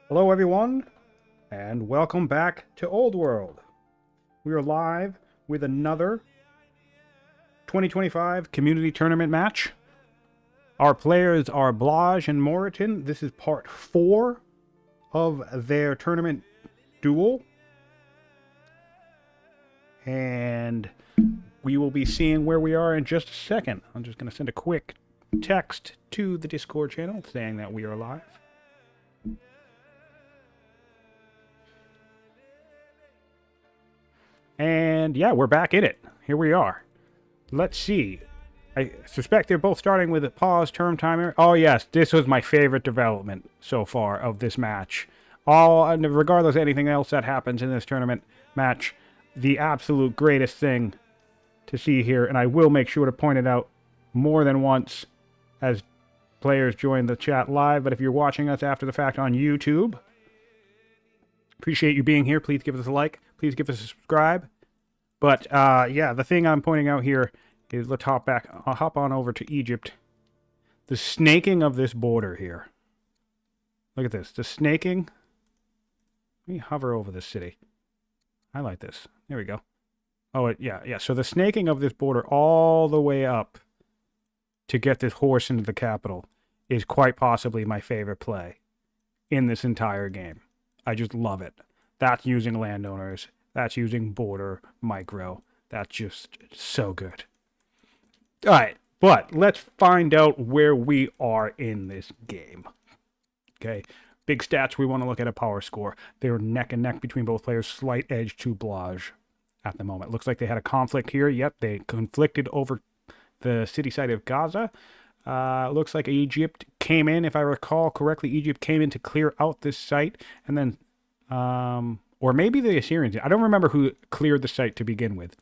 Hello everyone, and welcome back to Old World. We are live with another 2025 community tournament match. Our players are Blaj and Moroten. This is part 4 of their tournament duel. And we will be seeing where we are in just a second. I'm just going to send a quick text to the Discord channel saying that we are live. And yeah, we're back in it. Here we are. Let's see. I suspect they're both starting with a pause term timer. Oh yes, this was my favorite development so far of this match. Regardless of anything else that happens in this tournament match, the absolute greatest thing to see here, and I will make sure to point it out more than once as players join the chat live, but if you're watching us after the fact on YouTube, appreciate you being here. Please give us a like. Please give us a subscribe. But yeah, the thing I'm pointing out here is, let's hop on over to Egypt. The snaking of this border here. Look at this. The snaking. Let me hover over this city. Highlight this. There we go. Oh, yeah. So the snaking of this border all the way up to get this horse into the capital is quite possibly my favorite play in this entire game. I just love it. That's using landowners. That's using border micro. That's just so good. All right, but let's find out where we are in this game. Okay, big stats we want to look at: a power score. They're neck and neck between both players. Slight edge to Blaj at the moment. Looks like they had a conflict here. Yep, they conflicted over the city site of Gaza. Looks like Egypt came in, if I recall correctly. Egypt came in to clear out this site, and then, or maybe the Assyrians. I don't remember who cleared the site to begin with.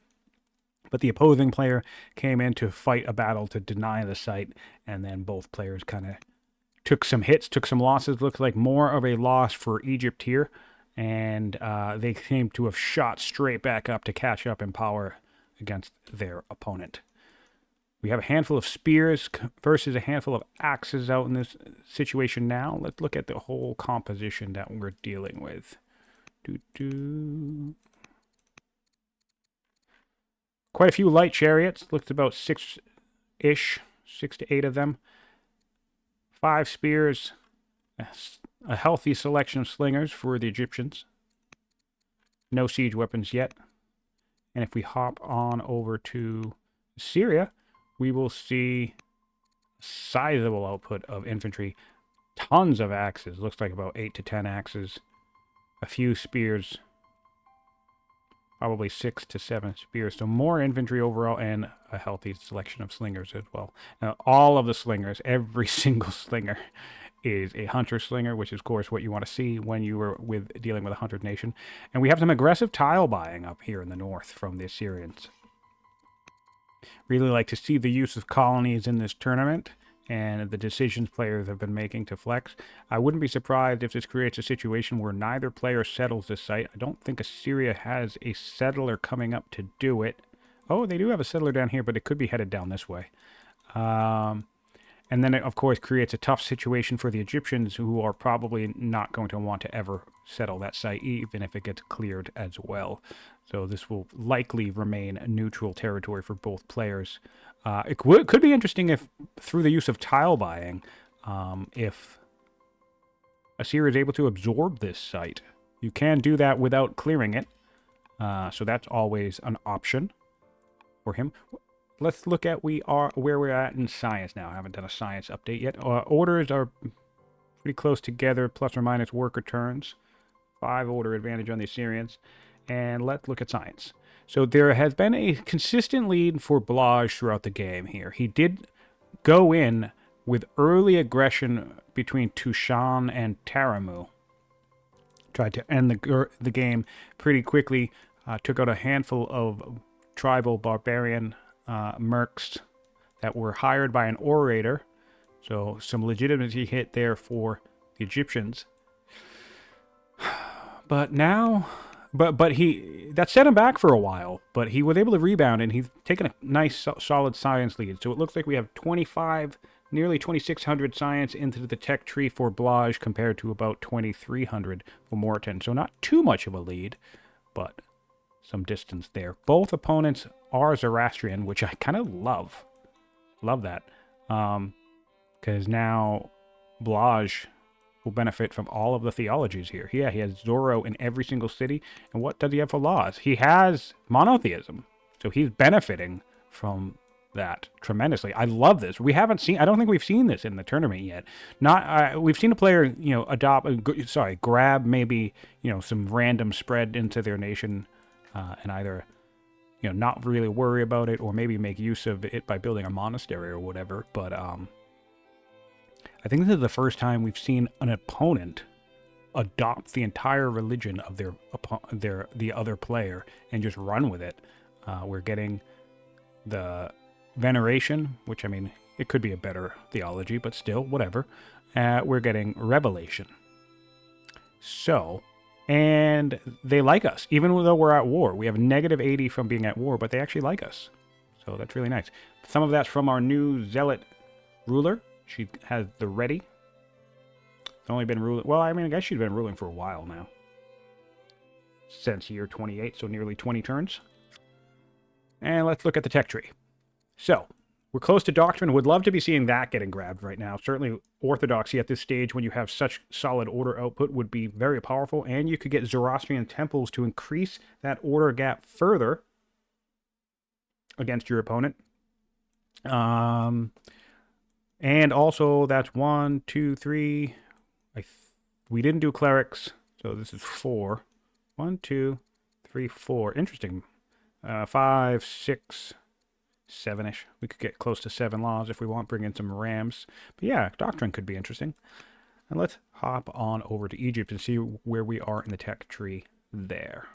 But the opposing player came in to fight a battle to deny the site, and then both players kind of took some hits, took some losses. Looks like more of a loss for Egypt here, and they seem to have shot straight back up to catch up in power against their opponent. We have a handful of spears versus a handful of axes out in this situation now. Let's look at the whole composition that we're dealing with. Quite a few light chariots. Looks about 6-ish, 6 to 8 of them. 5 spears. A healthy selection of slingers for the Egyptians. No siege weapons yet. And if we hop on over to Syria, we will see a sizable output of infantry. Tons of axes. Looks like about 8 to 10 axes. A few spears. Probably 6 to 7 spears. So more infantry overall, and a healthy selection of slingers as well. Now, all of the slingers, every single slinger is a hunter slinger, which is, of course, what you want to see when you are dealing with a hunter nation. And we have some aggressive tile buying up here in the north from the Assyrians. Really like to see the use of colonies in this tournament and the decisions players have been making to flex. I wouldn't be surprised if this creates a situation where neither player settles this site. I don't think Assyria has a settler coming up to do it. Oh, they do have a settler down here, but it could be headed down this way. And then it, of course, creates a tough situation for the Egyptians, who are probably not going to want to ever settle that site, even if it gets cleared as well. So this will likely remain a neutral territory for both players. It could be interesting if, through the use of tile buying, if Assyria is able to absorb this site. You can do that without clearing it. So that's always an option for him. Let's look at where we're at in science now. I haven't done a science update yet. Orders are pretty close together, plus or minus worker turns. 5 order advantage on the Assyrians. And let's look at science. So there has been a consistent lead for Blaj throughout the game here. He did go in with early aggression between Tushan and Taramu. Tried to end the game pretty quickly. Took out a handful of tribal barbarian mercs that were hired by an orator. So some legitimacy hit there for the Egyptians. But now but he that set him back for a while. But he was able to rebound, and he's taken a nice solid science lead. So it looks like we have 25, nearly 2,600 science into the tech tree for Blaj compared to about 2,300 for Moroten. So not too much of a lead, but some distance there. Both opponents are Zoroastrian, which I kind of love. Love that. Because now Blaj will benefit from all of the theologies here. Yeah, he has Zoro in every single city. And what does he have for laws? He has monotheism. So he's benefiting from that tremendously. I love this. We haven't seen, I don't think we've seen this in the tournament yet. Not, we've seen a player, you know, grab maybe, you know, some random spread into their nation and either, you know, not really worry about it or maybe make use of it by building a monastery or whatever. But, I think this is the first time we've seen an opponent adopt the entire religion of the other player and just run with it. We're getting the veneration, which, I mean, it could be a better theology, but still, whatever. We're getting revelation. So, and they like us, even though we're at war. We have negative 80 from being at war, but they actually like us. So that's really nice. Some of that's from our new zealot ruler. She has the ready. It's only been ruling. Well, I mean, I guess she's been ruling for a while now. Since year 28, so nearly 20 turns. And let's look at the tech tree. So, we're close to Doctrine. Would love to be seeing that getting grabbed right now. Certainly, Orthodoxy at this stage, when you have such solid order output, would be very powerful. And you could get Zoroastrian temples to increase that order gap further against your opponent. And also, that's 1, 2, 3. We didn't do clerics, so this is 4. 1, 2, 3, 4. Interesting. 5, 6, 7-ish. We could get close to 7 laws if we want. Bring in some rams. But yeah, Doctrine could be interesting. And let's hop on over to Egypt and see where we are in the tech tree there.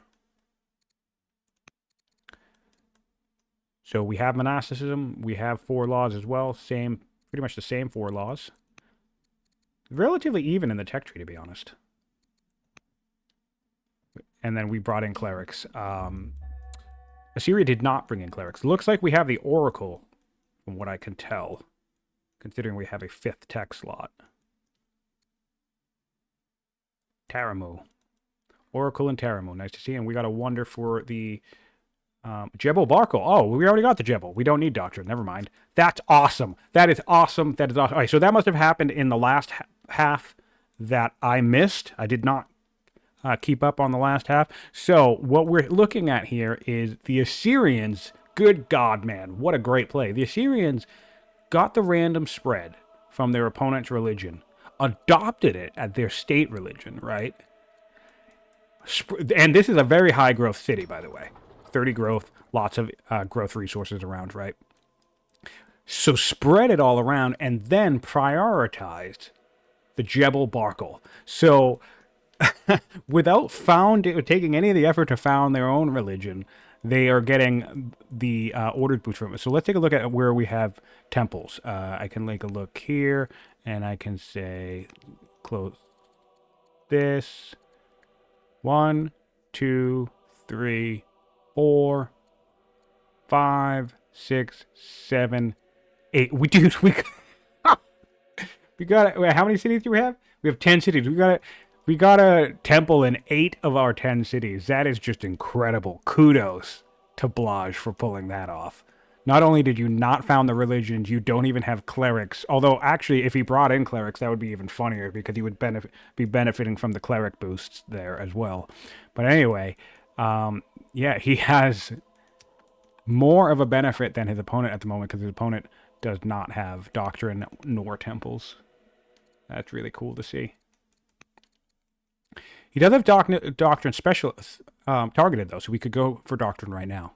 So we have monasticism. We have 4 laws as well. Pretty much the same 4 laws. Relatively even in the tech tree, to be honest. And then we brought in clerics. Assyria did not bring in clerics. Looks like we have the Oracle, from what I can tell, considering we have a 5th tech slot. Taramu. Oracle and Taramu. Nice to see. And we got a wonder for the Jebel Barkle. Oh, we already got the Jebel. We don't need Doctrine. Never mind. That's awesome. That is awesome. That is awesome. All right, so that must have happened in the last half that I missed. I did not keep up on the last half. So what we're looking at here is the Assyrians. Good God, man. What a great play. The Assyrians got the random spread from their opponent's religion, adopted it as their state religion, right? And this is a very high growth city, by the way. 30 growth, lots of growth resources around, right? So spread it all around and then prioritized the Jebel Barkle. So without taking any of the effort to found their own religion, they are getting the ordered boost from it. So let's take a look at where we have temples. I can take a look here, and I can say, close this. 1, 2, 3, 4, 5, 6, 7, 8. We got it. How many cities do we have? We have 10 cities. We got a temple in 8 of our 10 cities. That is just incredible. Kudos to Blaj for pulling that off. Not only did you not found the religions, you don't even have clerics. Although, actually, if he brought in clerics, that would be even funnier because he would be benefiting from the cleric boosts there as well. But anyway, yeah, he has more of a benefit than his opponent at the moment because his opponent does not have Doctrine nor temples. That's really cool to see. He does have Doctrine specialists targeted, though, so we could go for Doctrine right now.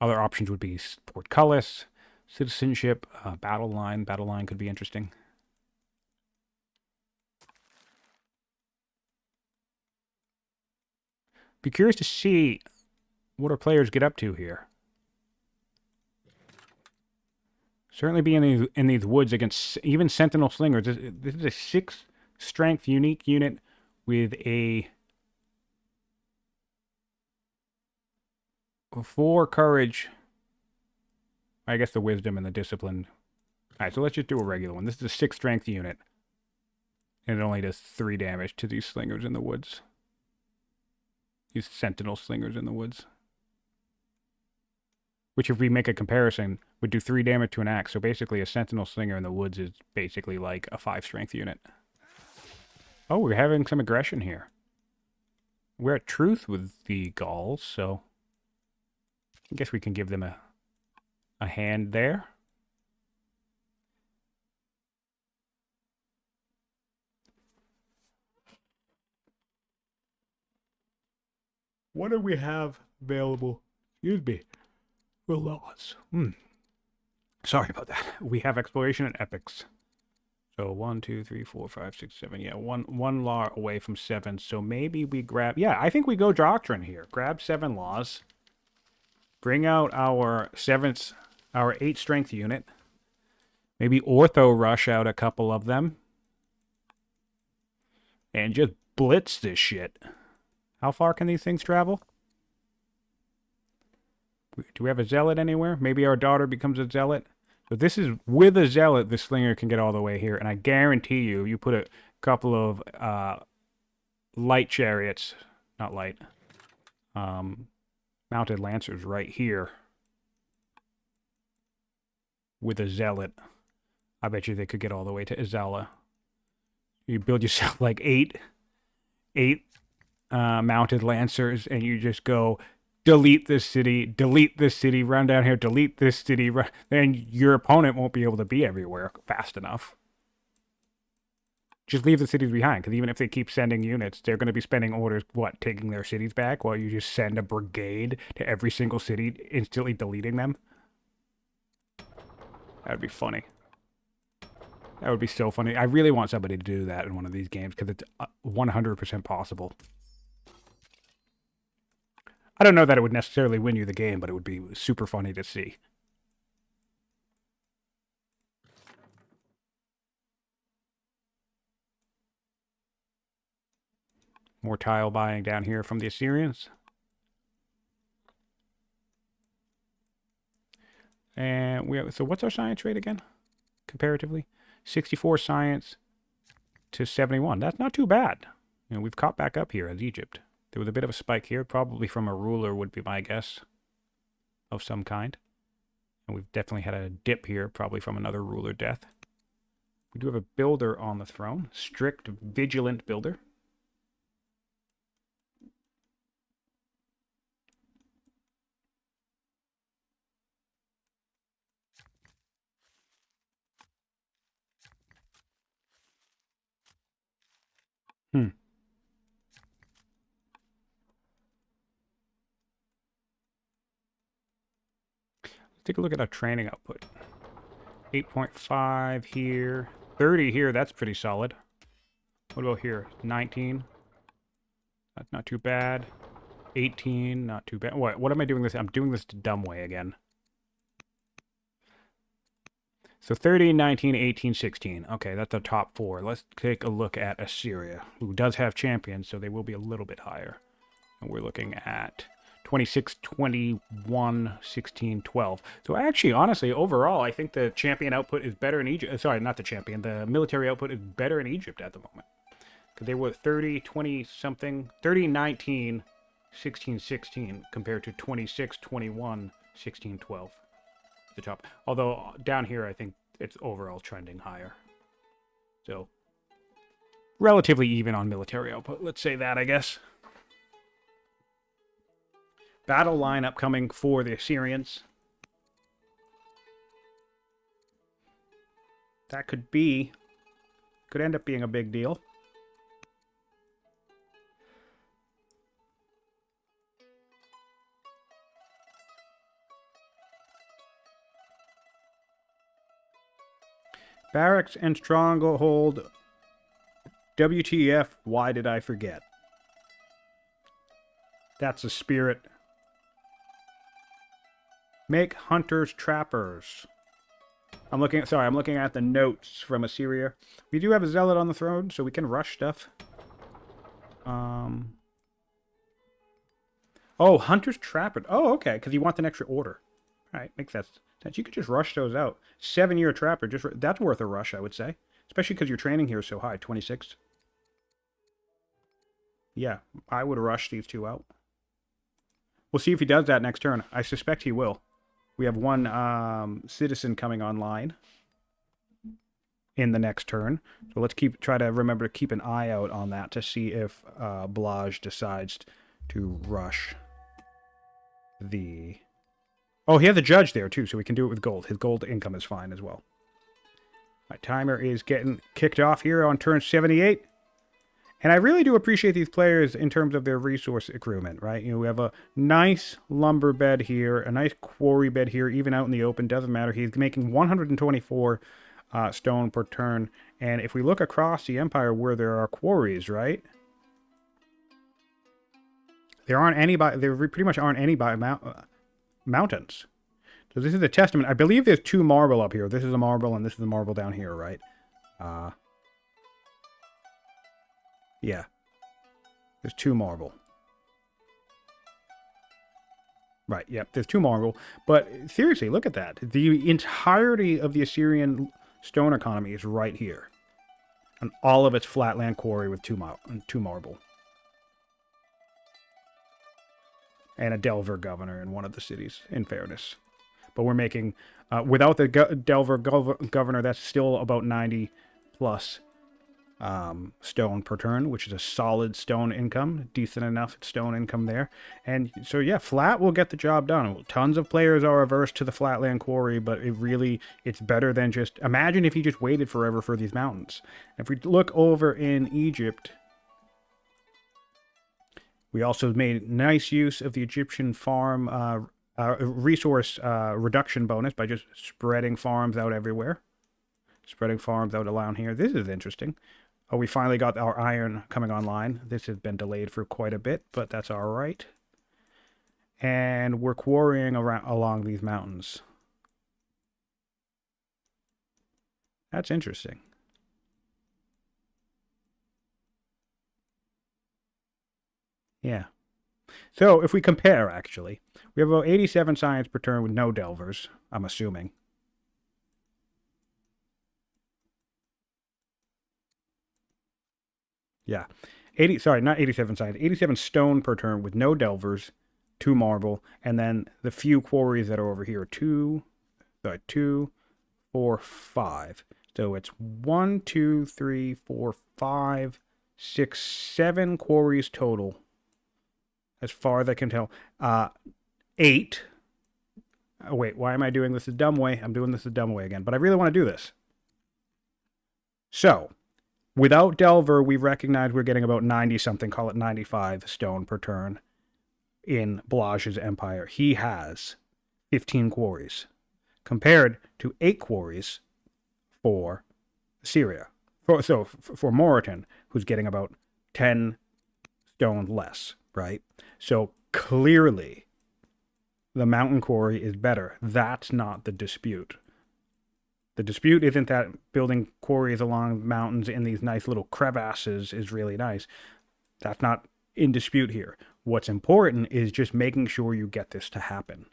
Other options would be portcullis, citizenship, battle line. Battle line could be interesting. Be curious to see what our players get up to here. Certainly be in these woods against even Sentinel Slingers. This is a 6 strength unique unit with a 4 courage. I guess the wisdom and the discipline. Alright, so let's just do a regular one. This is a 6 strength unit. And it only does 3 damage to these slingers in the woods. These sentinel slingers in the woods. Which, if we make a comparison, would do 3 damage to an axe. So basically, a sentinel slinger in the woods is basically like a 5 strength unit. Oh, we're having some aggression here. We're at truce with the Gauls, so I guess we can give them a hand there. What do we have available? Excuse me. For laws. Sorry about that. We have exploration and epics. So 1, 2, 3, 4, 5, 6, 7. Yeah, one law away from 7. So maybe we grab. Yeah, I think we go doctrine here. Grab 7 laws. Bring out our 8 strength unit. Maybe ortho rush out a couple of them. And just blitz this shit. How far can these things travel? Do we have a zealot anywhere? Maybe our daughter becomes a zealot. So this is with a zealot, the slinger can get all the way here. And I guarantee you, you put a couple of light chariots, not light, mounted lancers right here with a zealot. I bet you they could get all the way to Azella. You build yourself like eight mounted lancers, and you just go delete this city, run down here, delete this city, then your opponent won't be able to be everywhere fast enough. Just leave the cities behind, because even if they keep sending units, they're going to be spending orders, taking their cities back, while you just send a brigade to every single city, instantly deleting them. That would be funny. That would be so funny. I really want somebody to do that in one of these games, because it's 100% possible. I don't know that it would necessarily win you the game, but it would be super funny to see. More tile buying down here from the Assyrians. And so what's our science rate again? Comparatively? 64 science to 71. That's not too bad. You know, we've caught back up here as Egypt. There was a bit of a spike here, probably from a ruler would be my guess, of some kind. And we've definitely had a dip here, probably from another ruler death. We do have a builder on the throne, strict, vigilant builder. Take a look at our training output. 8.5 here. 30 here, that's pretty solid. What about here? 19. That's not too bad. 18, not too bad. What am I doing this? I'm doing this the dumb way again. So 30, 19, 18, 16. Okay, that's the top 4. Let's take a look at Assyria, who does have champions, so they will be a little bit higher. And we're looking at 26, 21, 16, 12. So actually, honestly, overall, I think the champion output is better in Egypt. Sorry, not the champion. The military output is better in Egypt at the moment. Because they were 30, 20-something, 30, 19, 16, 16, compared to 26, 21, 16, 12. The top. Although, down here, I think it's overall trending higher. So, relatively even on military output. Let's say that, I guess. Battle line upcoming for the Assyrians. That could end up being a big deal. Barracks and stronghold. WTF, why did I forget? That's a spirit. Make hunters trappers. I'm looking at the notes from Assyria. We do have a zealot on the throne, so we can rush stuff. Oh, Hunter's Trapper. Oh, okay, because you want an extra order. All right, makes sense. You could just rush those out. 7-year Trapper, that's worth a rush, I would say. Especially because your training here is so high, 26. Yeah, I would rush these two out. We'll see if he does that next turn. I suspect he will. We have one citizen coming online in the next turn. So let's try to remember to keep an eye out on that to see if Blaj decides to rush the... Oh, he has a judge there too, so we can do it with gold. His gold income is fine as well. My timer is getting kicked off here on turn 78. And I really do appreciate these players in terms of their resource accruement, right? You know, we have a nice lumber bed here, a nice quarry bed here, even out in the open, doesn't matter. He's making 124 stone per turn. And if we look across the empire where there are quarries, right? There pretty much aren't any mountains. So this is a testament. I believe there's 2 marble up here. This is a marble and this is a marble down here, right? Yeah. There's 2 marble. Right, yep, there's 2 marble. But seriously, look at that. The entirety of the Assyrian stone economy is right here. And all of its flatland quarry with 2 marble. And a Delver governor in one of the cities, in fairness. But we're making, without the Delver governor, that's still about 90 plus stone per turn, which is a solid stone income, decent enough stone income there. And so yeah, flat will get the job done. Tons of players are averse to the flatland quarry, but it's better than just, imagine if you just waited forever for these mountains. If we look over in Egypt, we also made nice use of the Egyptian farm resource reduction bonus by just spreading farms out everywhere. Spreading farms out around here. This is interesting. Oh, we finally got our iron coming online. This has been delayed for quite a bit, but that's all right. And we're quarrying along these mountains. That's interesting. Yeah. So if we compare, actually, we have about 87 science per turn with no delvers, I'm assuming. Yeah. Not 87 science, 87 stone per turn with no delvers, 2 marble, and then the few quarries that are over here. 2, 4, 5. So it's 1, 2, 3, 4, 5, 6, 7 quarries total. As far as I can tell. 8. Oh, wait, why am I doing this the dumb way? I'm doing this the dumb way again, but I really want to do this. So, without Delver, we recognize we're getting about 90-something, call it 95 stone per turn in Blaj's empire. He has 15 quarries, compared to 8 quarries for Syria. For Moroten, who's getting about 10 stone less, right? So clearly, the mountain quarry is better. That's not the dispute. The dispute isn't that building quarries along mountains in these nice little crevasses is really nice. That's not in dispute here. What's important is just making sure you get this to happen,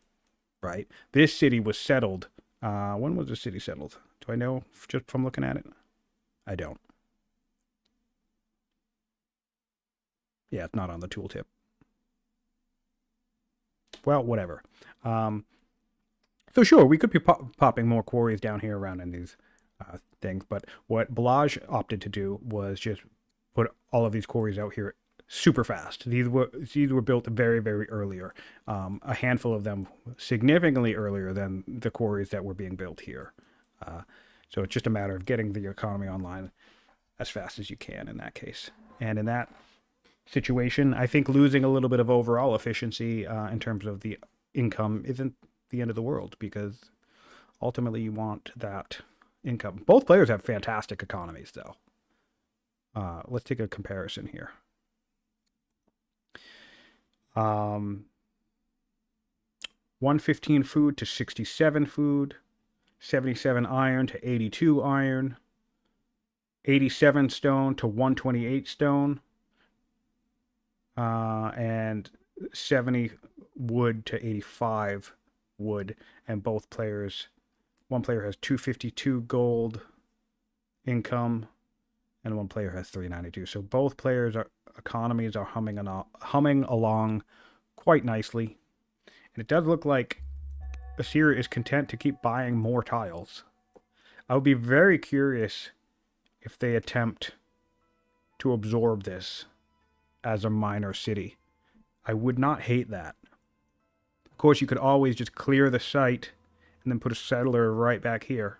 right? This city was settled. When was the city settled? Do I know just from looking at it? I don't. Yeah, it's not on the tooltip. Well, whatever. So sure, we could be popping more quarries down here around in these things, but what Blaj opted to do was just put all of these quarries out here super fast. These were built very, very earlier. A handful of them significantly earlier than the quarries that were being built here. So it's just a matter of getting the economy online as fast as you can in that case. And in that situation, I think losing a little bit of overall efficiency in terms of the income isn't the end of the world, because ultimately you want that income. Both players have fantastic economies, though. Let's take a comparison here. 115 food to 67 food, 77 iron to 82 iron, 87 stone to 128 stone, and 70 wood to 85 wood, and both players, one player has 252 gold income, and one player has 392. So both players' economies are humming along quite nicely, and it does look like Assyria is content to keep buying more tiles. I would be very curious if they attempt to absorb this as a minor city. I would not hate that. Of course, you could always just clear the site and then put a settler right back here.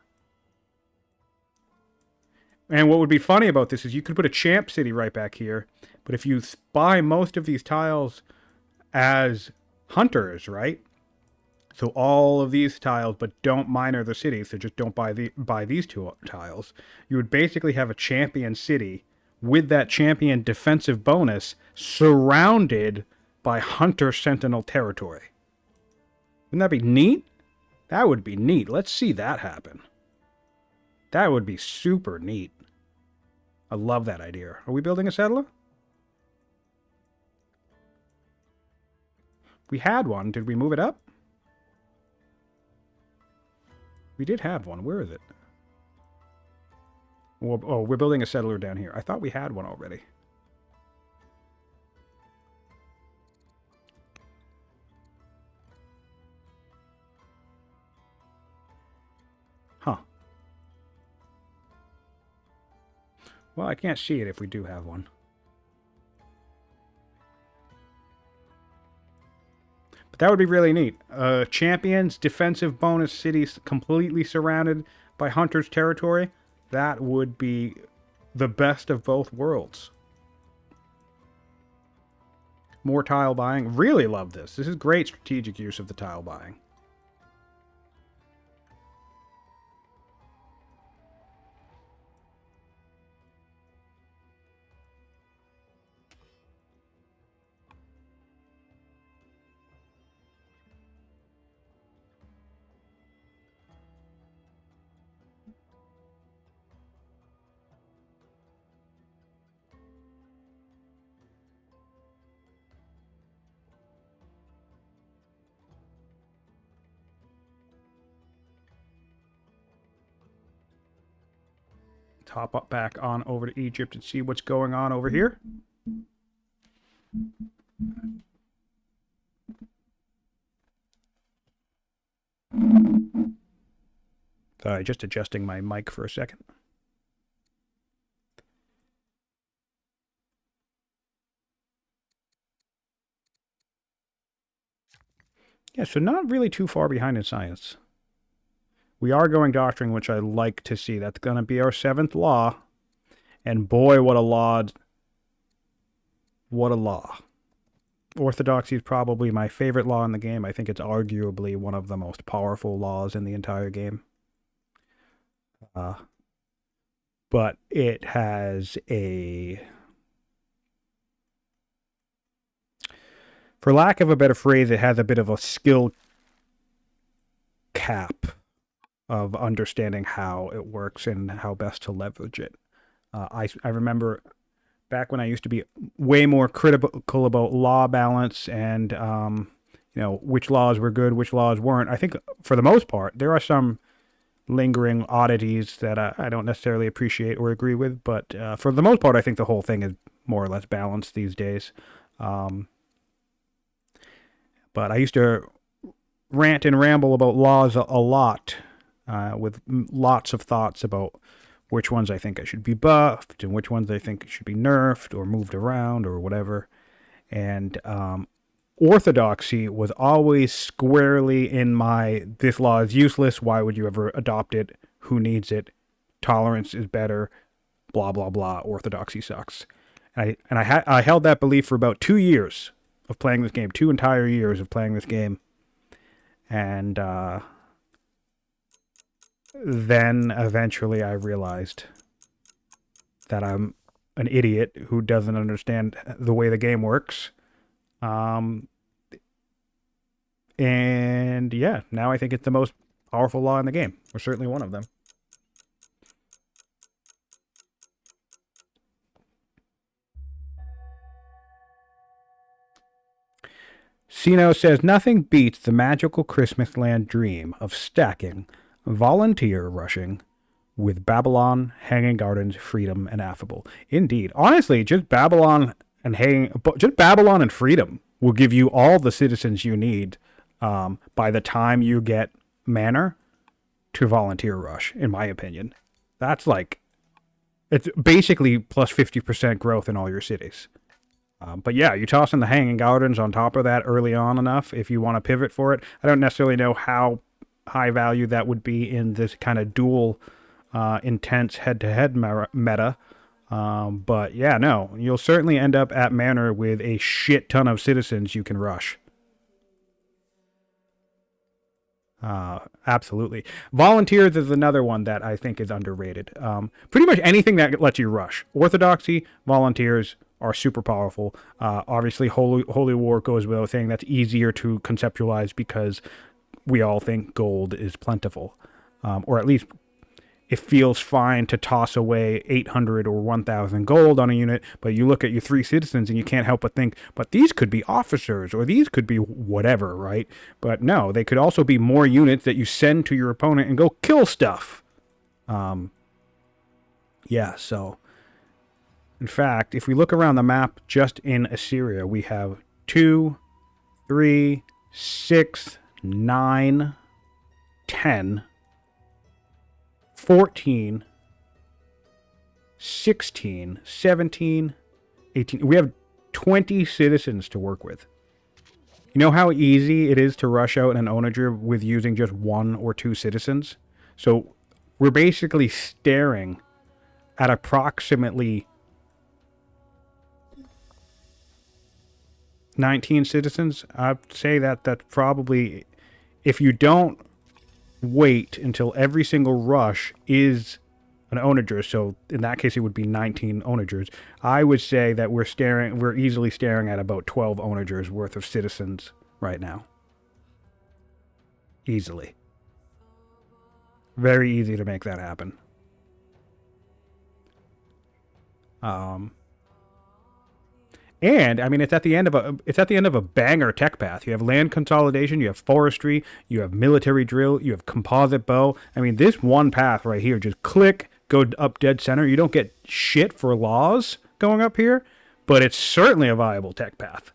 And what would be funny about this is you could put a champ city right back here, but if you buy most of these tiles as hunters, right? So all of these tiles, but don't minor the city, so just don't buy these two tiles. You would basically have a champion city with that champion defensive bonus surrounded by hunter sentinel territory. Wouldn't that be neat? That would be neat. Let's see that happen. That would be super neat. I love that idea. Are we building a settler? We had one. Did we move it up? We did have one. Where is it? Oh, we're building a settler down here. I thought we had one already. Huh. Well, I can't see it if we do have one. But that would be really neat. Champions, defensive bonus cities completely surrounded by Hunter's territory. That would be the best of both worlds. More tile buying. Really love this. This is great strategic use of the tile buying. Hop up back on over to Egypt and see what's going on over here. Sorry, just adjusting my mic for a second. Yeah, so not really too far behind in science. We are going doctrine, which I like to see. That's going to be our 7th law. And boy, what a law. What a law. Orthodoxy is probably my favorite law in the game. I think it's arguably one of the most powerful laws in the entire game. But it has a... For lack of a better phrase, it has a bit of a skill cap of understanding how it works and how best to leverage it. I remember back when I used to be way more critical about law balance and which laws were good, which laws weren't. I think for the most part there are some lingering oddities that I don't necessarily appreciate or agree with, but for the most part I think the whole thing is more or less balanced these days. But I used to rant and ramble about laws a lot. With lots of thoughts about which ones I think I should be buffed and which ones I think should be nerfed or moved around or whatever. And orthodoxy was always squarely in my, this law is useless, why would you ever adopt it, who needs it, tolerance is better, blah, blah, blah, orthodoxy sucks. And I held that belief for about 2 years of playing this game, 2 entire years of playing this game. And then eventually I realized that I'm an idiot who doesn't understand the way the game works. And yeah, now I think it's the most powerful law in the game, or certainly one of them. Sino says, nothing beats the magical Christmas land dream of stacking volunteer rushing with Babylon, Hanging Gardens, Freedom, and Affable. Indeed. Honestly, just Babylon and Freedom will give you all the citizens you need by the time you get Manor to volunteer rush, in my opinion. That's like, it's basically plus 50% growth in all your cities. But yeah, you toss in the Hanging Gardens on top of that early on enough if you want to pivot for it. I don't necessarily know how high value that would be in this kind of dual intense head-to-head meta. But yeah, no, you'll certainly end up at Manor with a shit ton of citizens you can rush. Absolutely. Volunteers is another one that I think is underrated. Pretty much anything that lets you rush. Orthodoxy, volunteers are super powerful. Obviously, Holy War goes without saying. That's easier to conceptualize because we all think gold is plentiful. Or at least it feels fine to toss away 800 or 1,000 gold on a unit, but you look at your 3 citizens and you can't help but think, but these could be officers, or these could be whatever, right? But no, they could also be more units that you send to your opponent and go kill stuff. Yeah, so in fact, if we look around the map just in Assyria, we have 2, 3, 6, 9, 10, 14, 16, 17, 18. We have 20 citizens to work with. You know how easy it is to rush out an onager with using just 1 or 2 citizens? So we're basically staring at approximately 19 citizens. I'd say that that's probably, if you don't wait until every single rush is an onager, so in that case it would be 19 onagers, I would say that we're easily staring at about 12 onagers worth of citizens right now. Easily. Very easy to make that happen. And I mean, it's at the end of a banger tech path. You have land consolidation, you have forestry, you have military drill, you have composite bow. I mean, this one path right here, just click, go up dead center. You don't get shit for laws going up here, but it's certainly a viable tech path.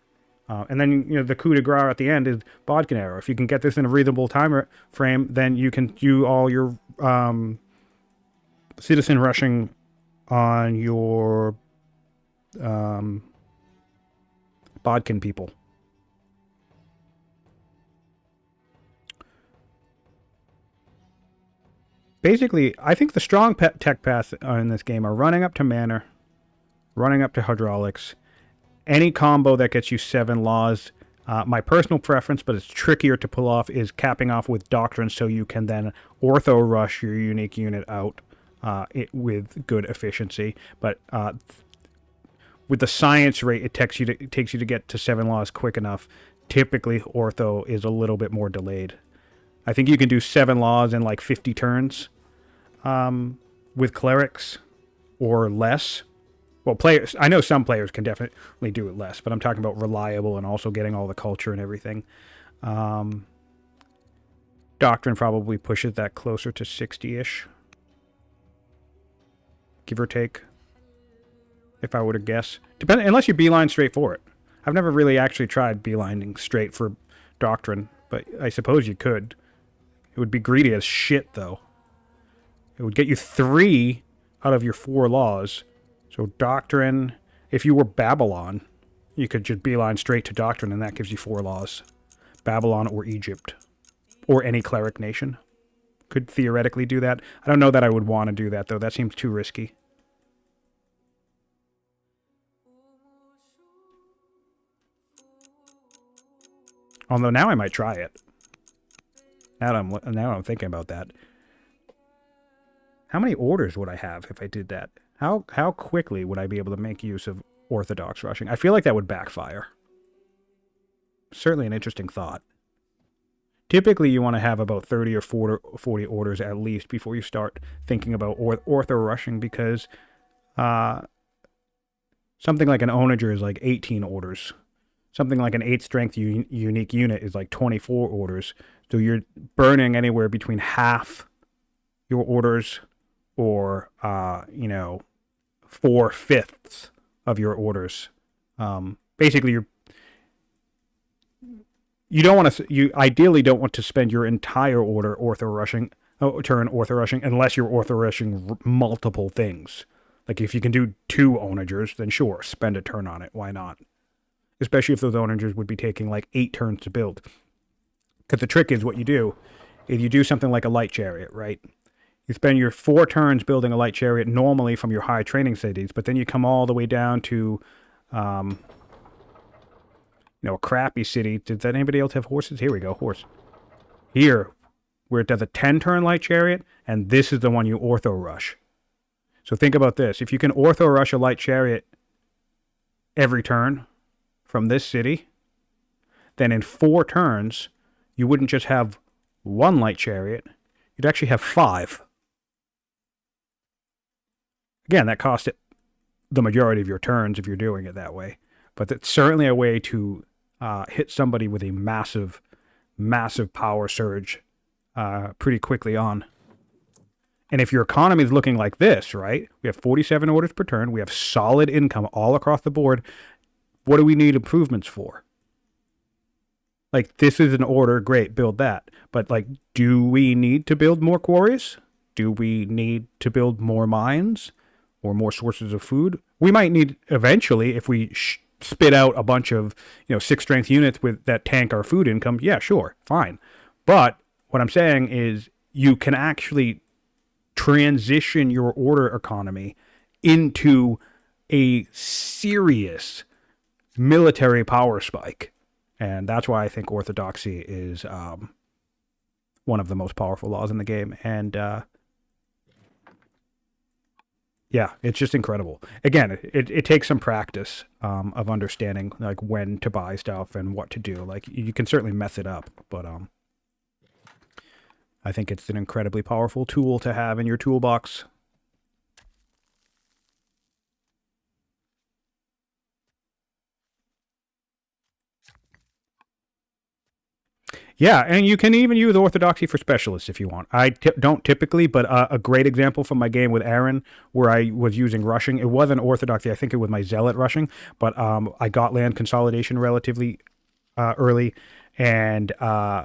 And then, you know, the coup de grace at the end is Bodkin Arrow. If you can get this in a reasonable time frame, then you can do all your citizen rushing on your Bodkin people. Basically, I think the strong tech paths in this game are running up to Manor, running up to Hydraulics, any combo that gets you 7 laws. My personal preference, but it's trickier to pull off, is capping off with Doctrine so you can then ortho rush your unique unit out with good efficiency. But with the science rate, it takes you to get to 7 laws quick enough. Typically, ortho is a little bit more delayed. I think you can do 7 laws in like 50 turns with clerics or less. Well, I know some players can definitely do it less, but I'm talking about reliable and also getting all the culture and everything. Doctrine probably pushes that closer to 60-ish, give or take, if I were to guess. Unless you beeline straight for it. I've never really actually tried beelining straight for Doctrine, but I suppose you could. It would be greedy as shit, though. It would get you 3 out of your 4 laws. So Doctrine, if you were Babylon, you could just beeline straight to Doctrine, and that gives you 4 laws. Babylon or Egypt. Or any cleric nation. Could theoretically do that. I don't know that I would want to do that, though. That seems too risky. Although now I might try it. Now I'm thinking about that. How many orders would I have if I did that? How quickly would I be able to make use of Orthodox rushing? I feel like that would backfire. Certainly an interesting thought. Typically, you want to have about 30 or 40 orders at least before you start thinking about ortho rushing, because something like an onager is like 18 orders. something like an 8 strength unique unit is like 24 orders. So you're burning anywhere between half your orders or, 4/5 of your orders. Basically, you ideally don't want to spend your entire turn ortho rushing unless you're ortho rushing multiple things. Like if you can do 2 onagers, then sure, spend a turn on it. Why not? Especially if those onagers would be taking like 8 turns to build. Because the trick is what you do is you do something like a light chariot, right? You spend your 4 turns building a light chariot normally from your high training cities, but then you come all the way down to, a crappy city. Did anybody else have horses? Here we go, horse. Here, where it does a 10-turn light chariot, and this is the one you ortho rush. So think about this. If you can ortho rush a light chariot every turn from this city, then in 4 turns, you wouldn't just have 1 light chariot, you'd actually have 5. Again, that costs it the majority of your turns if you're doing it that way. But it's certainly a way to hit somebody with a massive, massive power surge pretty quickly on. And if your economy is looking like this, right? We have 47 orders per turn. We have solid income all across the board. What do we need improvements for? Like, this is an order, great, build that. But, like, do we need to build more quarries? Do we need to build more mines or more sources of food? We might need eventually, if we spit out a bunch of 6 strength units that tank our food income. Yeah, sure, fine. But what I'm saying is you can actually transition your order economy into a serious military power spike. And that's why I think orthodoxy is one of the most powerful laws in the game. And yeah, it's just incredible. Again, it takes some practice of understanding like when to buy stuff and what to do. Like you can certainly mess it up, but I think it's an incredibly powerful tool to have in your toolbox. Yeah, and you can even use orthodoxy for specialists if you want. I don't typically, but a great example from my game with Aaron, where I was using rushing, it wasn't orthodoxy. I think it was my zealot rushing, but I got land consolidation relatively early, and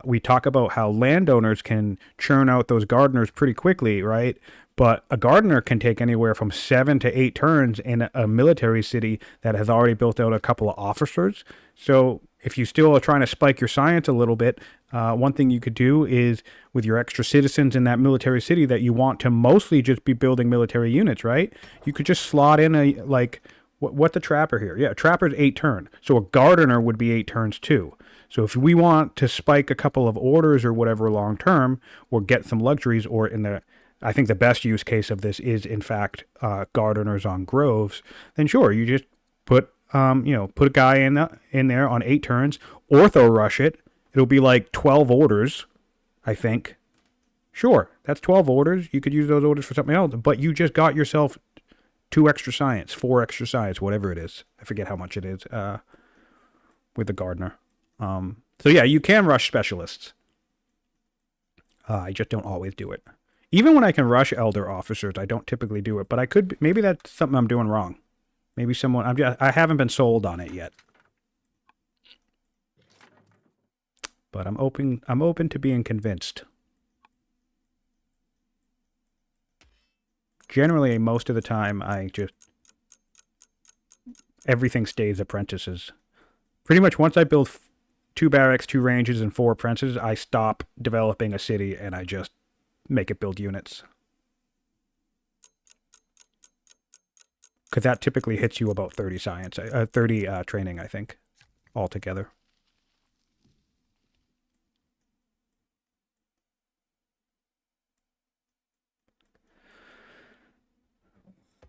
we talk about how landowners can churn out those gardeners pretty quickly, right? But a gardener can take anywhere from 7 to 8 turns in a military city that has already built out a couple of officers. So if you still are trying to spike your science a little bit, one thing you could do is with your extra citizens in that military city that you want to mostly just be building military units, right? You could just slot in what the trapper here? Yeah, trapper's 8 turn. So a gardener would be 8 turns too. So if we want to spike a couple of orders or whatever long term, or get some luxuries, or I think the best use case of this is in fact gardeners on groves, then sure, you just put a guy in there on 8 turns, ortho rush it. It'll be like 12 orders, I think. Sure, that's 12 orders. You could use those orders for something else, but you just got yourself 2 extra science, 4 extra science, whatever it is. I forget how much it is with the gardener. So yeah, you can rush specialists. I just don't always do it. Even when I can rush elder officers, I don't typically do it, but I could. Maybe that's something I'm doing wrong. Maybe I haven't been sold on it yet. But I'm open to being convinced. Generally, most of the time, everything stays apprentices. Pretty much once I build 2 barracks, 2 ranges, and 4 apprentices, I stop developing a city and I just make it build units. Because that typically hits you about 30 science, 30 training, I think, altogether.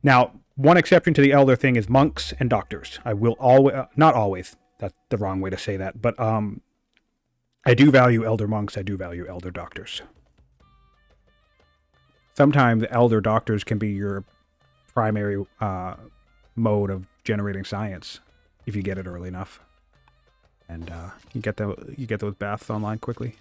Now, one exception to the elder thing is monks and doctors. I will always, not always, that's the wrong way to say that, but I do value elder monks, I do value elder doctors. Sometimes elder doctors can be your primary mode of generating science if you get it early enough. And you get those baths online quickly.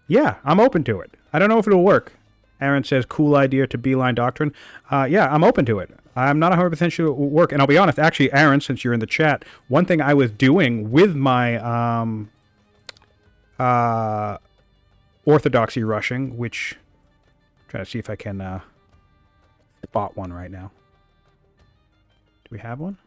Yeah, I'm open to it. I don't know if it'll work. Aaron says, cool idea to beeline doctrine. Yeah, I'm open to it. I'm not 100% sure it will work. And I'll be honest, actually, Aaron, since you're in the chat, one thing I was doing with my orthodoxy rushing, which I'm trying to see if I can spot one right now. Do we have one?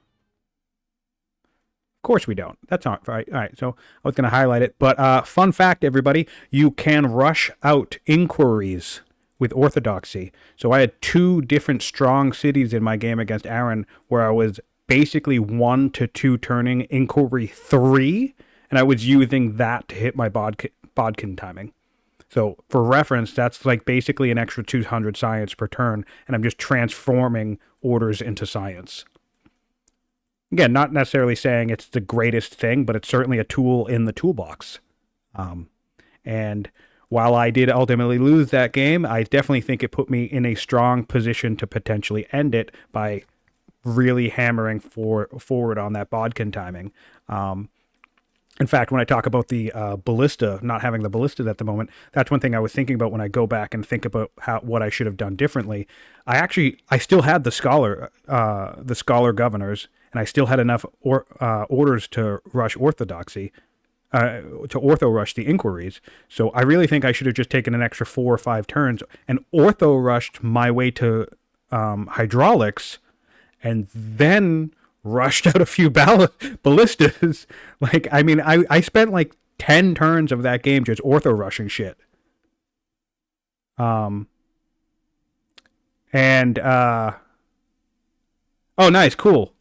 Of course we don't. That's not right. All right, so I was going to highlight it. But fun fact, everybody, you can rush out inquiries with orthodoxy. So I had 2 different strong cities in my game against Aaron where I was basically 1 to 2 turning inquiry 3, and I was using that to hit my bodkin timing. So for reference, that's like basically an extra 200 science per turn, and I'm just transforming orders into science. Again, not necessarily saying it's the greatest thing, but it's certainly a tool in the toolbox. And while I did ultimately lose that game, I definitely think it put me in a strong position to potentially end it by really hammering forward on that bodkin timing. In fact, when I talk about the ballista, not having the ballistas at the moment, that's one thing I was thinking about when I go back and think about what I should have done differently. I still had the scholar governors, and I still had enough orders to rush orthodoxy, to ortho rush the inquiries. So I really think I should have just taken an extra 4 or 5 turns and ortho rushed my way to hydraulics, and then rushed out a few ballistas. Like, I mean, I spent like 10 turns of that game just ortho rushing shit. Oh, nice, cool.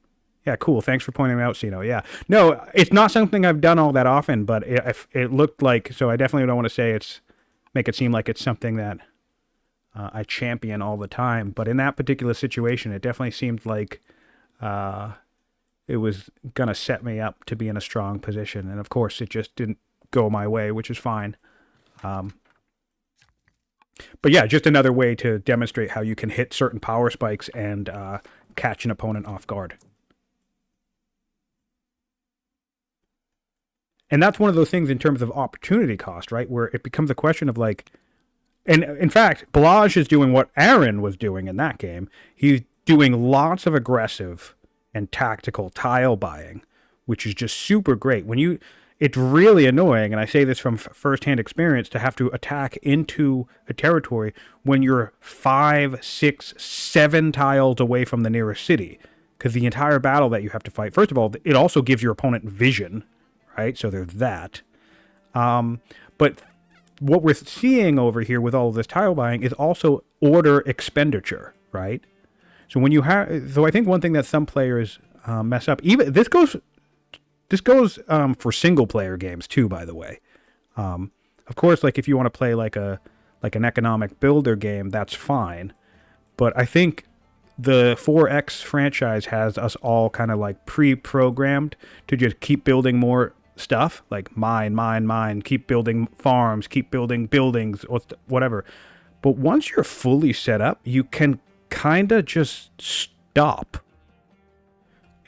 Yeah, cool. Thanks for pointing it out, Sino. Yeah. No, it's not something I've done all that often, but it looked like, so I definitely don't want to say make it seem like it's something that I champion all the time. But in that particular situation, it definitely seemed like it was going to set me up to be in a strong position. And of course, it just didn't go my way, which is fine. But yeah, just another way to demonstrate how you can hit certain power spikes and catch an opponent off guard. And that's one of those things in terms of opportunity cost, right? Where it becomes a question of like, and in fact, Blaj is doing what Aaron was doing in that game. He's doing lots of aggressive and tactical tile buying, which is just super great. It's really annoying, and I say this from firsthand experience, to have to attack into a territory when you're 5, 6, 7 tiles away from the nearest city. Because the entire battle that you have to fight, first of all, it also gives your opponent vision, right? So there's that. But what we're seeing over here with all of this tile buying is also order expenditure, right? So I think one thing that some players mess up, even this goes for single player games too, by the way. Of course, like if you want to play like an economic builder game, that's fine. But I think the 4X franchise has us all kind of like pre-programmed to just keep building more stuff, like mine, keep building farms, keep building buildings, or whatever. But once you're fully set up, you can kind of just stop.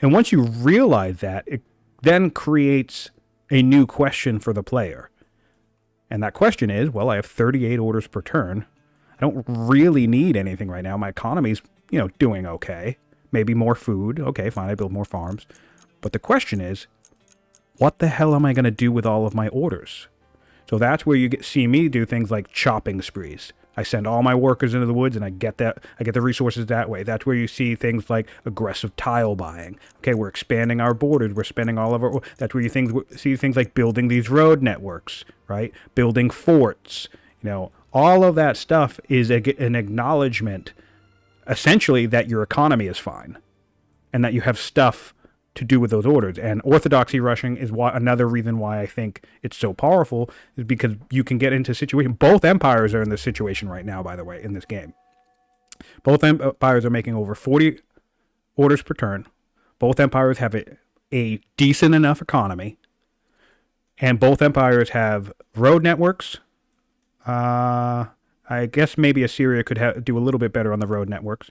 And once you realize that, it then creates a new question for the player. And that question is, well, I have 38 orders per turn. I don't really need anything right now. My economy's, doing okay. Maybe more food. Okay, fine, I build more farms. But the question is, what the hell am I going to do with all of my orders? So that's where you see me do things like chopping sprees. I send all my workers into the woods, and I get the resources that way. That's where you see things like aggressive tile buying. Okay, we're expanding our borders. We're spending all of our. That's where you see things like building these road networks, right? Building forts. All of that stuff is an acknowledgement, essentially, that your economy is fine, and that you have stuff to do with those orders. And orthodoxy rushing is another reason why I think it's so powerful, is because you can get into a situation. Both empires are in this situation right now, by the way, in this game. Both empires are making over 40 orders per turn. Both empires have a decent enough economy. And both empires have road networks. I guess maybe Assyria could do a little bit better on the road networks,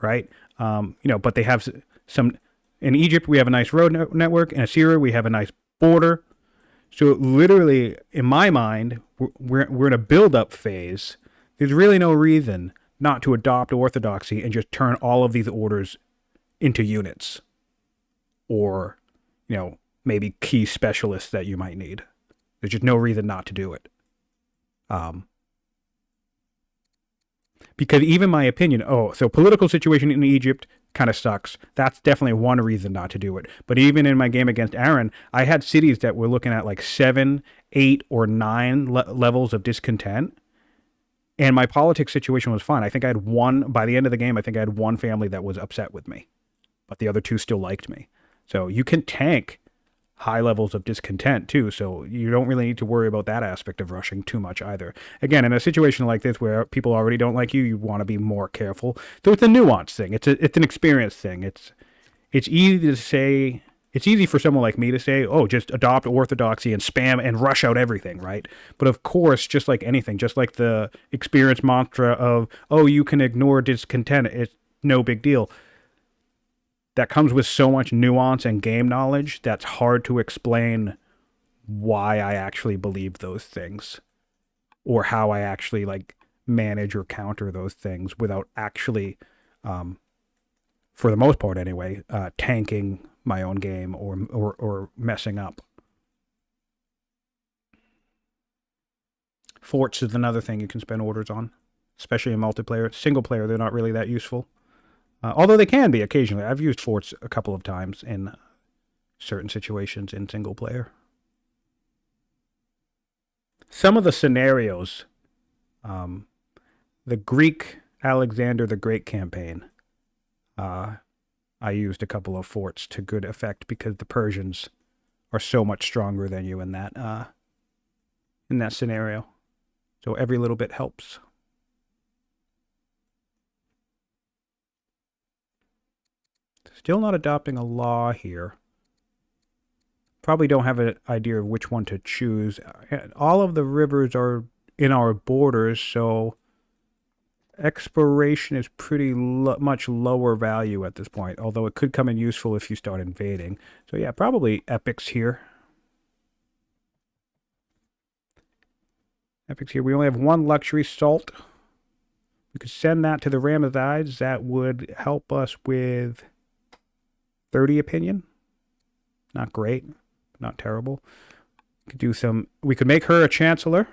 right? But they have some. In Egypt, we have a nice road network. In Assyria, we have a nice border. So literally, in my mind, we're in a build-up phase. There's really no reason not to adopt orthodoxy and just turn all of these orders into units, or maybe key specialists that you might need. There's just no reason not to do it. Because even my opinion, so political situation in Egypt kind of sucks. That's definitely one reason not to do it. But even in my game against Aaron, I had cities that were looking at like 7, 8, or 9 levels of discontent. And my politics situation was fine. I think I had by the end of the game, I think I had one family that was upset with me. But the other 2 still liked me. So you can tank high levels of discontent too, so you don't really need to worry about that aspect of rushing too much either. Again, in a situation like this where people already don't like you, you want to be more careful. So it's a nuance thing. It's an experience thing. It's easy to say. It's easy for someone like me to say, "Oh, just adopt orthodoxy and spam and rush out everything," right? But of course, just like anything, just like the experience mantra of, "Oh, you can ignore discontent. It's no big deal." That comes with so much nuance and game knowledge that's hard to explain why I actually believe those things, or how I actually manage or counter those things without actually, for the most part anyway, tanking my own game or messing up. Forts is another thing you can spend orders on, especially in multiplayer. Single player, they're not really that useful. Although they can be occasionally. I've used forts a couple of times in certain situations in single player. Some of the scenarios, the Greek Alexander the Great campaign, I used a couple of forts to good effect because the Persians are so much stronger than you in that scenario. So every little bit helps. Still not adopting a law here. Probably don't have an idea of which one to choose. All of the rivers are in our borders, so exploration is pretty much lower value at this point, although it could come in useful if you start invading. So yeah, probably epics here. Epics here. We only have 1 luxury salt. We could send that to the Ramessides. That would help us with 30 opinion. Not great, not terrible. We could do some. We could make her a chancellor,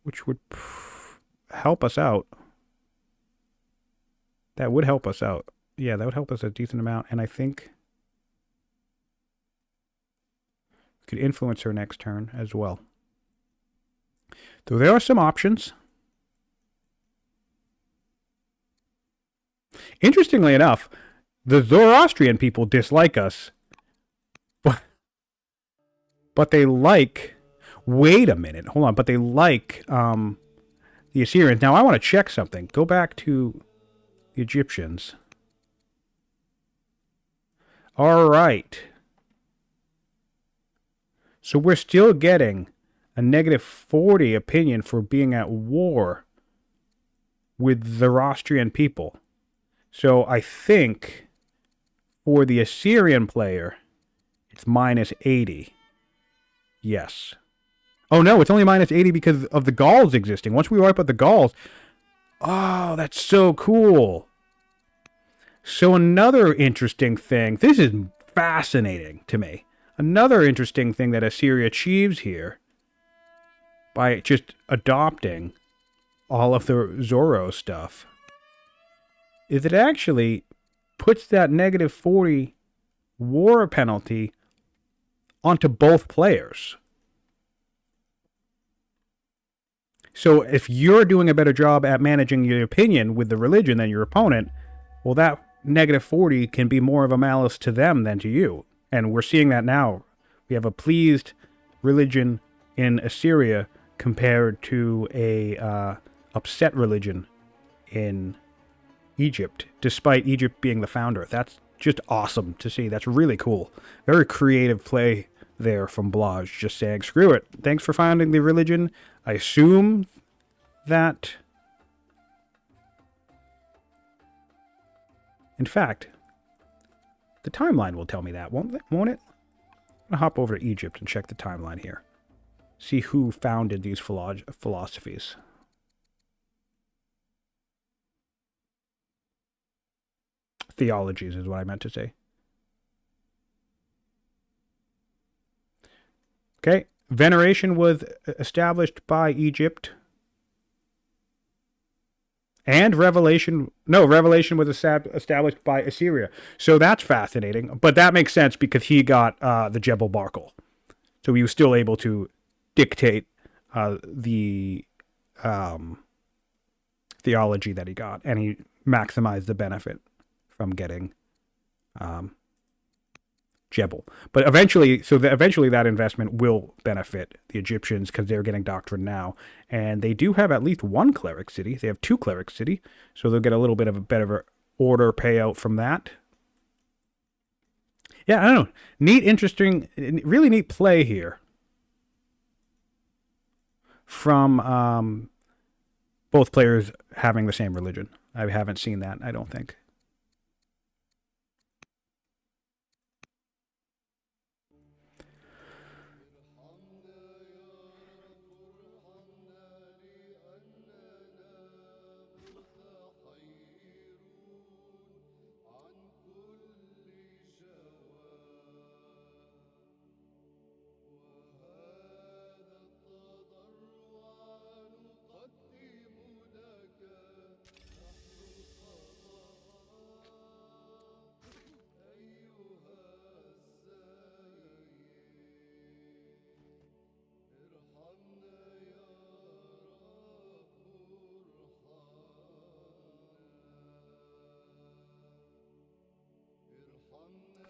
which would help us out. That would help us out. Yeah, that would help us a decent amount. And I think we could influence her next turn as well. So there are some options. Interestingly enough, the Zoroastrian people dislike us, but they like, wait a minute, hold on, but they like the Assyrians. Now I want to check something. Go back to the Egyptians. All right. So we're still getting a -40 opinion for being at war with Zoroastrian people. So I think for the Assyrian player, it's -80. Yes. Oh no, it's only -80 because of the Gauls existing. Once we wipe out the Gauls, oh, that's so cool. So another interesting thing, this is fascinating to me. Another interesting thing that Assyria achieves here by just adopting all of the Zorro stuff is it actually puts that -40 war penalty onto both players. So if you're doing a better job at managing your opinion with the religion than your opponent, well, that -40 can be more of a malice to them than to you. And we're seeing that now. We have a pleased religion in Assyria compared to a upset religion in Egypt, despite Egypt being the founder. That's just awesome to see. That's really cool. Very creative play there from Blaj, just saying, screw it. Thanks for founding the religion. I assume that In fact, the timeline will tell me that, won't it? I'm going to hop over to Egypt and check the timeline here. See who founded these philosophies. Theologies is what I meant to say. Okay. Veneration was established by Egypt. And Revelation was established by Assyria. So that's fascinating. But that makes sense because he got the Jebel Barkal. So he was still able to dictate the theology that he got. And he maximized the benefit from getting Jebel. But eventually that investment will benefit the Egyptians because they're getting doctrine now. And they do have at least one cleric city. They have 2 cleric city. So they'll get a little bit of a better order payout from that. Yeah, I don't know. Neat, interesting, really neat play here from both players having the same religion. I haven't seen that, I don't think.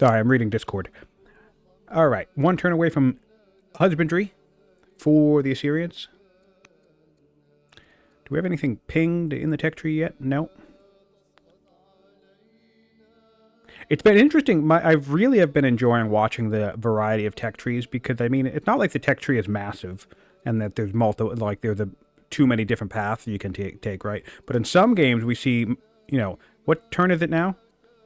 Sorry, I'm reading Discord. All right, 1 turn away from husbandry for the Assyrians. Do we have anything pinged in the tech tree yet? No. It's been interesting. I really have been enjoying watching the variety of tech trees because, I mean, it's not like the tech tree is massive and that there's too many different paths you can take, right? But in some games we see, you know, what turn is it now?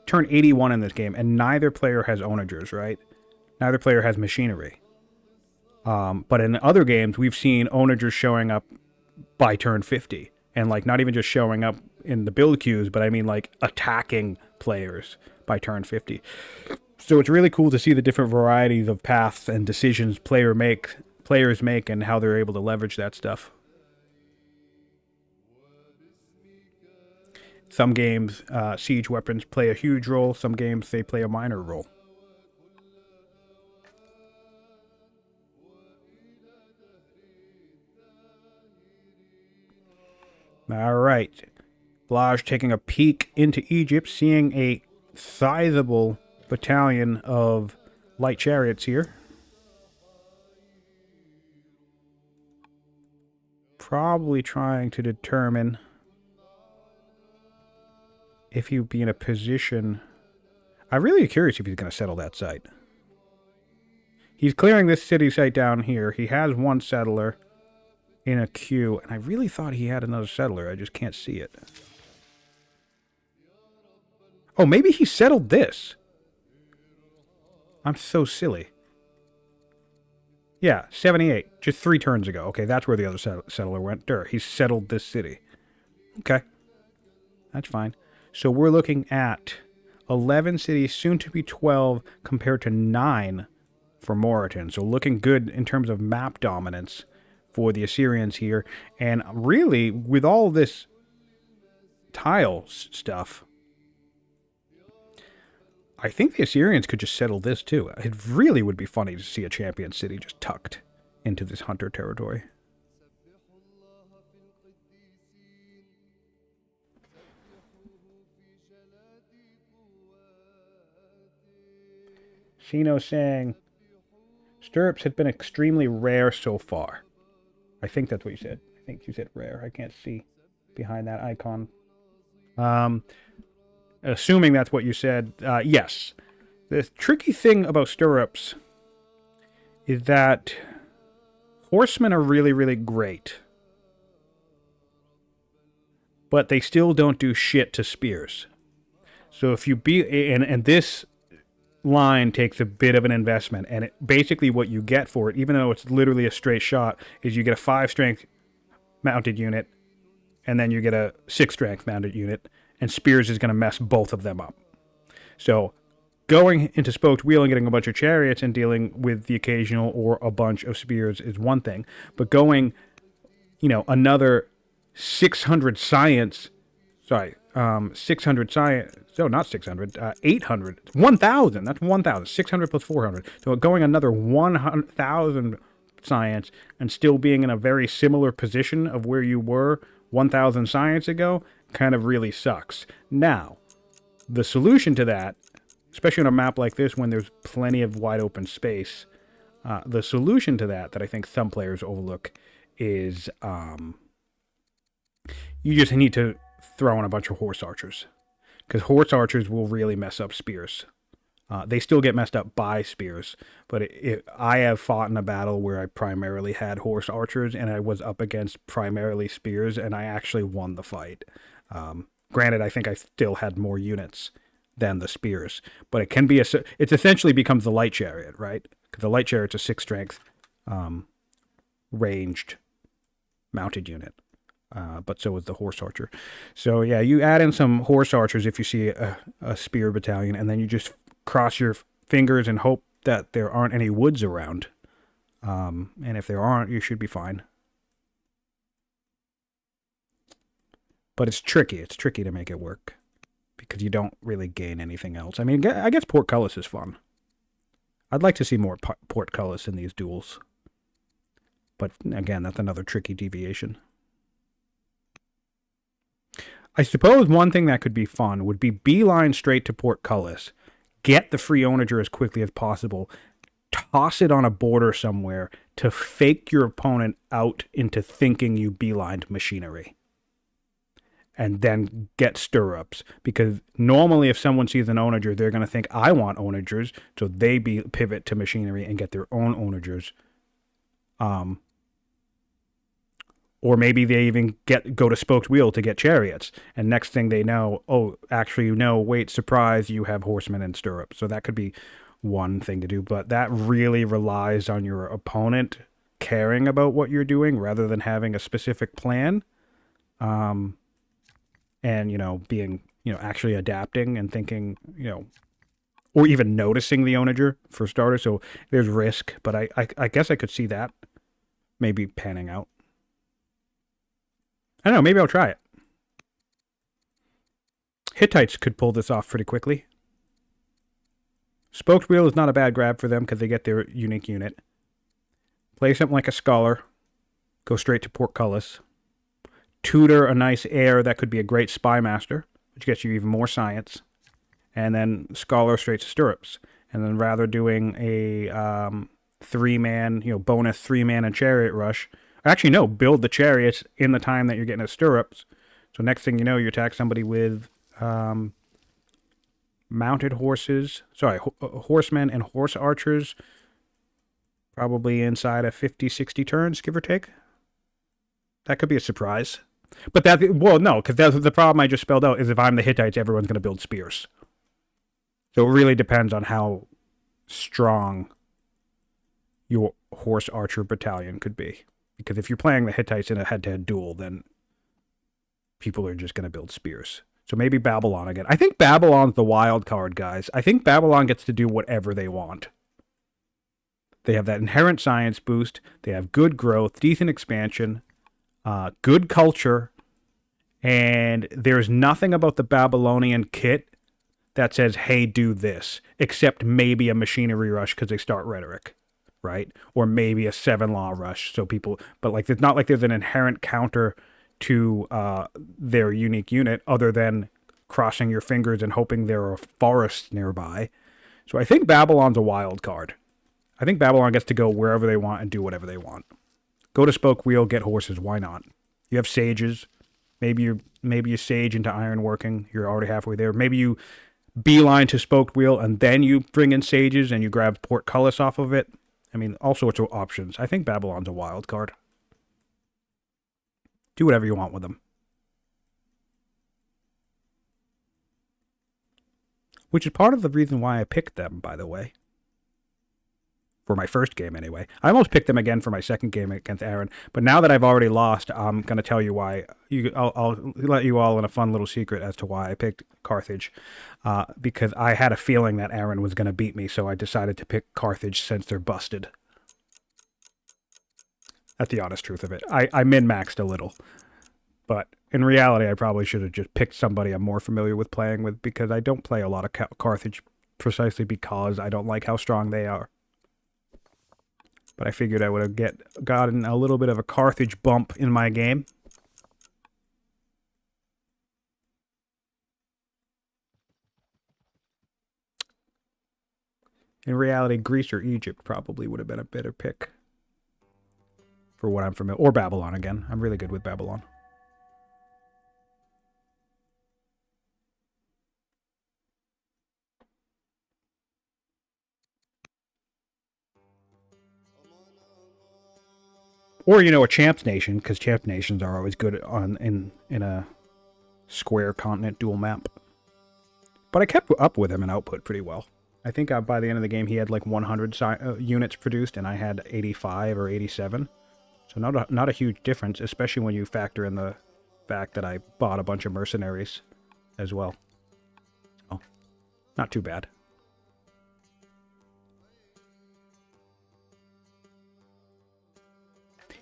Turn 81 in this game, and neither player has onagers, right? Neither player has machinery. But in other games, we've seen onagers showing up by turn 50. And, like, not even just showing up in the build queues, but I mean, like, attacking players by turn 50. So it's really cool to see the different varieties of paths and decisions players make and how they're able to leverage that stuff. Some games, siege weapons play a huge role. Some games, they play a minor role. All right. Blaj taking a peek into Egypt, seeing a sizable battalion of light chariots here. Probably trying to determine if he'd be in a position. I'm really curious if he's going to settle that site. He's clearing this city site down here. He has 1 settler in a queue, and I really thought he had another settler. I just can't see it. Oh, maybe he settled this. I'm so silly. Yeah, 78. Just 3 turns ago. Okay, that's where the other settler went. He settled this city. Okay. That's fine. So we're looking at 11 cities, soon to be 12, compared to 9 for Moroten. So looking good in terms of map dominance for the Assyrians here. And really, with all this tile stuff, I think the Assyrians could just settle this too. It really would be funny to see a champion city just tucked into this hunter territory. Shino saying, stirrups have been extremely rare so far. I think that's what you said. I think you said rare. I can't see behind that icon. Assuming that's what you said, yes. The tricky thing about stirrups is that horsemen are really, really great. But they still don't do shit to spears. So if you be and this line takes a bit of an investment, and basically what you get for it, even though it's literally a straight shot, is you get a 5 strength mounted unit, and then you get a 6 strength mounted unit, and Spears is going to mess both of them up. So going into Spoked Wheel and getting a bunch of chariots and dealing with the occasional or a bunch of spears is one thing, but going, another 600 science, 600 science, no, not 600, 800, 1,000, that's 1,000, 600 plus 400. So going another 1,000 science and still being in a very similar position of where you were 1,000 science ago kind of really sucks. Now, the solution to that, especially on a map like this when there's plenty of wide open space, the solution to that I think some players overlook is you just need to throw in a bunch of horse archers, because horse archers will really mess up spears. They still get messed up by spears, but I have fought in a battle where I primarily had horse archers and I was up against primarily spears, and I actually won the fight. Granted, I think I still had more units than the spears, but it can be it essentially becomes the light chariot, right? Because the light chariot's a 6 strength ranged mounted unit. But so is the horse archer. So yeah, you add in some horse archers if you see a spear battalion, and then you just cross your fingers and hope that there aren't any woods around. And if there aren't, you should be fine. But it's tricky. It's tricky to make it work, because you don't really gain anything else. I mean, I guess Portcullis is fun. I'd like to see more Portcullis in these duels. But again, that's another tricky deviation. I suppose one thing that could be fun would be beeline straight to Portcullis, get the free onager as quickly as possible, toss it on a border somewhere to fake your opponent out into thinking you beelined machinery, and then get stirrups. Because normally if someone sees an onager, they're going to think, I want onagers, so they pivot to machinery and get their own onagers. Or maybe they even go to Spoked Wheel to get chariots. And next thing they know, oh, actually, wait, surprise, you have horsemen and stirrups. So that could be one thing to do. But that really relies on your opponent caring about what you're doing rather than having a specific plan. And, being, actually adapting and thinking, or even noticing the onager for starters. So there's risk. But I guess I could see that maybe panning out. I don't know, maybe I'll try it. Hittites could pull this off pretty quickly. Spoked Wheel is not a bad grab for them because they get their unique unit. Play something like a Scholar. Go straight to Portcullis. Tutor a nice heir that could be a great Spy Master, which gets you even more science. And then Scholar straight to Stirrups. And then rather doing a 3-man, bonus 3-man and Chariot Rush. Actually, no, build the chariots in the time that you're getting a stirrups. So next thing you know, you attack somebody with mounted horses. Sorry, horsemen and horse archers. Probably inside of 50, 60 turns, give or take. That could be a surprise. But no, because that's the problem I just spelled out is if I'm the Hittites, everyone's going to build spears. So it really depends on how strong your horse archer battalion could be. Because if you're playing the Hittites in a head-to-head duel, then people are just going to build spears. So maybe Babylon again. I think Babylon's the wild card, guys. I think Babylon gets to do whatever they want. They have that inherent science boost. They have good growth, decent expansion, good culture. And there's nothing about the Babylonian kit that says, hey, do this. Except maybe a machinery rush because they start rhetoric. Right? Or maybe a 7-law rush. So people, but it's not like there's an inherent counter to their unique unit other than crossing your fingers and hoping there are forests nearby. So I think Babylon's a wild card. I think Babylon gets to go wherever they want and do whatever they want. Go to Spoke Wheel, get horses. Why not? You have sages. Maybe you sage into ironworking. You're already halfway there. Maybe you beeline to Spoked Wheel and then you bring in sages and you grab Portcullis off of it. I mean, all sorts of options. I think Babylon's a wild card. Do whatever you want with them. which is part of the reason why I picked them, by the way. For my first game, anyway. I almost picked them again for my second game against Aaron, but now that I've already lost, I'm going to tell you why. I'll let you all in a fun little secret as to why I picked Carthage, because I had a feeling that Aaron was going to beat me, so I decided to pick Carthage since they're busted. That's the honest truth of it. I min-maxed a little, but in reality, I probably should have just picked somebody I'm more familiar with playing with, because I don't play a lot of Carthage precisely because I don't like how strong they are. But I figured I would have gotten a little bit of a Carthage bump in my game. In reality, Greece or Egypt probably would have been a better pick for what I'm familiar. Or Babylon again. I'm really good with Babylon. Or, you know, a champs nation, because champ nations are always good in a square continent dual map. But I kept up with him in output pretty well. I think by the end of the game he had like 100 units produced, and I had 85 or 87. So not a huge difference, especially when you factor in the fact that I bought a bunch of mercenaries as well. So, not too bad.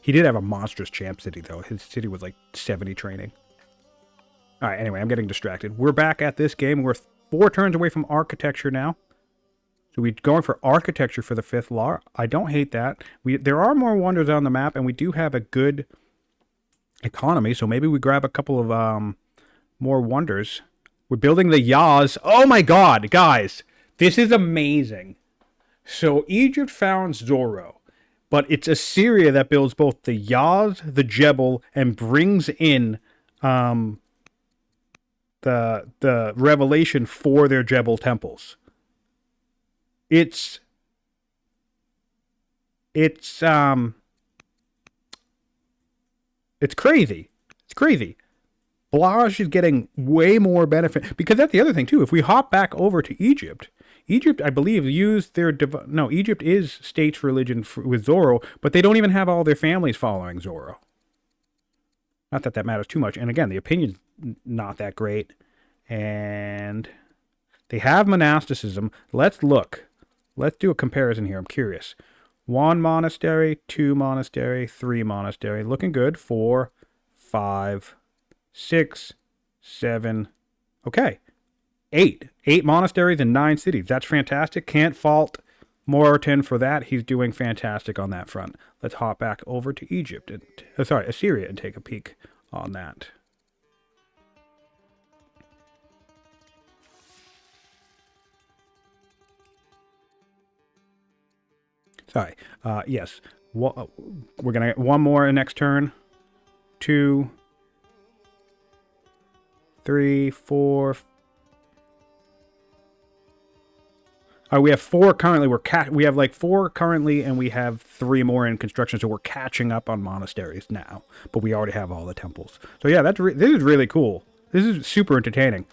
He did have a monstrous champ city, though. His city was like 70 training. All right, anyway, I'm getting distracted. We're back at this game. We're 4 turns away from architecture now. So we're going for architecture for the 5th law. I don't hate that. There are more wonders on the map, and we do have a good economy, so maybe we grab a couple of more wonders. We're building the Yaz. Oh my god, guys. This is amazing. So Egypt found Zoro. But it's Assyria that builds both the Yaz, the Jebel, and brings in the revelation for their Jebel temples. It's crazy. It's crazy. Blaj is getting way more benefit, because that's the other thing too. If we hop back over to Egypt, I believe, used their no. Egypt is state's religion with Zoro, but they don't even have all their families following Zoro. Not that that matters too much. And again, the opinion's not that great, and they have monasticism. Let's look. Let's do a comparison here. I'm curious. 1 monastery, 2 monastery, 3 monastery. Looking good. 4, 5, 6, 7. Okay. 8 monasteries and 9 cities. That's fantastic. Can't fault Moroten for that. He's doing fantastic on that front. Let's hop back over to Egypt and Assyria, and take a peek on that. Sorry. Yes. We're gonna get 1 more next turn. 2, 3, 4. We have 4 currently. We have like 4 currently, and we have 3 more in construction. So we're catching up on monasteries now, but we already have all the temples. So yeah, this is really cool. This is super entertaining.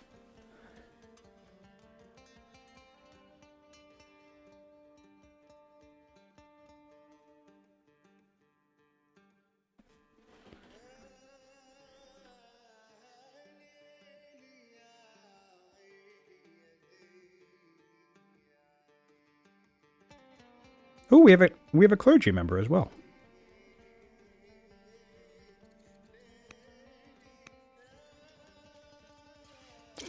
Oh, we have a clergy member as well.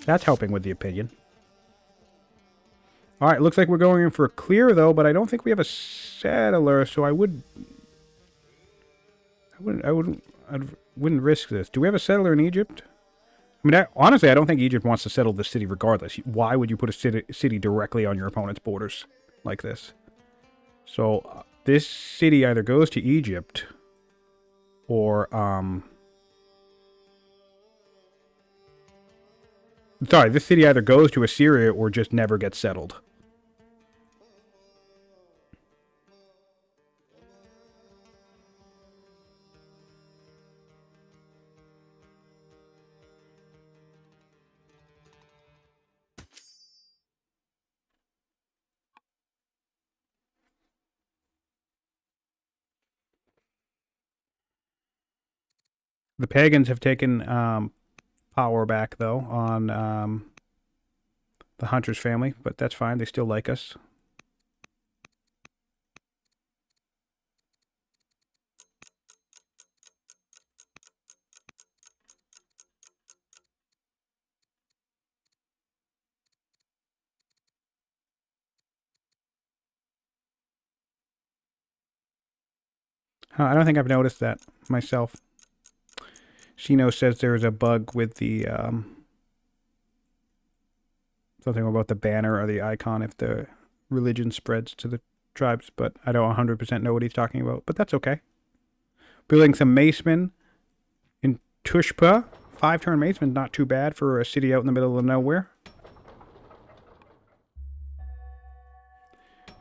That's helping with the opinion. All right, looks like we're going in for a clear though, but I don't think we have a settler, so I wouldn't risk this. Do we have a settler in Egypt? I mean, honestly, I don't think Egypt wants to settle the city regardless. Why would you put a city directly on your opponent's borders like this? So this city either goes to Egypt or sorry, this city either goes to Assyria or just never gets settled. The pagans have taken power back, though, on the Hunter's family, but that's fine. They still like us. I don't think I've noticed that myself. Shino says there's a bug with the something about the banner or the icon if the religion spreads to the tribes, but I don't 100% know what he's talking about, but that's okay. Building some macemen in Tushpa. 5-turn macemen, not too bad for a city out in the middle of nowhere.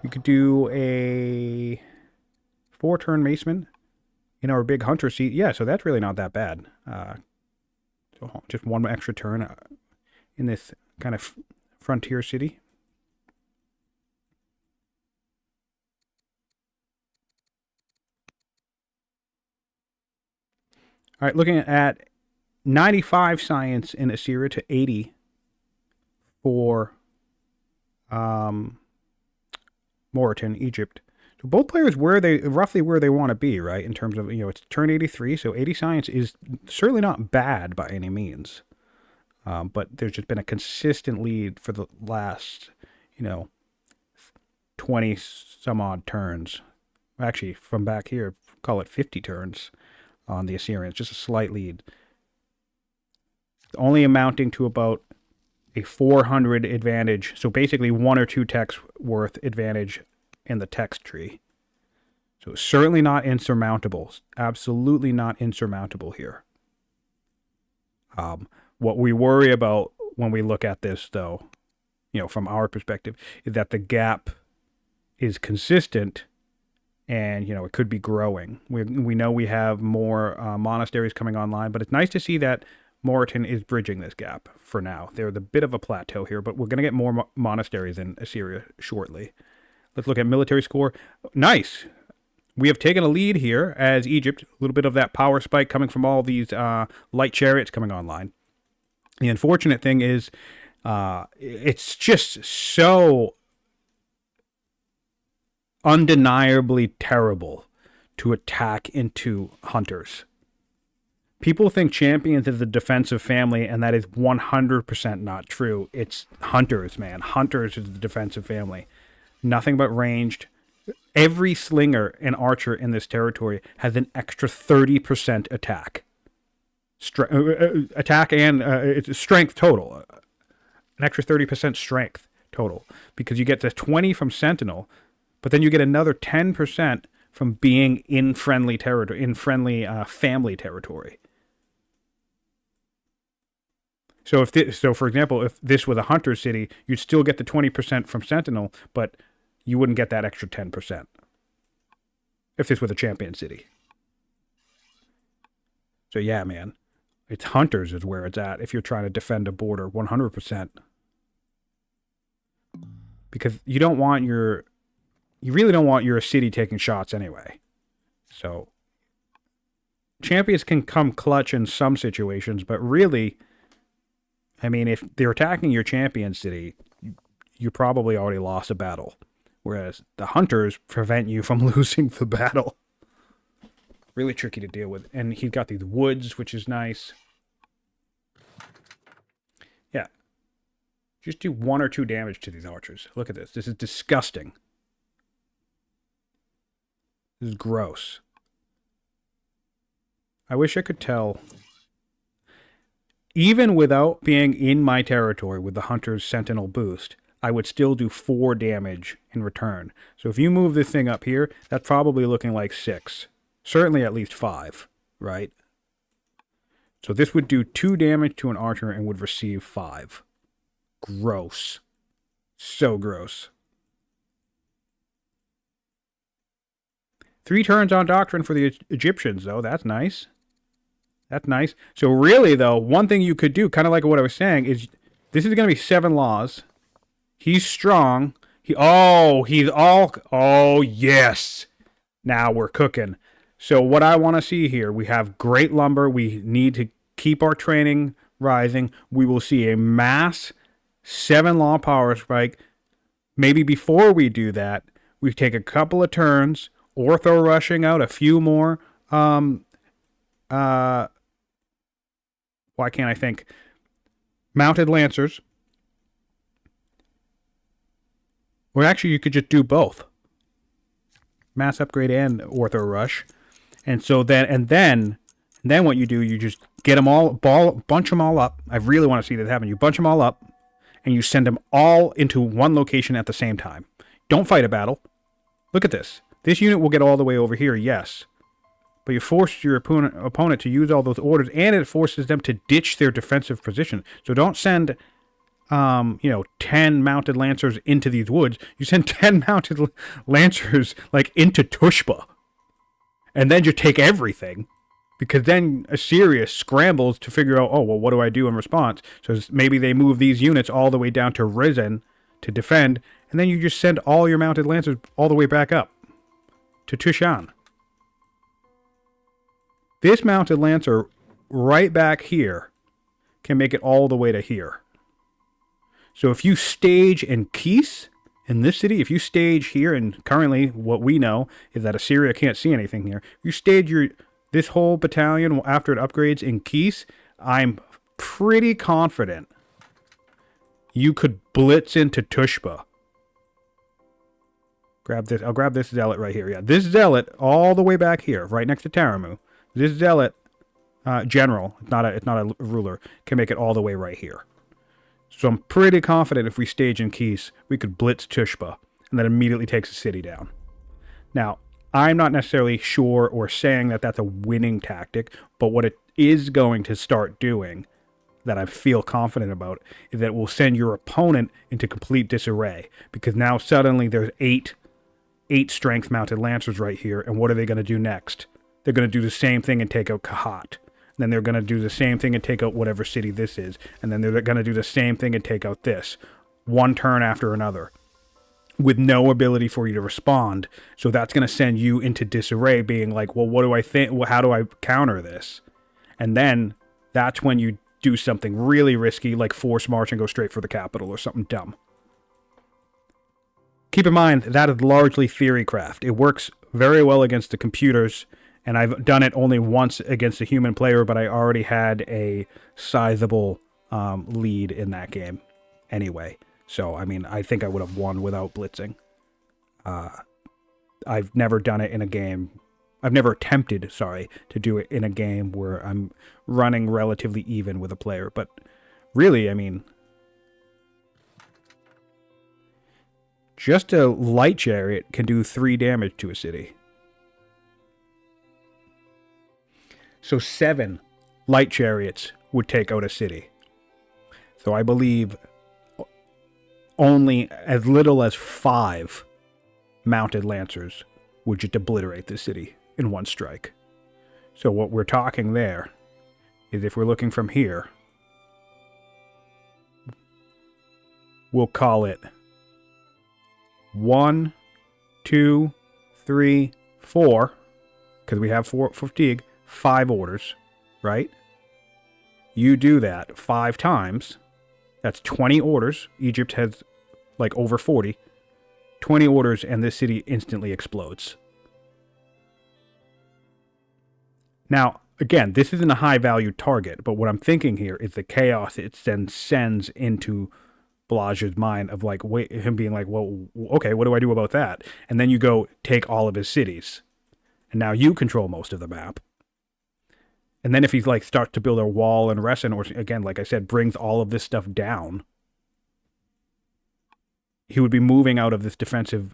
We could do a 4-turn maceman in our big hunter seat. Yeah, so that's really not that bad. So just one extra turn in this kind of frontier city. All right, looking at 95 science in Assyria to 80 for Moroten, Egypt. So both players roughly where they want to be, right? In terms of, it's turn 83, so 80 science is certainly not bad by any means. But there's just been a consistent lead for the last, 20 some odd turns. Actually, from back here, call it 50 turns on the Assyrians, just a slight lead. Only amounting to about a 400 advantage, so basically 1 or 2 techs worth advantage in the text tree. So certainly not insurmountable. Absolutely not insurmountable here. What we worry about when we look at this, though, from our perspective, is that the gap is consistent and, it could be growing. We know we have more monasteries coming online, but it's nice to see that Moroten is bridging this gap for now. There's a bit of a plateau here, but we're going to get more monasteries in Assyria shortly. Let's look at military score. Nice. We have taken a lead here as Egypt. A little bit of that power spike coming from all these light chariots coming online. The unfortunate thing is it's just so undeniably terrible to attack into hunters. People think champions is the defensive family, and that is 100% not true. It's hunters, man. Hunters is the defensive family. Nothing but ranged. Every slinger and archer in this territory has an extra 30% attack. Attack and it's strength total. An extra 30% strength total. Because you get the 20 from Sentinel, but then you get another 10% from being in friendly territory, in friendly family territory. So for example, if this was a hunter city, you'd still get the 20% from Sentinel, but you wouldn't get that extra 10% if this was a champion city. So yeah, man, it's hunters is where it's at if you're trying to defend a border 100%. Because you really don't want your city taking shots anyway. So champions can come clutch in some situations, but really, I mean, if they're attacking your champion city, you probably already lost a battle. Whereas the hunters prevent you from losing the battle. Really tricky to deal with. And he's got these woods, which is nice. Yeah. Just do 1 or 2 damage to these archers. Look at this. This is disgusting. This is gross. I wish I could tell. Even without being in my territory with the Hunter's Sentinel boost, I would still do 4 damage in return. So if you move this thing up here, that's probably looking like 6. Certainly at least 5, right? So this would do 2 damage to an archer and would receive 5. Gross. So gross. 3 turns on Doctrine for the Egyptians, though. That's nice. That's nice. So really, though, one thing you could do, kind of like what I was saying, is this is going to be 7 laws. He's strong. Oh, yes. Now we're cooking. So what I want to see here, we have great lumber. We need to keep our training rising. We will see a mass 7 law power spike. Maybe before we do that, we take a couple of turns, ortho rushing out a few more. Why can't I think? Mounted Lancers. Or actually, you could just do both. Mass upgrade and ortho rush. And so then what you do, you just get them all, bunch them all up. I really want to see that happen. You bunch them all up, and you send them all into one location at the same time. Don't fight a battle. Look at this. This unit will get all the way over here, yes. But you force your opponent to use all those orders, and it forces them to ditch their defensive position. So don't send, 10 mounted lancers into these woods. You send 10 mounted lancers, into Tushpa. And then you take everything. Because then Assyria scrambles to figure out, what do I do in response? So maybe they move these units all the way down to Risen to defend, and then you just send all your mounted lancers all the way back up to Tushan. This mounted lancer right back here can make it all the way to here. So if you stage in Kis, in this city, if you stage here, and currently what we know is that Assyria can't see anything here. If you stage this whole battalion after it upgrades in Kis, I'm pretty confident you could blitz into Tushpa. Grab this. I'll grab this zealot right here. Yeah, this zealot all the way back here, right next to Taramu. This zealot general, it's not a ruler, can make it all the way right here. So I'm pretty confident if we stage in Kis, we could blitz Tushpa, and that immediately takes the city down. Now, I'm not necessarily sure or saying that that's a winning tactic, but what it is going to start doing, that I feel confident about, is that it will send your opponent into complete disarray, because now suddenly there's eight strength mounted lancers right here, and what are they going to do next? They're going to do the same thing and take out Kahat. Then they're going to do the same thing and take out whatever city this is. And then they're going to do the same thing and take out this. One turn after another. With no ability for you to respond. So that's going to send you into disarray, being like, well, what do I think? Well, how do I counter this? And then that's when you do something really risky, like force march and go straight for the capital or something dumb. Keep in mind, that is largely theory craft. It works very well against the computers. And I've done it only once against a human player, but I already had a sizable lead in that game anyway. So, I mean, I think I would have won without blitzing. I've never done it in a game. I've never attempted, to do it in a game where I'm running relatively even with a player. But really, I mean, just a light chariot can do 3 damage to a city. So 7 light chariots would take out a city. So I believe only as little as 5 mounted lancers would just obliterate the city in one strike. So what we're talking there is, if we're looking from here, we'll call it 1, 2, 3, 4, because we have 4 fatigue. 5 orders, right? You do that 5 times. That's 20 orders. Egypt has over 40. 20 orders, and this city instantly explodes. Now, again, this isn't a high-value target, but what I'm thinking here is the chaos it then sends into Blaj's mind of him being like, well, okay, what do I do about that? And then you go take all of his cities. And now you control most of the map. And then if he starts to build a wall and Resin, or again, like I said, brings all of this stuff down, he would be moving out of this defensive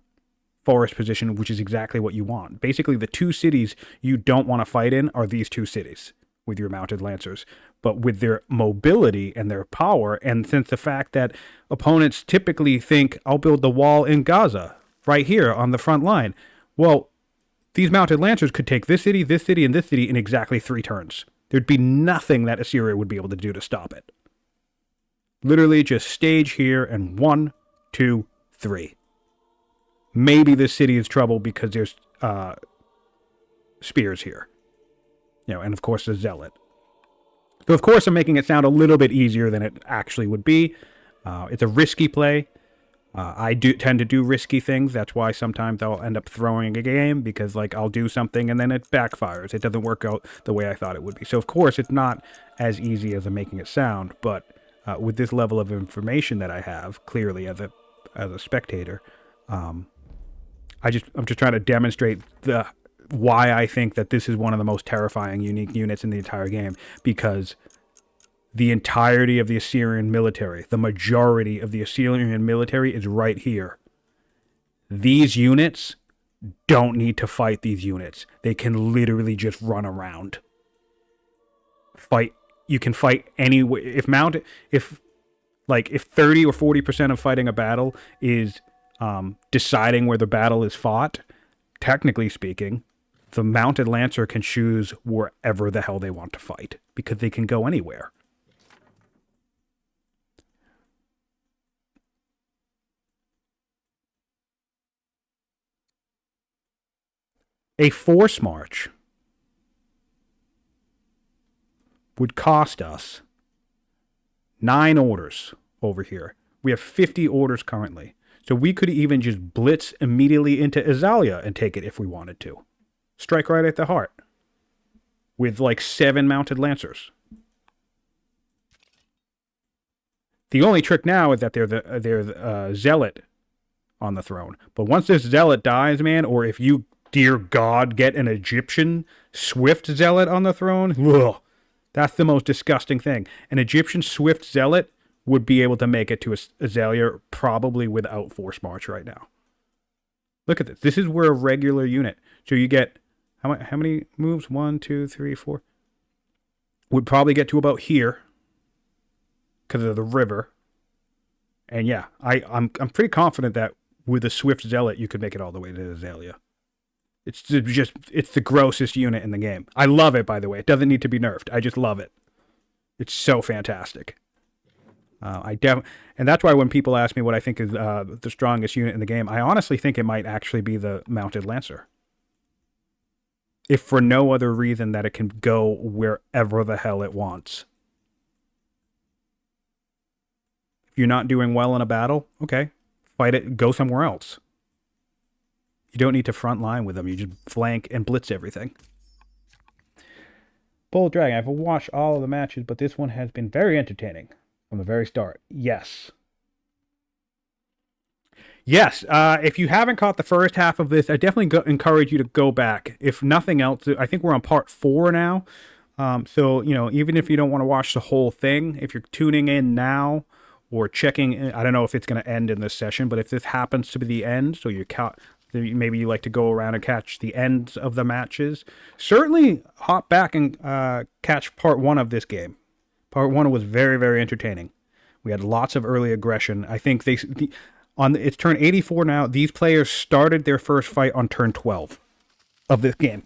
forest position, which is exactly what you want. Basically, the 2 cities you don't want to fight in are these 2 cities with your mounted lancers. But with their mobility and their power, and since the fact that opponents typically think, I'll build the wall in Gaza, right here on the front line. Well, these mounted lancers could take this city, and this city in exactly 3 turns. There'd be nothing that Assyria would be able to do to stop it. Literally just stage here, and 1, 2, 3. Maybe this city is trouble because there's spears here. You know, and of course the zealot. So of course I'm making it sound a little bit easier than it actually would be. It's a risky play. I do tend to do risky things. That's why sometimes I'll end up throwing a game, because like I'll do something and then it backfires. It doesn't work out the way I thought it would be. So of course it's not as easy as I'm making it sound, but with this level of information that I have, clearly as a spectator, I'm just trying to demonstrate why I think that this is one of the most terrifying, unique units in the entire game, because the entirety of the Assyrian military, the majority of the Assyrian military is right here. These units don't need to fight these units. They can literally just run around. You can fight anywhere. If 30 or 40% of fighting a battle is deciding where the battle is fought, technically speaking, the mounted lancer can choose wherever the hell they want to fight, because they can go anywhere. A force march would cost us 9 orders over here. We have 50 orders currently. So we could even just blitz immediately into Azalea and take it if we wanted to. Strike right at the heart. With like 7 mounted lancers. The only trick now is that they're the zealot on the throne. But once this zealot dies, man, or if you, dear God, get an Egyptian swift zealot on the throne, ugh, that's the most disgusting thing. An Egyptian swift zealot would be able to make it to Azalea probably without force march right now. Look at this. This is where a regular unit. So you get, how many moves? 1, 2, 3, 4. Would probably get to about here because of the river. And yeah, I'm pretty confident that with a swift zealot you could make it all the way to Azalea. It's the grossest unit in the game. I love it, by the way. It doesn't need to be nerfed. I just love it. It's so fantastic. And that's why when people ask me what I think is the strongest unit in the game, I honestly think it might actually be the mounted lancer. If for no other reason that it can go wherever the hell it wants. If you're not doing well in a battle, okay, fight it, go somewhere else. You don't need to front line with them. You just flank and blitz everything. Bold Dragon, I've watched all of the matches, but this one has been very entertaining from the very start. Yes. Yes, if you haven't caught the first half of this, I definitely encourage you to go back. If nothing else, I think we're on part 4 now. So, you know, even if you don't want to watch the whole thing, if you're tuning in now or checking, I don't know if it's going to end in this session, but if this happens to be the end, so maybe you like to go around and catch the ends of the matches, certainly hop back and catch part 1 of this game. Part 1 was very, very entertaining. We had lots of early aggression. I think it's turn 84 now. These players started their first fight on turn 12 of this game.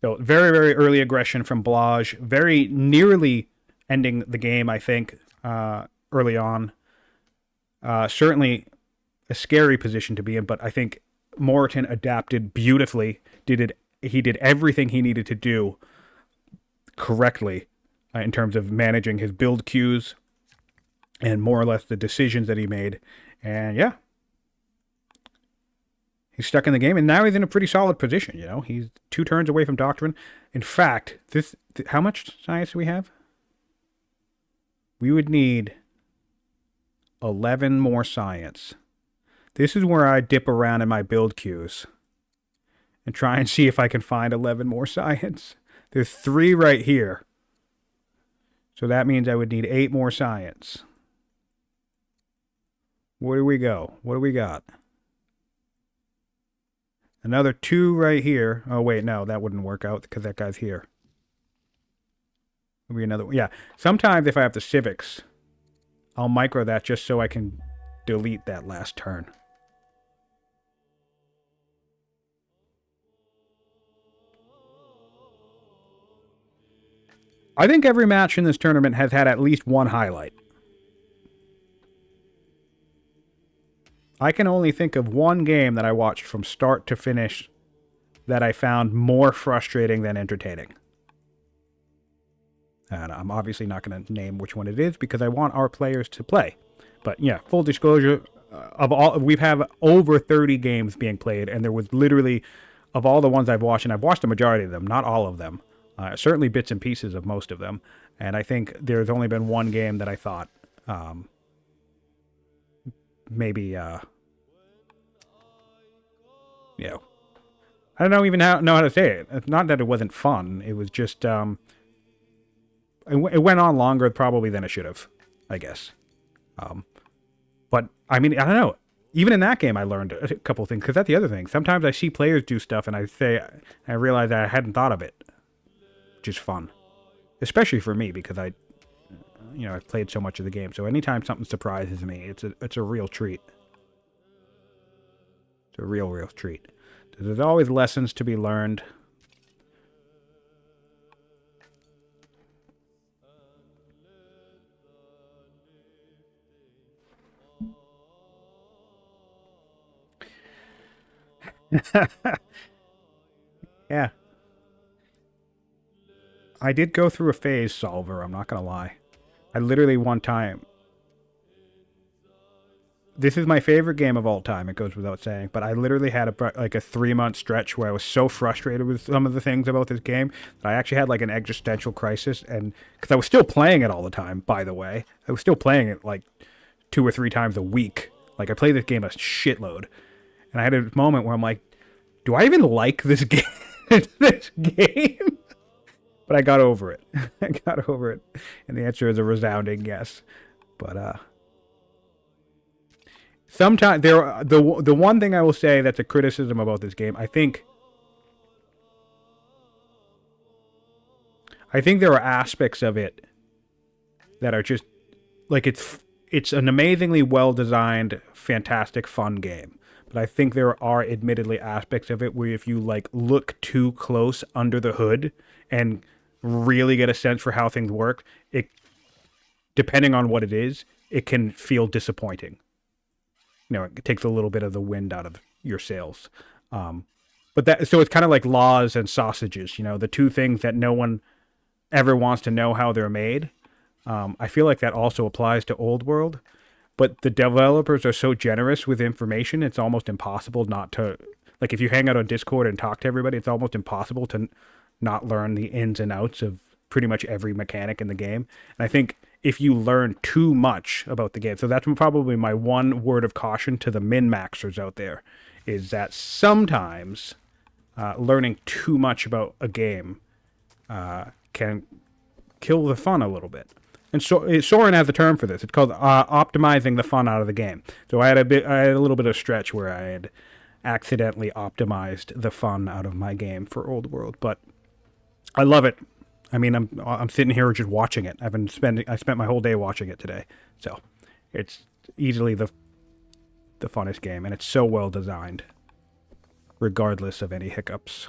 So very, very early aggression from Blaj. Very nearly ending the game, I think, early on. Certainly a scary position to be in, but I think Moroten adapted beautifully. He did everything he needed to do correctly in terms of managing his build queues and more or less the decisions that he made. And yeah, he's stuck in the game, and now he's in a pretty solid position. You know, he's 2 turns away from Doctrine. In fact, how much science do we have? We would need 11 more science. This is where I dip around in my build queues and try and see if I can find 11 more science. There's 3 right here. So that means I would need 8 more science. Where do we go? What do we got? Another 2 right here. Oh, wait, no, that wouldn't work out because that guy's here. There'll be another one. Yeah, sometimes if I have the civics, I'll micro that just so I can delete that last turn. I think every match in this tournament has had at least one highlight. I can only think of one game that I watched from start to finish that I found more frustrating than entertaining. And I'm obviously not going to name which one it is because I want our players to play. But yeah, full disclosure, we've have over 30 games being played, and there was literally, of all the ones I've watched, and I've watched the majority of them, not all of them, certainly bits and pieces of most of them, and I think there's only been one game that I thought maybe, I don't even know how to say it. It's not that it wasn't fun, it was just, it went on longer probably than it should have, I guess. But, I mean, I don't know. Even in that game, I learned a couple of things. Because that's the other thing. Sometimes I see players do stuff, and I realize that I hadn't thought of it. Which is fun. Especially for me, because I've played so much of the game. So anytime something surprises me, it's a real treat. It's a real treat. There's always lessons to be learned. Yeah. I did go through a phase solver, I'm not gonna lie. I literally one time... This is my favorite game of all time, it goes without saying, but I literally had a 3-month stretch where I was so frustrated with some of the things about this game that I actually had like an existential crisis, and because I was still playing it all the time, by the way. I was still playing it like 2 or 3 times a week. Like, I played this game a shitload. And I had a moment where I'm like, do I even like this game? This game? But I got over it. I got over it. And the answer is a resounding yes. But, sometimes, the one thing I will say that's a criticism about this game, I think there are aspects of it that are just, like, it's an amazingly well-designed, fantastic, fun game. But I think there are admittedly aspects of it where if you like look too close under the hood and really get a sense for how things work, it, depending on what it is, it can feel disappointing. It takes a little bit of the wind out of your sails. So it's kind of like laws and sausages, the two things that no one ever wants to know how they're made. I feel like that also applies to Old World. But the developers are so generous with information, it's almost impossible not to... Like, if you hang out on Discord and talk to everybody, it's almost impossible to not learn the ins and outs of pretty much every mechanic in the game. And I think if you learn too much about the game... So that's probably my one word of caution to the min-maxers out there, is that sometimes learning too much about a game can kill the fun a little bit. And Soren has a term for this. It's called optimizing the fun out of the game. So I had a little bit of stretch where I had accidentally optimized the fun out of my game for Old World, but I love it. I mean, I'm sitting here just watching it. I spent my whole day watching it today. So it's easily the funnest game, and it's so well designed, regardless of any hiccups.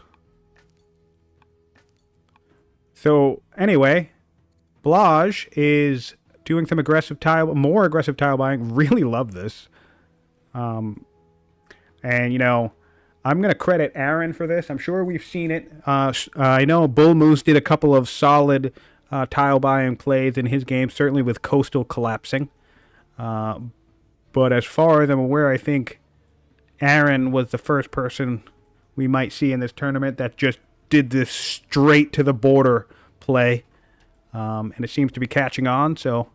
So anyway, Blaj is doing some more aggressive tile buying. Really love this. And, I'm going to credit Aaron for this. I'm sure we've seen it. I know Bull Moose did a couple of solid tile buying plays in his game, certainly with Coastal collapsing. But as far as I'm aware, I think Aaron was the first person we might see in this tournament that just did this straight to the border play. And it seems to be catching on, so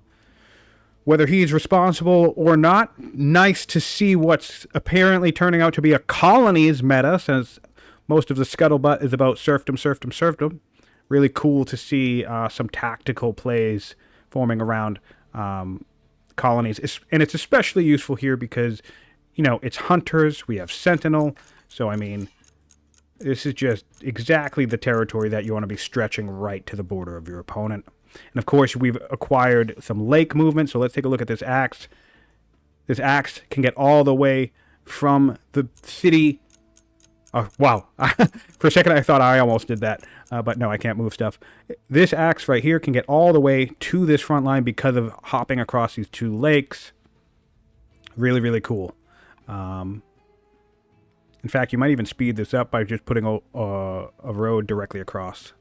whether he's responsible or not, nice to see what's apparently turning out to be a colonies meta, since most of the scuttlebutt is about serfdom. Really cool to see some tactical plays forming around colonies. And it's especially useful here because, it's hunters, we have sentinel, so I mean, this is just exactly the territory that you want to be stretching right to the border of your opponent. And of course, we've acquired some lake movement, so let's take a look at this axe. This axe can get all the way from the city. Oh, wow. For a second, I thought I almost did that, but no, I can't move stuff. This axe right here can get all the way to this front line because of hopping across these two lakes. Really, really cool. And In fact, you might even speed this up by just putting a road directly across.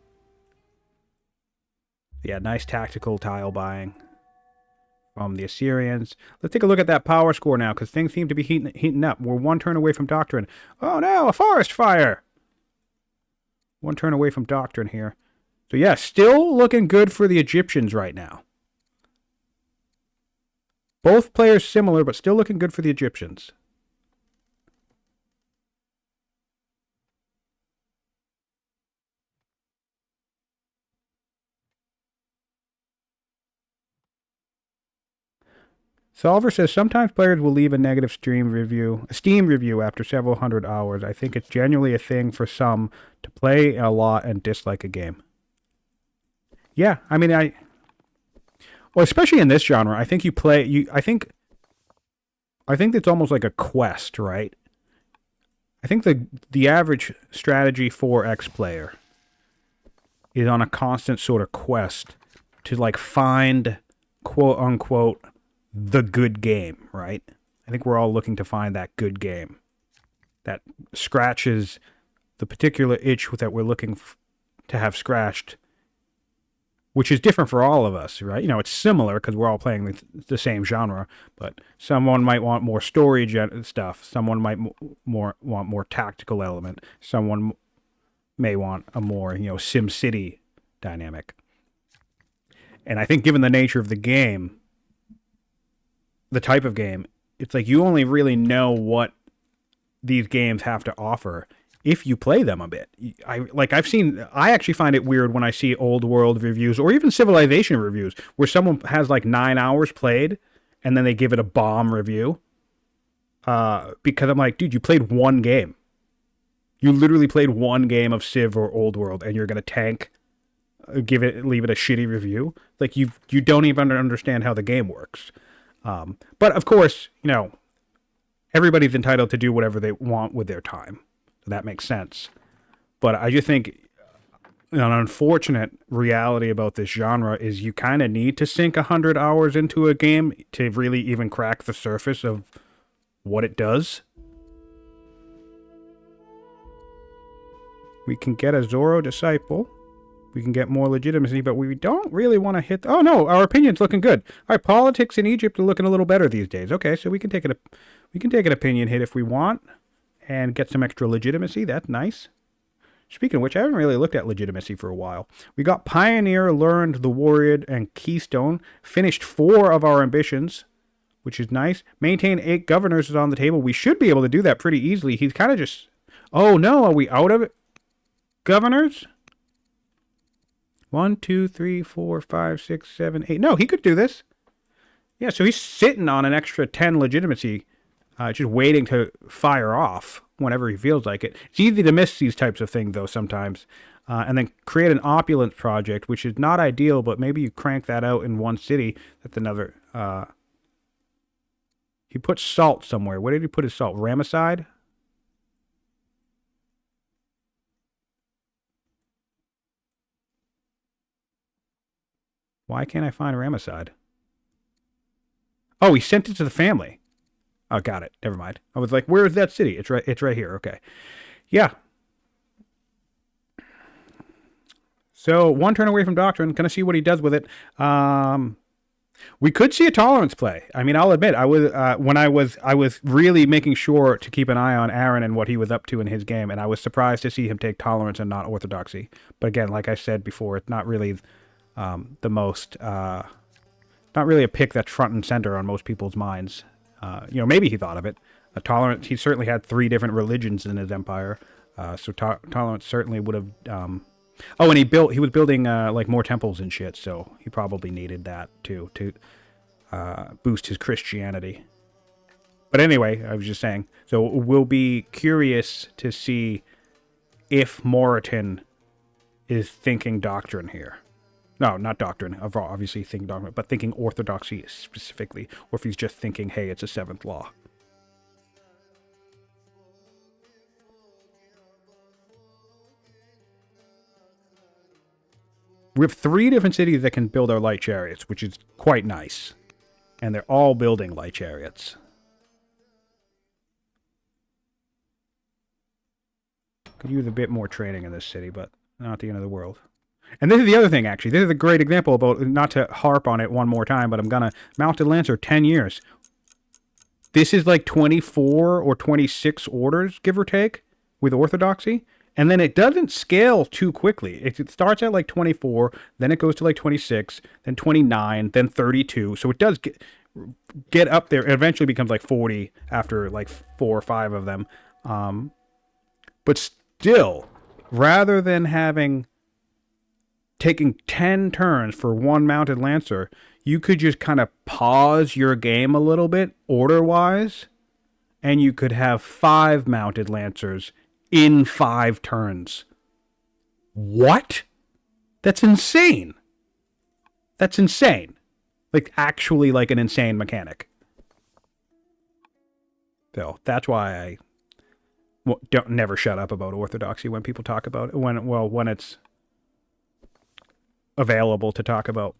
Yeah, nice tactical tile buying from the Assyrians. Let's take a look at that power score now, because things seem to be heating up. We're one turn away from Doctrine. Oh no, a forest fire! One turn away from Doctrine here. So yeah, still looking good for the Egyptians right now. Both players similar, but still looking good for the Egyptians. Solver says, sometimes players will leave a negative Steam review after several hundred hours. I think it's genuinely a thing for some to play a lot and dislike a game. Yeah, I mean, well, especially in this genre, I think I think it's almost like a quest, right? I think the average strategy 4X player is on a constant sort of quest to like find, quote unquote, the good game, right? I think we're all looking to find that good game that scratches the particular itch that we're looking to have scratched, which is different for all of us, right? You know, it's similar because we're all playing the same genre, but someone might want more story stuff. Someone might want more tactical element. Someone may want a more, SimCity dynamic. And I think given the nature of the game, the type of game, it's like you only really know what these games have to offer if you play them a bit. I actually find it weird when I see old world reviews or even Civilization reviews where someone has like 9 hours played and then they give it a bomb review. Because I'm like, dude, you played one game. You literally played one game of Civ or Old World and you're going to leave it a shitty review. Like you don't even understand how the game works. But of course, everybody's entitled to do whatever they want with their time. So that makes sense. But I just think an unfortunate reality about this genre is you kind of need to sink 100 hours into a game to really even crack the surface of what it does. We can get a Zoro disciple. We can get more legitimacy, but we don't really want to hit... Oh, no, our opinion's looking good. All right, politics in Egypt are looking a little better these days. Okay, so we can take an opinion hit if we want and get some extra legitimacy. That's nice. Speaking of which, I haven't really looked at legitimacy for a while. We got Pioneer, Learned, The Warrior, and Keystone. Finished 4 of our ambitions, which is nice. Maintain 8 governors is on the table. We should be able to do that pretty easily. He's kind of just... Oh, no, are we out of it? Governors? 1, 2, 3, 4, 5, 6, 7, 8. No, he could do this. Yeah, so he's sitting on an extra 10 legitimacy, just waiting to fire off whenever he feels like it. It's easy to miss these types of things, though, sometimes. And then create an opulence project, which is not ideal, but maybe you crank that out in one city. That's another... He put salt somewhere. Where did he put his salt? Ramesside? Why can't I find Ramesside? Oh, he sent it to the family. Oh, got it. Never mind. I was like, where is that city? It's right here. Okay. Yeah. So, one turn away from Doctrine. Gonna see what he does with it. We could see a tolerance play. I mean, I'll admit, I was really making sure to keep an eye on Aaron and what he was up to in his game, and I was surprised to see him take tolerance and not orthodoxy. But again, like I said before, it's not really the most, not really a pick that's front and center on most people's minds. Maybe he thought of it. Tolerance, he certainly had 3 different religions in his empire, so tolerance certainly would have... Oh, and he was building like more temples and shit, so he probably needed that too to boost his Christianity. But anyway, I was just saying, so we'll be curious to see if Moroten is thinking doctrine here. No, not doctrine. Obviously thinking doctrine, but thinking orthodoxy specifically, or if he's just thinking, hey, it's a 7th law. We have 3 different cities that can build our light chariots, which is quite nice. And they're all building light chariots. Could use a bit more training in this city, but not the end of the world. And this is the other thing, actually. This is a great example about, not to harp on it one more time, but I'm going to, Mounted Lancer, 10 years. This is like 24 or 26 orders, give or take, with Orthodoxy. And then it doesn't scale too quickly. It starts at like 24, then it goes to like 26, then 29, then 32. So it does get up there. It eventually becomes like 40 after like 4 or 5 of them. But still, rather than taking 10 turns for one Mounted Lancer, you could just kind of pause your game a little bit order-wise, and you could have 5 Mounted Lancers in 5 turns. What? That's insane. That's insane. Like, actually like an insane mechanic. So, that's why I don't never shut up about Orthodoxy when people talk about it. When it's available to talk about.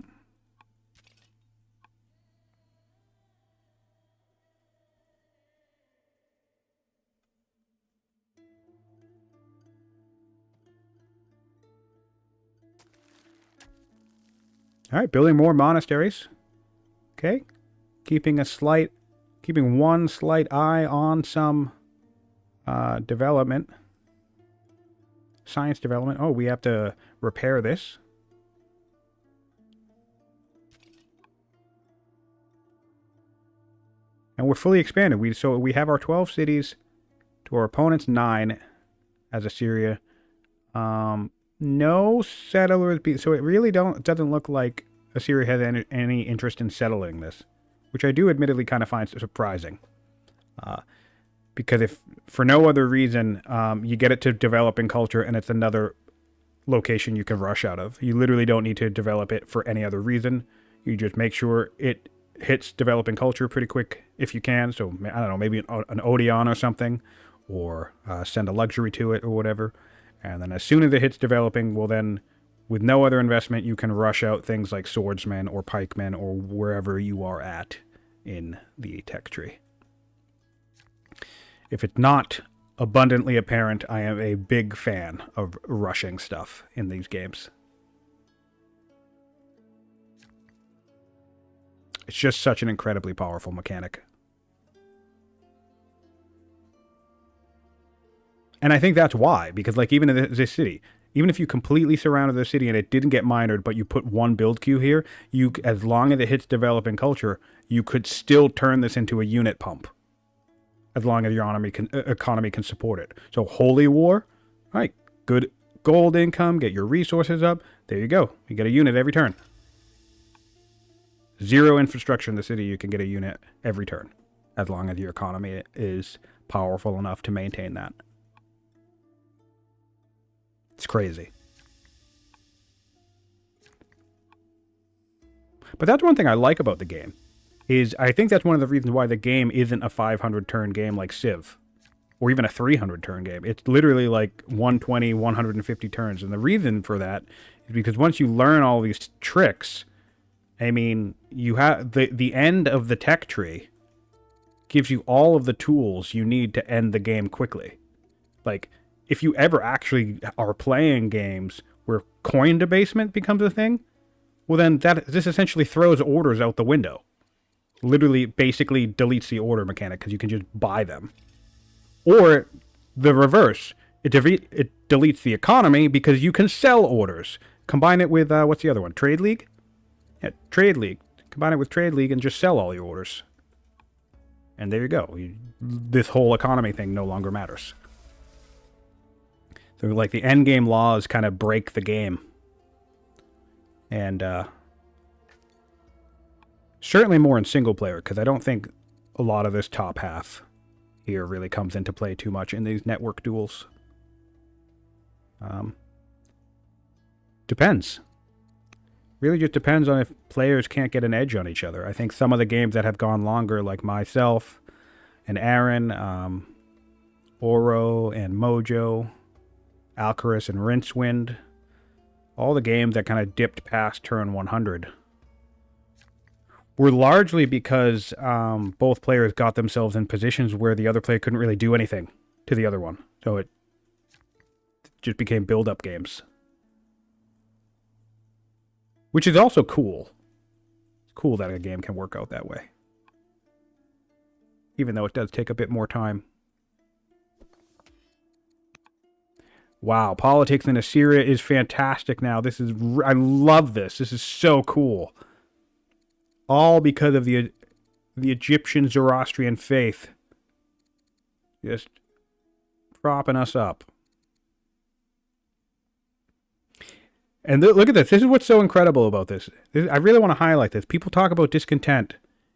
All right, building more monasteries. Okay, keeping one slight eye on some development, science development. Oh, we have to repair this. And we're fully expanded. So we have our 12 cities to our opponent's 9 as Assyria. No settlers. So it really doesn't look like Assyria has any interest in settling this, which I do admittedly kind of find surprising. Because if for no other reason, you get it to developing culture and it's another location you can rush out of. You literally don't need to develop it for any other reason. You just make sure it hits developing culture pretty quick if you can. So, I don't know, maybe an Odeon or something, or send a luxury to it or whatever. And then as soon as it hits developing, well then, with no other investment, you can rush out things like swordsmen or pikemen or wherever you are at in the tech tree. If it's not abundantly apparent, I am a big fan of rushing stuff in these games. It's just such an incredibly powerful mechanic. And I think that's why, because like even in this city, even if you completely surrounded the city and it didn't get minored, but you put one build queue here, as long as it hits developing culture, you could still turn this into a unit pump. As long as your economy can support it. So Holy War, all right, good gold income, get your resources up. There you go. You get a unit every turn. 0 infrastructure in the city, you can get a unit every turn. As long as your economy is powerful enough to maintain that. It's crazy. But that's one thing I like about the game. Is I think that's one of the reasons why the game isn't a 500 turn game like Civ. Or even a 300 turn game. It's literally like 120, 150 turns. And the reason for that is because once you learn all these tricks, I mean, you have the end of the tech tree gives you all of the tools you need to end the game quickly. Like, if you ever actually are playing games where coin debasement becomes a thing, well then this essentially throws orders out the window. Literally, basically deletes the order mechanic because you can just buy them. Or the reverse. It deletes the economy because you can sell orders. Combine it with, what's the other one? Trade League? Yeah, Trade League. Combine it with Trade League and just sell all your orders. And there you go. This whole economy thing no longer matters. So, like, the endgame laws kind of break the game. And, certainly more in single player, because I don't think a lot of this top half here really comes into play too much in these network duels. Depends. Really just depends on if players can't get an edge on each other. I think some of the games that have gone longer, like myself and Aaron, Oro and Mojo, Alcaris and Rincewind, all the games that kind of dipped past turn 100 were largely because both players got themselves in positions where the other player couldn't really do anything to the other one. So just became build-up games. Which is also cool. It's cool that a game can work out that way. Even though it does take a bit more time. Wow, politics in Assyria is fantastic now. I love this. This is so cool. All because of the Egyptian Zoroastrian faith. Just propping us up. And look at this. This is what's so incredible about this. I really want to highlight this. People talk about discontent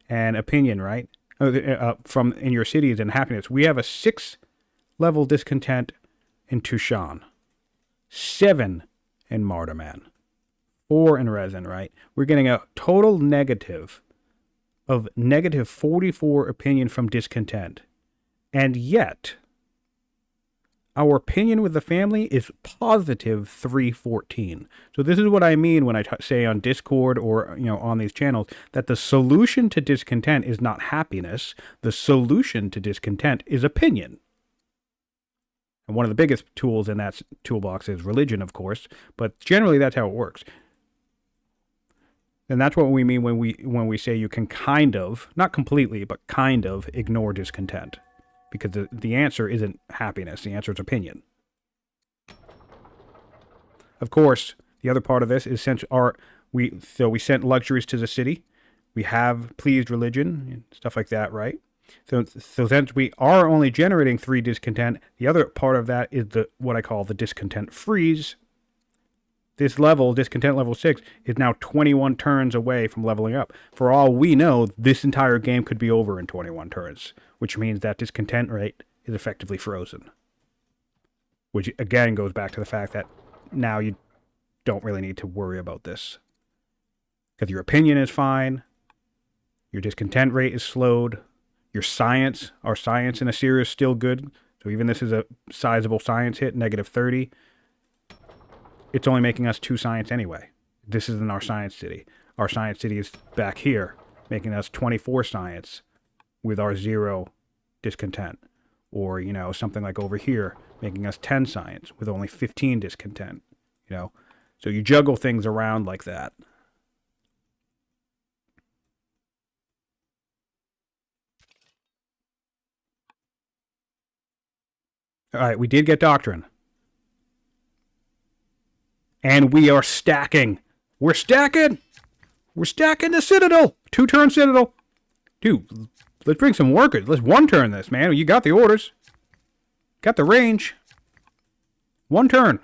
and opinion, right? From in your cities and happiness. We have a 6-level discontent in Tushan, 7 in Mardaman, 4 in Resin, right? We're getting a total negative of negative 44 opinion from discontent. And yet, our opinion with the family is positive 314. So this is what I mean when I say on Discord or on these channels that the solution to discontent is not happiness. The solution to discontent is opinion. And one of the biggest tools in that toolbox is religion, of course, but generally that's how it works. And that's what we mean when we say you can kind of, not completely, but kind of ignore discontent. Because the answer isn't happiness, the answer is opinion. Of course, the other part of this is we sent luxuries to the city. We have pleased religion and stuff like that, right? So since we are only generating 3 discontent, the other part of that is what I call the discontent freeze. This level, discontent level 6, is now 21 turns away from leveling up. For all we know, this entire game could be over in 21 turns, which means that discontent rate is effectively frozen. Which again goes back to the fact that now you don't really need to worry about this. Because your opinion is fine, your discontent rate is slowed, our science in Assyria is still good. So even this is a sizable science hit, negative 30. It's only making us 2 science anyway. This isn't our science city. Our science city is back here, making us 24 science with our 0 discontent. Or, something like over here, making us 10 science with only 15 discontent. So you juggle things around like that. All right, we did get Doctrine. And we are stacking. We're stacking. We're stacking the Citadel. 2-turn Citadel. Dude, let's bring some workers. Let's 1-turn this, man. You got the orders. Got the range. 1 turn.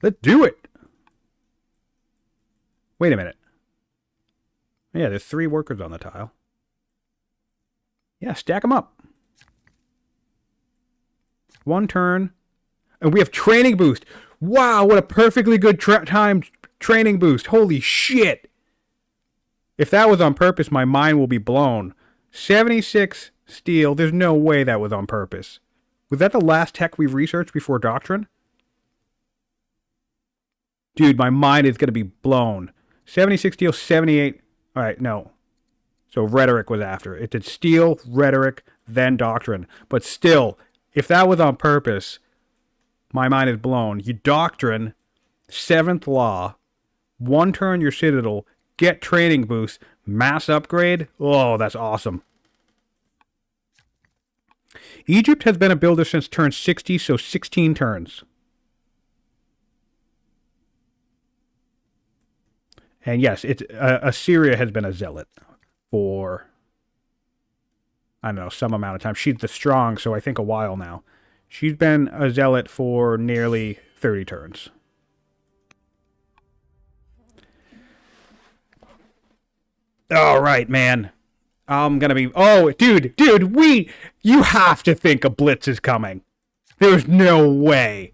Let's do it. Wait a minute. Yeah, there's 3 workers on the tile. Yeah, stack them up. 1 turn. And we have training boost. Wow, what a perfectly good timed training boost. Holy shit. If that was on purpose, my mind will be blown. 76 steel. There's no way that was on purpose. Was that the last tech we've researched before Doctrine? Dude, my mind is going to be blown. 76 steel, 78. All right, no. So Rhetoric was after. It did Steel, Rhetoric, then Doctrine. But still, if that was on purpose, my mind is blown. You Doctrine, 7th Law, 1 turn your Citadel, get training boost, mass upgrade. Oh, that's awesome. Egypt has been a builder since turn 60, so 16 turns. And yes, Assyria has been a zealot for, I don't know, some amount of time. She's the strong, so I think a while now. She's been a zealot for nearly 30 turns. All right, man. I'm going to be... Oh, dude, you have to think a blitz is coming. There's no way.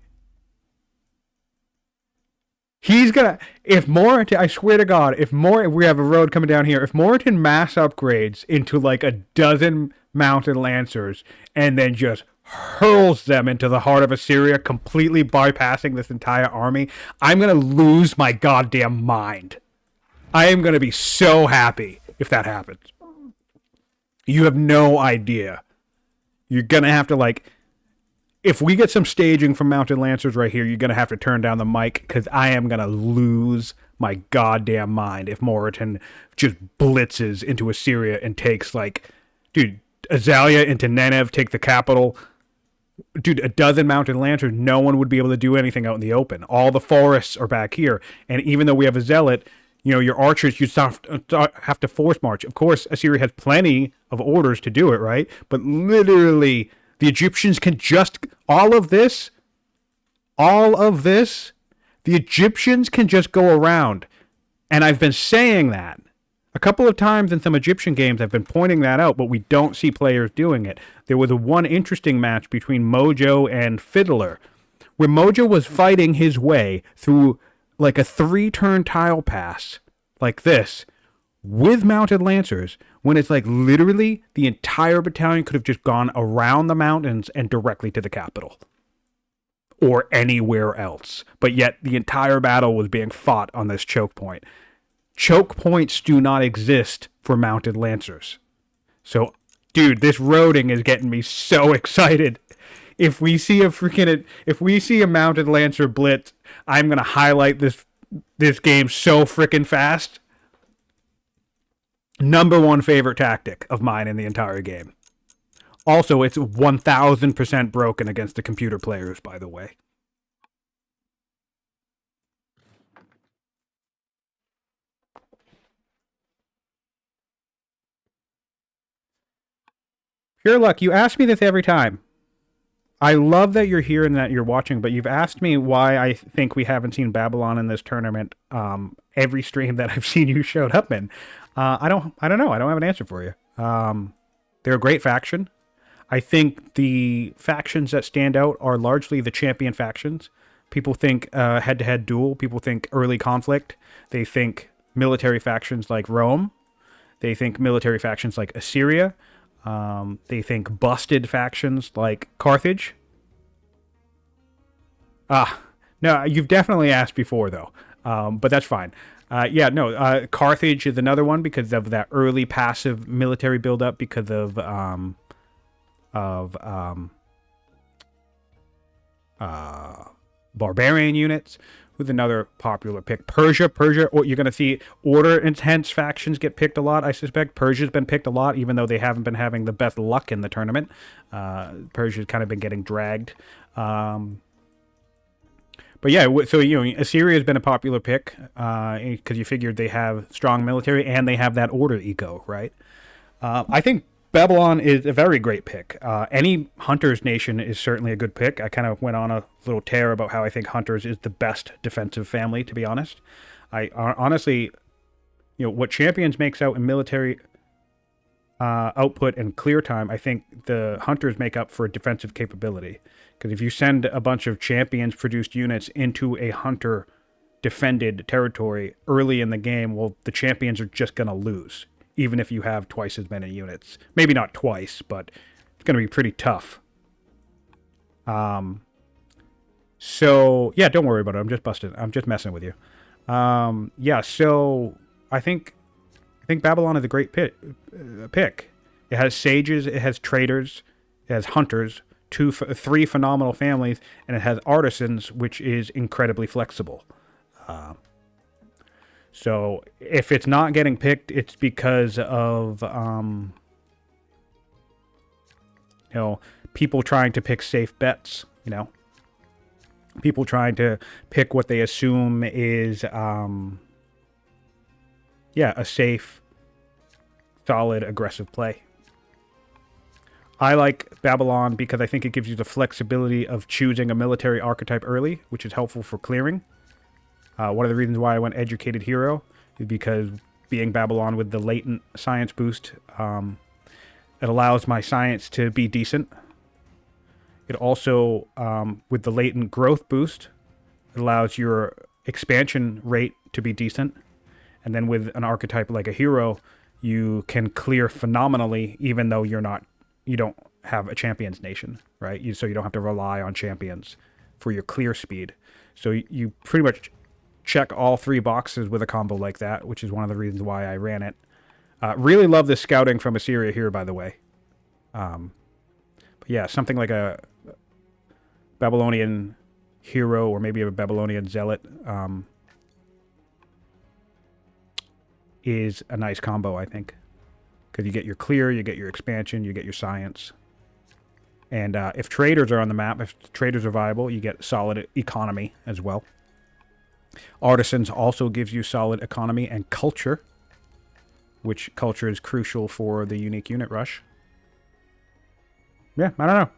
He's going to... If Moroten... I swear to God, if we have a road coming down here. If Moroten mass upgrades into like a dozen mounted lancers and then just hurls them into the heart of Assyria, completely bypassing this entire army, I'm going to lose my goddamn mind. I am going to be so happy if that happens. You have no idea. You're going to have to, like... If we get some staging from Mounted Lancers right here, you're going to have to turn down the mic because I am going to lose my goddamn mind if Moroten just blitzes into Assyria and takes, like, dude, Azalea into Nineveh, take the capital. Dude, a dozen Mounted Lancers, no one would be able to do anything out in the open. All the forests are back here. And even though we have a zealot, you know, your archers, you have to force march. Of course, Assyria has plenty of orders to do it, right? But literally, the Egyptians can just, all of this, the Egyptians can just go around. And I've been saying that. A couple of times in some Egyptian games, I've been pointing that out, but we don't see players doing it. There was a one interesting match between Mojo and Fiddler, where Mojo was fighting his way through like a 3-turn tile pass, like this, with Mounted Lancers, when it's like literally the entire battalion could have just gone around the mountains and directly to the capital. Or anywhere else. But yet the entire battle was being fought on this choke point. Choke points do not exist for Mounted Lancers. So, dude, this roading is getting me so excited. If we see a Mounted Lancer blitz, I'm going to highlight this game so freaking fast. Number one favorite tactic of mine in the entire game. Also, it's 1000% broken against the computer players, by the way. Pure luck, you ask me this every time. I love that you're here and that you're watching, but you've asked me why I think we haven't seen Babylon in this tournament every stream that I've seen you showed up in. I don't know. I don't have an answer for you. They're a great faction. I think the factions that stand out are largely the champion factions. People think head-to-head duel. People think early conflict. They think military factions like Rome. They think military factions like Assyria. They think busted factions like Carthage. No, you've definitely asked before, though. But that's fine. Carthage is another one because of that early passive military buildup because of barbarian units, with another popular pick. Persia, or you're going to see order intense factions get picked a lot, I suspect. Persia's been picked a lot, even though they haven't been having the best luck in the tournament. Persia's kind of been getting dragged. But yeah, so, you know, Assyria's been a popular pick because you figured they have strong military and they have that order eco, right? I think Babylon is a very great pick. Any Hunters nation is certainly a good pick. I kind of went on a little tear about how I think Hunters is the best defensive family, to be honest. I honestly, you know, what Champions makes out in military output and clear time, I think the Hunters make up for defensive capability. Because if you send a bunch of Champions-produced units into a Hunter defended territory early in the game, well, the Champions are just going to lose, even if you have twice as many units. Maybe not twice, but it's going to be pretty tough. So, yeah, don't worry about it. I'm just busting. I'm just messing with you. So I think Babylon is a great pick. It has sages, it has traders, it has hunters, 3 phenomenal families, and it has artisans, which is incredibly flexible. So if it's not getting picked, it's because of people trying to pick safe bets. People trying to pick what they assume is a safe, solid, aggressive play. I like Babylon because I think it gives you the flexibility of choosing a military archetype early, which is helpful for clearing. One of the reasons why I went Educated Hero is because being Babylon with the latent science boost, it allows my science to be decent. It also, with the latent growth boost, it allows your expansion rate to be decent. And then with an archetype like a hero, you can clear phenomenally, even though you don't have a champions nation, right? So you don't have to rely on champions for your clear speed. So you pretty much check all 3 boxes with a combo like that, which is one of the reasons why I ran it. Really love this scouting from Assyria here, by the way. But yeah, something like a Babylonian hero or maybe a Babylonian zealot is a nice combo, I think. Because you get your clear, you get your expansion, you get your science. And if traders are on the map, if traders are viable, you get solid economy as well. Artisans also gives you solid economy and culture, which culture is crucial for the unique unit rush. Yeah, I don't know.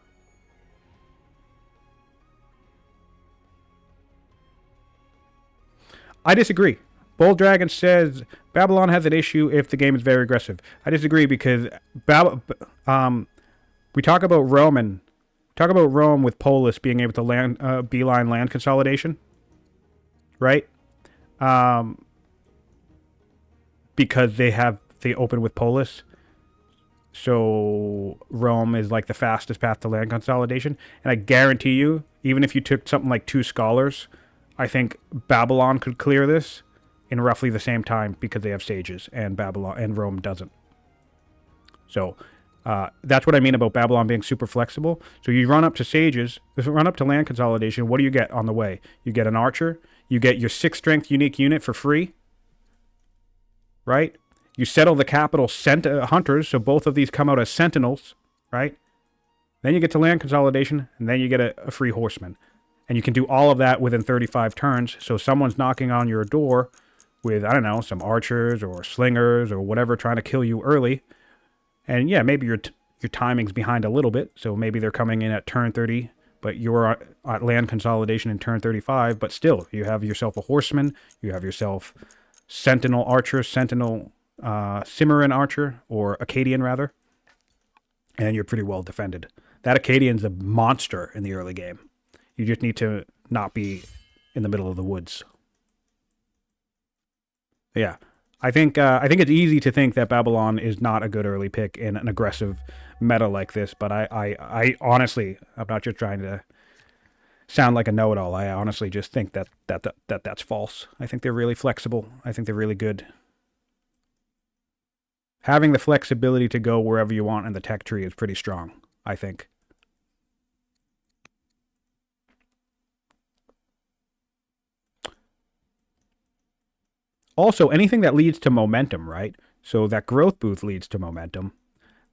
I disagree. Bold Dragon says Babylon has an issue if the game is very aggressive. I disagree because we talk about Rome with Polis being able to beeline land consolidation, right? Because they open with Polis. So Rome is like the fastest path to land consolidation. And I guarantee you, even if you took something like 2 scholars, I think Babylon could clear this in roughly the same time because they have sages and Rome doesn't. So that's what I mean about Babylon being super flexible. So you run up to sages, run up to land consolidation. What do you get on the way? You get an archer. You get your 6 strength unique unit for free, right? You settle the capital hunters, so both of these come out as sentinels, right? Then you get to land consolidation, and then you get a free horseman. And you can do all of that within 35 turns, so someone's knocking on your door with, I don't know, some archers or slingers or whatever trying to kill you early. And yeah, maybe your timing's behind a little bit, so maybe they're coming in at turn 30, but you're at land consolidation in turn 35, but still, you have yourself a horseman, you have yourself sentinel archer, sentinel Cimmerian archer, or Akkadian rather, and you're pretty well defended. That Akkadian's a monster in the early game. You just need to not be in the middle of the woods. Yeah, I think it's easy to think that Babylon is not a good early pick in an aggressive meta like this, but I honestly, I'm not just trying to sound like a know-it-all. I honestly just think that's false. I think they're really flexible. I think they're really good. Having the flexibility to go wherever you want in the tech tree is pretty strong, I think. Also, anything that leads to momentum, right? So that growth booth leads to momentum.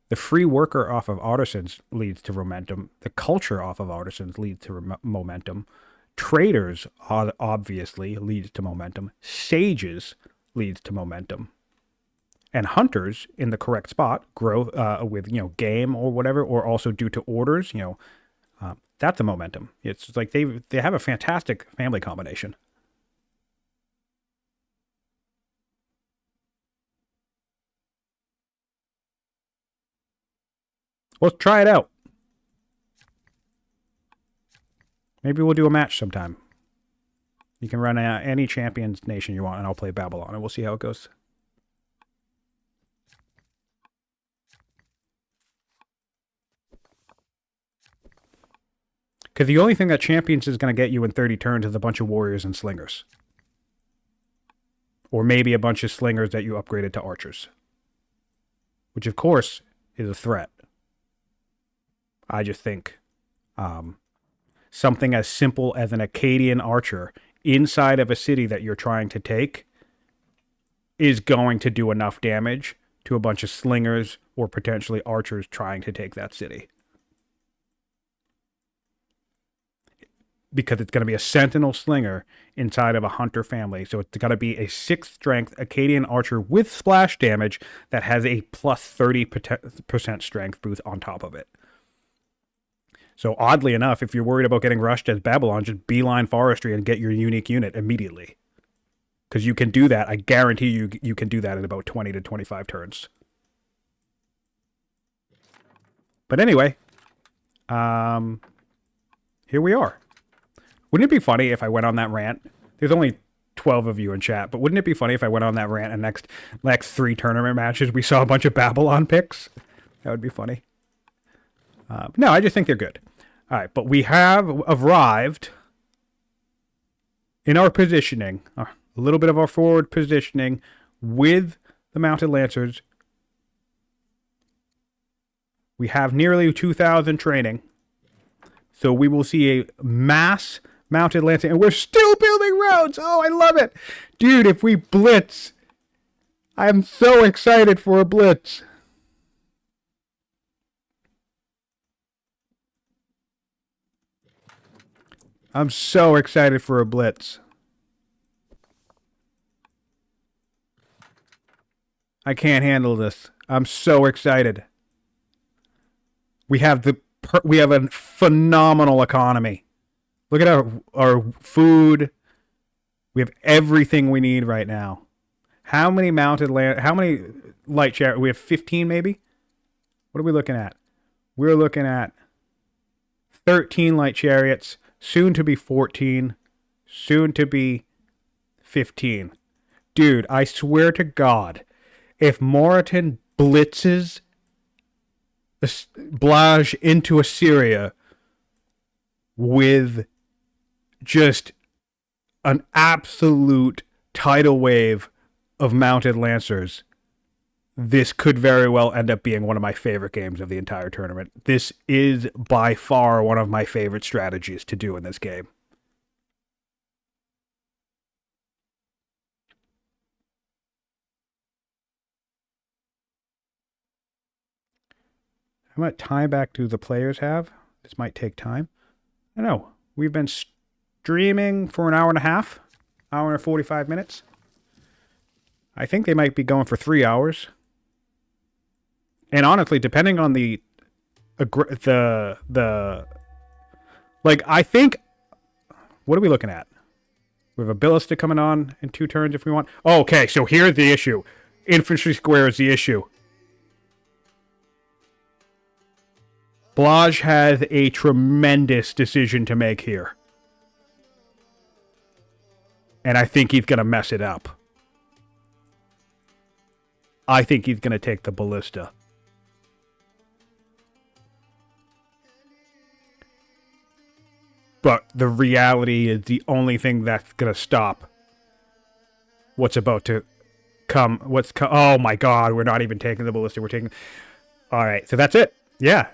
The free worker off of artisans leads to momentum. The culture off of artisans leads to momentum. Traders obviously leads to momentum. Sages leads to momentum. And hunters in the correct spot grow with game or whatever, or also due to orders. That's a momentum. It's like they have a fantastic family combination. Let's try it out. Maybe we'll do a match sometime. You can run any Champions Nation you want, and I'll play Babylon, and we'll see how it goes. Because the only thing that Champions is going to get you in 30 turns is a bunch of warriors and slingers. Or maybe a bunch of slingers that you upgraded to archers. Which, of course, is a threat. I just think something as simple as an Akkadian archer inside of a city that you're trying to take is going to do enough damage to a bunch of slingers or potentially archers trying to take that city. Because it's going to be a sentinel slinger inside of a hunter family. So it's got to be a 6th strength Akkadian archer with splash damage that has a plus 30% strength boost on top of it. So oddly enough, if you're worried about getting rushed as Babylon, just beeline forestry and get your unique unit immediately. Because you can do that. I guarantee you can do that in about 20 to 25 turns. But anyway, here we are. Wouldn't it be funny if I went on that rant? There's only 12 of you in chat, but wouldn't it be funny if I went on that rant and next 3 tournament matches we saw a bunch of Babylon picks? That would be funny. No, I just think they're good. All right, but we have arrived in our positioning, a little bit of our forward positioning with the Mounted Lancers. We have nearly 2,000 training, So we will see a mass mounted lancing, and we're still building roads. Oh, I love it. Dude, if we blitz, I'm so excited for a blitz. I'm so excited for a blitz. I can't handle this. I'm so excited. We have a phenomenal economy. Look at our food. We have everything we need right now. How many light chariots? We have 15 maybe? What are we looking at? We're looking at 13 light chariots, soon to be 14, soon to be 15. Dude, I swear to God, if Moroten blitzes Blaj into Assyria with just an absolute tidal wave of mounted lancers, this could very well end up being one of my favorite games of the entire tournament. This is by far one of my favorite strategies to do in this game. I'm going to tie back to the players have. This might take time. I know. We've been streaming for an hour and a half. Hour and 45 minutes. I think they might be going for 3 hours. And honestly, depending on I think, what are we looking at? We have a ballista coming on in 2 turns if we want. Oh, okay, so here's the issue. Infantry square is the issue. Blaj has a tremendous decision to make here. And I think he's going to mess it up. I think he's going to take the ballista. But the reality is the only thing that's going to stop what's about to come. Oh my God, we're not even taking the ballista. We're taking... All right, so that's it. Yeah,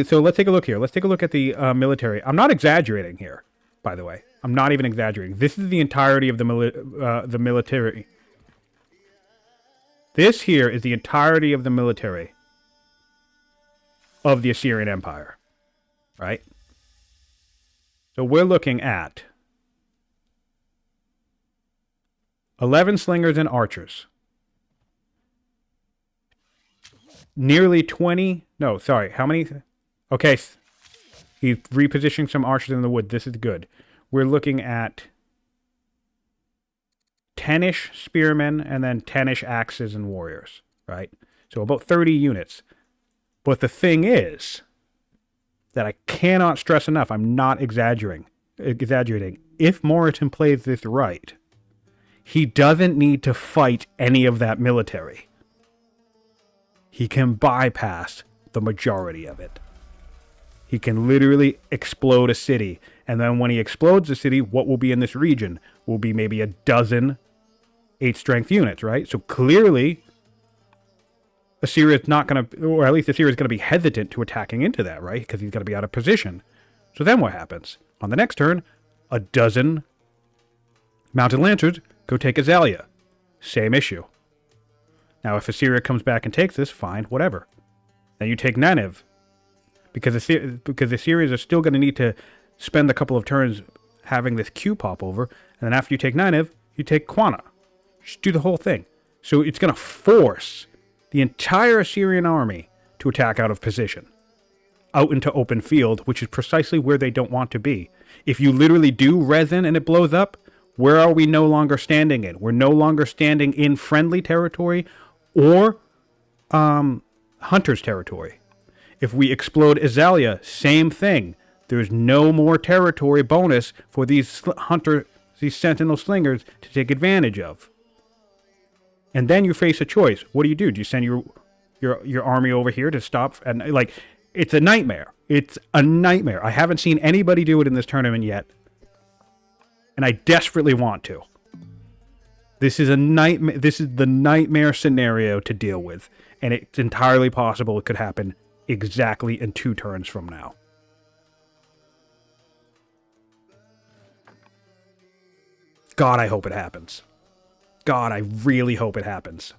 so let's take a look here. Let's take a look at the military. I'm not exaggerating here, by the way. I'm not even exaggerating. This is the entirety of the military. This here is the entirety of the military of the Assyrian Empire, right? So we're looking at 11 slingers and archers. Nearly 20... No, sorry. How many? Okay. He's repositioning some archers in the wood. This is good. We're looking at 10-ish spearmen and then 10-ish axes and warriors, right? So about 30 units. But the thing is that I cannot stress enough, I'm not exaggerating. If Moroten plays this right, he doesn't need to fight any of that military. He can bypass the majority of it. He can literally explode a city. And then when he explodes a city, what will be in this region will be maybe a dozen 8-strength units, right? So clearly, Assyria is not going to, or at least Assyria is going to be hesitant to attacking into that, right? Because he's going to be out of position. So then what happens? On the next turn, a dozen mounted lancers go take Azalea. Same issue. Now, if Assyria comes back and takes this, fine, whatever. Then you take Nineveh. Because the Assyrians are still going to need to spend a couple of turns having this Q pop over. And then after you take Nineveh, you take Qana. Just do the whole thing. So it's going to force the entire Assyrian army to attack out of position. Out into open field, which is precisely where they don't want to be. If you literally do resin and it blows up, where are we no longer standing in? We're no longer standing in friendly territory or hunter's territory. If we explode Azalea, same thing. There's no more territory bonus for these these sentinel slingers to take advantage of. And then you face a choice. What do? Do you send your army over here to stop? And like, it's a nightmare. It's a nightmare. I haven't seen anybody do it in this tournament yet, and I desperately want to. This is a nightmare. This is the nightmare scenario to deal with, and it's entirely possible it could happen exactly in 2 turns from now. God, I hope it happens. God, I really hope it happens.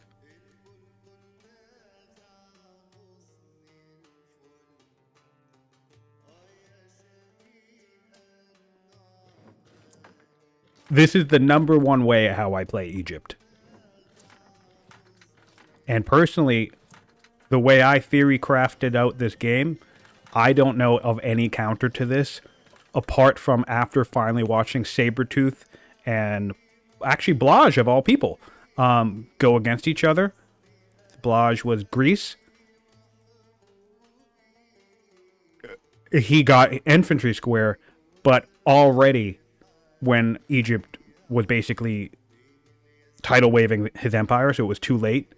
This is the number one way how I play Egypt. And personally, the way I theory crafted out this game, I don't know of any counter to this, apart from after finally watching Sabretooth and actually Blaj, of all people, go against each other. Blaj was Greece. He got infantry square, but already when Egypt was basically tidal waving his empire, so it was too late.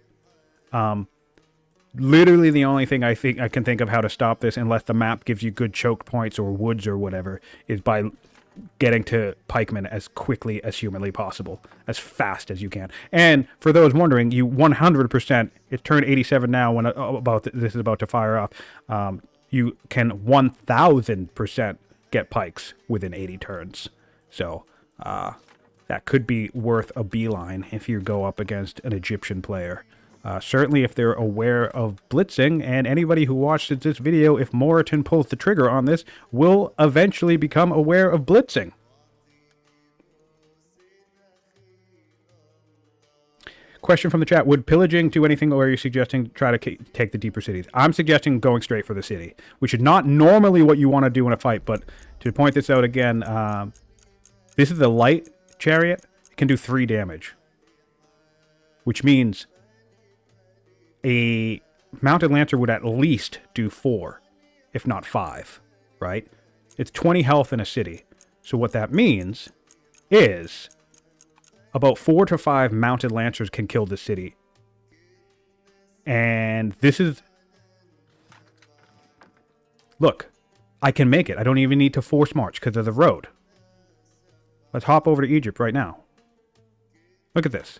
Literally the only thing I can think of how to stop this, unless the map gives you good choke points or woods or whatever, is by getting to pikemen as quickly as humanly possible, as fast as you can. And for those wondering, you 100%, it's turn 87 now when this is about to fire off, you can 1000% get pikes within 80 turns. So that could be worth a beeline if you go up against an Egyptian player. Certainly if they're aware of blitzing, and anybody who watched this video, if Moroten pulls the trigger on this, will eventually become aware of blitzing. Question from the chat, would pillaging do anything, or are you suggesting try to take the deeper cities? I'm suggesting going straight for the city, which is not normally what you want to do in a fight, but to point this out again, this is the light chariot. It can do 3 damage, which means a mounted lancer would at least do 4, if not 5, right? It's 20 health in a city. So what that means is about 4 to 5 mounted lancers can kill the city. And this is... Look, I can make it. I don't even need to force march because of the road. Let's hop over to Egypt right now. Look at this.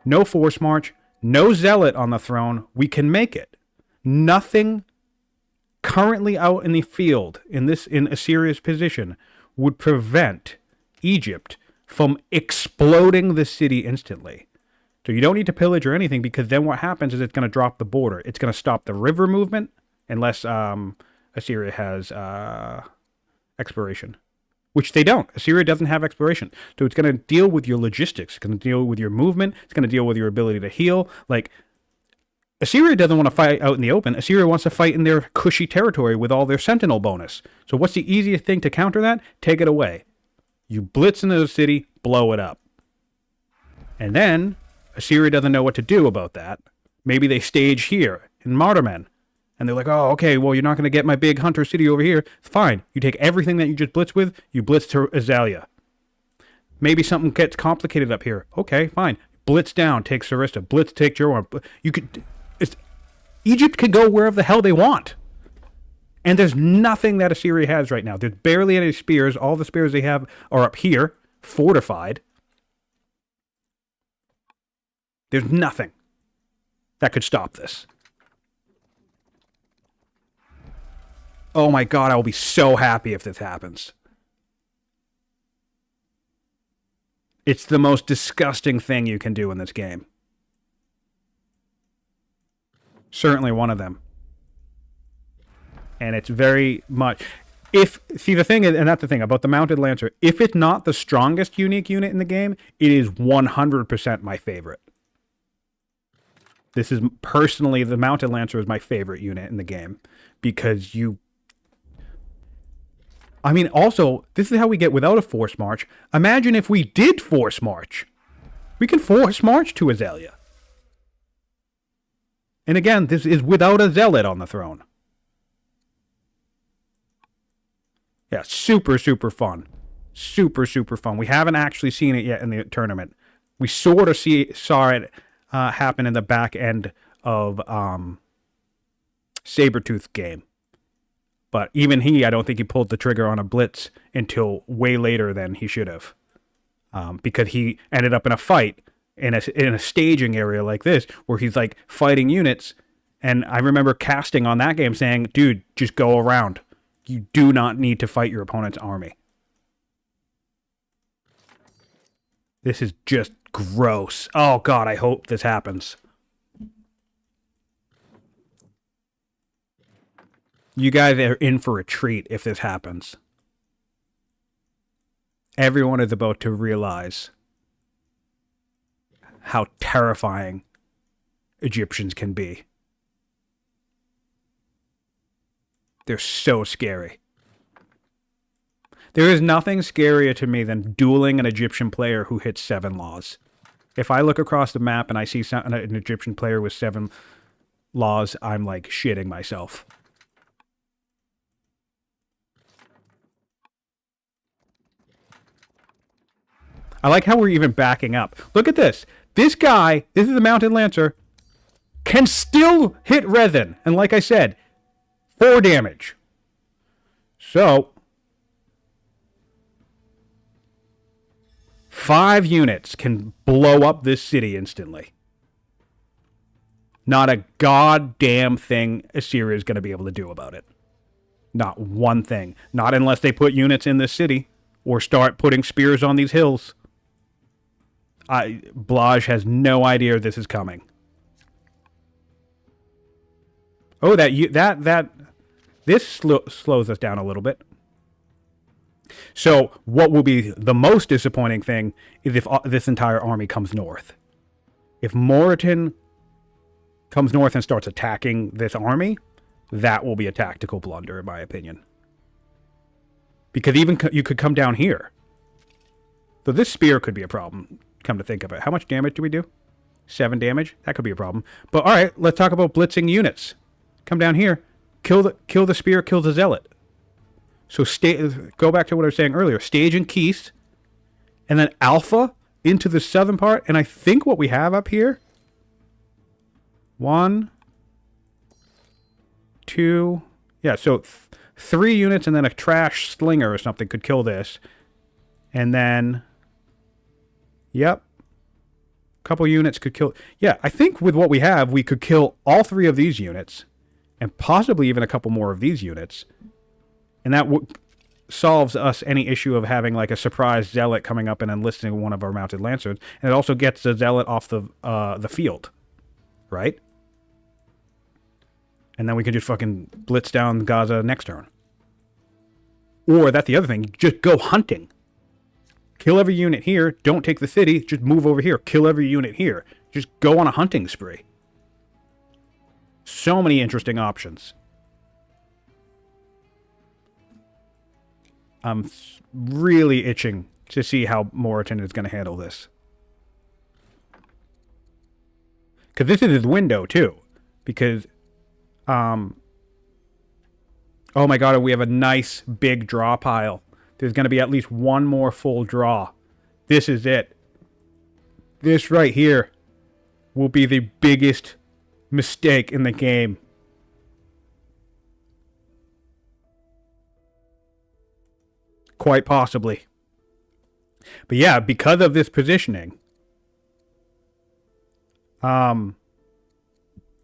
No force march, no zealot on the throne. We can make it. Nothing currently out in the field in Assyria's position would prevent Egypt from exploding the city instantly. So you don't need to pillage or anything, because then what happens is it's going to drop the border. It's going to stop the river movement unless Assyria has exploration. Which they don't. Assyria doesn't have exploration. So it's going to deal with your logistics. It's going to deal with your movement. It's going to deal with your ability to heal. Like, Assyria doesn't want to fight out in the open. Assyria wants to fight in their cushy territory with all their sentinel bonus. So what's the easiest thing to counter that? Take it away. You blitz into the city, blow it up. And then, Assyria doesn't know what to do about that. Maybe they stage here in Moroten. And they're like, oh, okay, well, you're not going to get my big hunter city over here. Fine. You take everything that you just blitz with, you blitz to Azalea. Maybe something gets complicated up here. Okay, fine. Blitz down, take Sarista. Blitz, take Jeroen. Egypt can go wherever the hell they want. And there's nothing that Assyria has right now. There's barely any spears. All the spears they have are up here, fortified. There's nothing that could stop this. Oh my God, I will be so happy if this happens. It's the most disgusting thing you can do in this game. Certainly one of them. And it's very much... See, the thing is, and that's the thing about the Mounted Lancer, if it's not the strongest unique unit in the game, it is 100% my favorite. This is personally, the Mounted Lancer is my favorite unit in the game. Because you... I mean, also, this is how we get without a force march. Imagine if we did force march. We can force march to Azalea. And again, this is without a zealot on the throne. Yeah, super, super fun. Super, super fun. We haven't actually seen it yet in the tournament. We sort of saw it happen in the back end of Sabretooth's game. But even I don't think he pulled the trigger on a blitz until way later than he should have. Because he ended up in a fight in a staging area like this, where he's like fighting units. And I remember casting on that game saying, dude, just go around. You do not need to fight your opponent's army. This is just gross. Oh, God, I hope this happens. You guys are in for a treat if this happens. Everyone is about to realize how terrifying Egyptians can be. They're so scary. There is nothing scarier to me than dueling an Egyptian player who hits 7 laws. If I look across the map and I see an Egyptian player with 7 laws, I'm like shitting myself. I like how we're even backing up. Look at this. This guy, this is the Mounted Lancer, can still hit Resin. And like I said, 4 damage. So, 5 units can blow up this city instantly. Not a goddamn thing Assyria is going to be able to do about it. Not one thing. Not unless they put units in this city or start putting spears on these hills. Blaj has no idea this is coming. Oh, this slows us down a little bit. So what will be the most disappointing thing is if this entire army comes north. If Moroten comes north and starts attacking this army, that will be a tactical blunder, in my opinion. Because even you could come down here. So this spear could be a problem, come to think of it. How much damage do we do? 7 damage? That could be a problem. But alright, let's talk about blitzing units. Come down here, kill the spear, kill the zealot. So go back to what I was saying earlier. Stage and Keith, and then Alpha into the southern part. And I think what we have up here, 1, 2, yeah, so 3 units and then a trash slinger or something could kill this. And then, yep, a couple units could kill. Yeah, I think with what we have, we could kill all 3 of these units and possibly even a couple more of these units. And that solves us any issue of having like a surprise zealot coming up and enlisting one of our mounted lancers. And it also gets the zealot off the field, right? And then we can just fucking blitz down Gaza next turn. Or that's the other thing. Just go hunting. Kill every unit here. Don't take the city. Just move over here. Kill every unit here. Just go on a hunting spree. So many interesting options. I'm really itching to see how Moroten is going to handle this. Because this is his window, too. Because, oh my god, we have a nice big draw pile. There's going to be at least one more full draw. This is it. This right here will be the biggest mistake in the game. Quite possibly. But yeah, because of this positioning,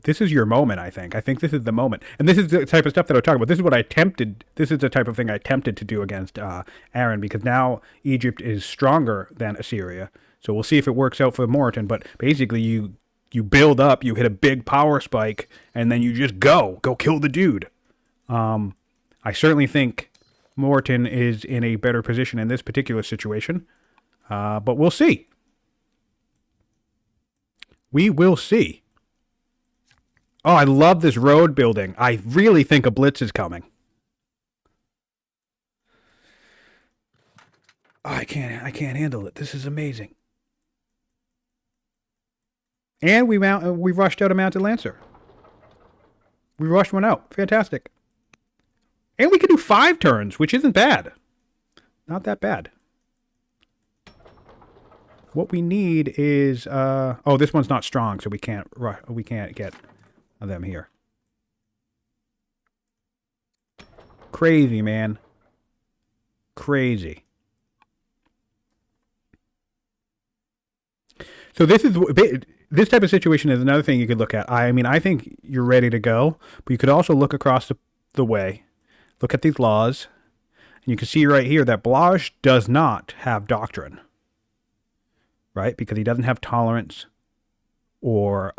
this is your moment, I think. I think this is the moment. And this is the type of stuff that I was talking about. This is what I attempted. This is the type of thing I attempted to do against Aaron, because now Egypt is stronger than Assyria. So we'll see if it works out for Moroten. But basically, you build up, you hit a big power spike, and then you just go kill the dude. I certainly think Moroten is in a better position in this particular situation. But we'll see. We will see. Oh, I love this road building. I really think a blitz is coming. Oh, I can't handle it. This is amazing. And we rushed out a mounted lancer. We rushed one out. Fantastic. And we can do 5 turns, which isn't bad. Not that bad. What we need is oh, this one's not strong, so we can't get them here. Crazy, man. Crazy. So this type of situation is another thing you could look at. I mean, I think you're ready to go, but you could also look across the way, look at these laws, and you can see right here that Blaj does not have doctrine. right? Because he doesn't have tolerance or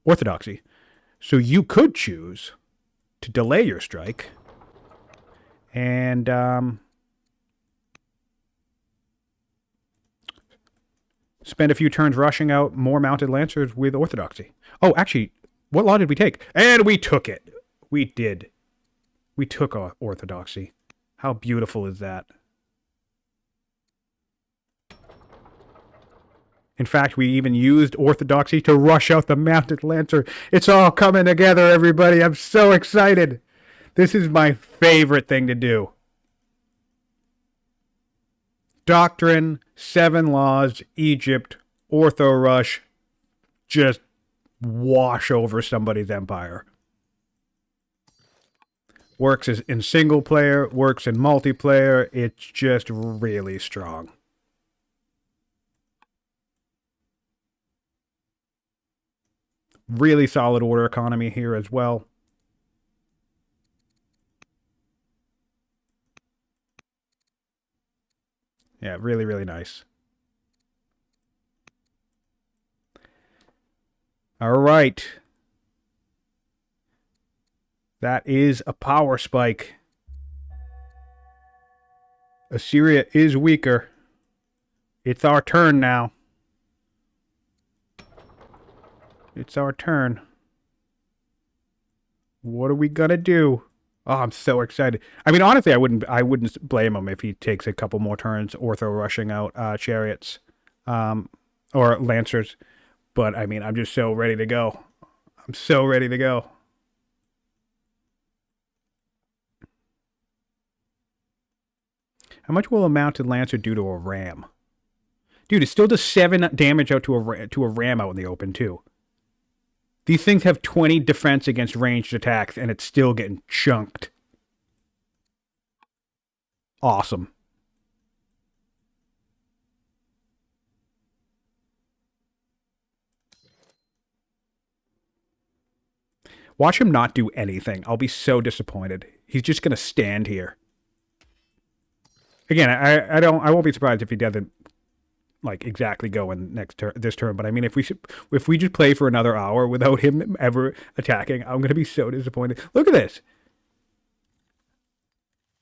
orthodoxy. So you could choose to delay your strike and spend a few turns rushing out more mounted lancers with orthodoxy. Oh, actually, what law did we take? And we took it. We did. We took orthodoxy. How beautiful is that? In fact, we even used orthodoxy to rush out the mounted lancer. It's all coming together, everybody. I'm so excited. This is my favorite thing to do. Doctrine, 7 laws, Egypt, ortho rush, just wash over somebody's empire. Works in single player, works in multiplayer. It's just really strong. Really solid order economy here as well. Yeah, really, really nice. All right. That is a power spike. Assyria is weaker. It's our turn now. It's our turn. What are we gonna do? Oh, I'm so excited. I mean, honestly, I wouldn't blame him if he takes a couple more turns ortho rushing out chariots or lancers. But I mean, I'm just so ready to go. I'm so ready to go. How much will a mounted lancer do to a ram? Dude, it still does 7 damage out to a ram out in the open too. These things have 20 defense against ranged attacks, and it's still getting chunked. Awesome. Watch him not do anything. I'll be so disappointed. He's just going to stand here. Again, I won't be surprised if he doesn't like exactly go in this turn. But I mean, if we just play for another hour without him ever attacking, I'm gonna be so disappointed. Look at this.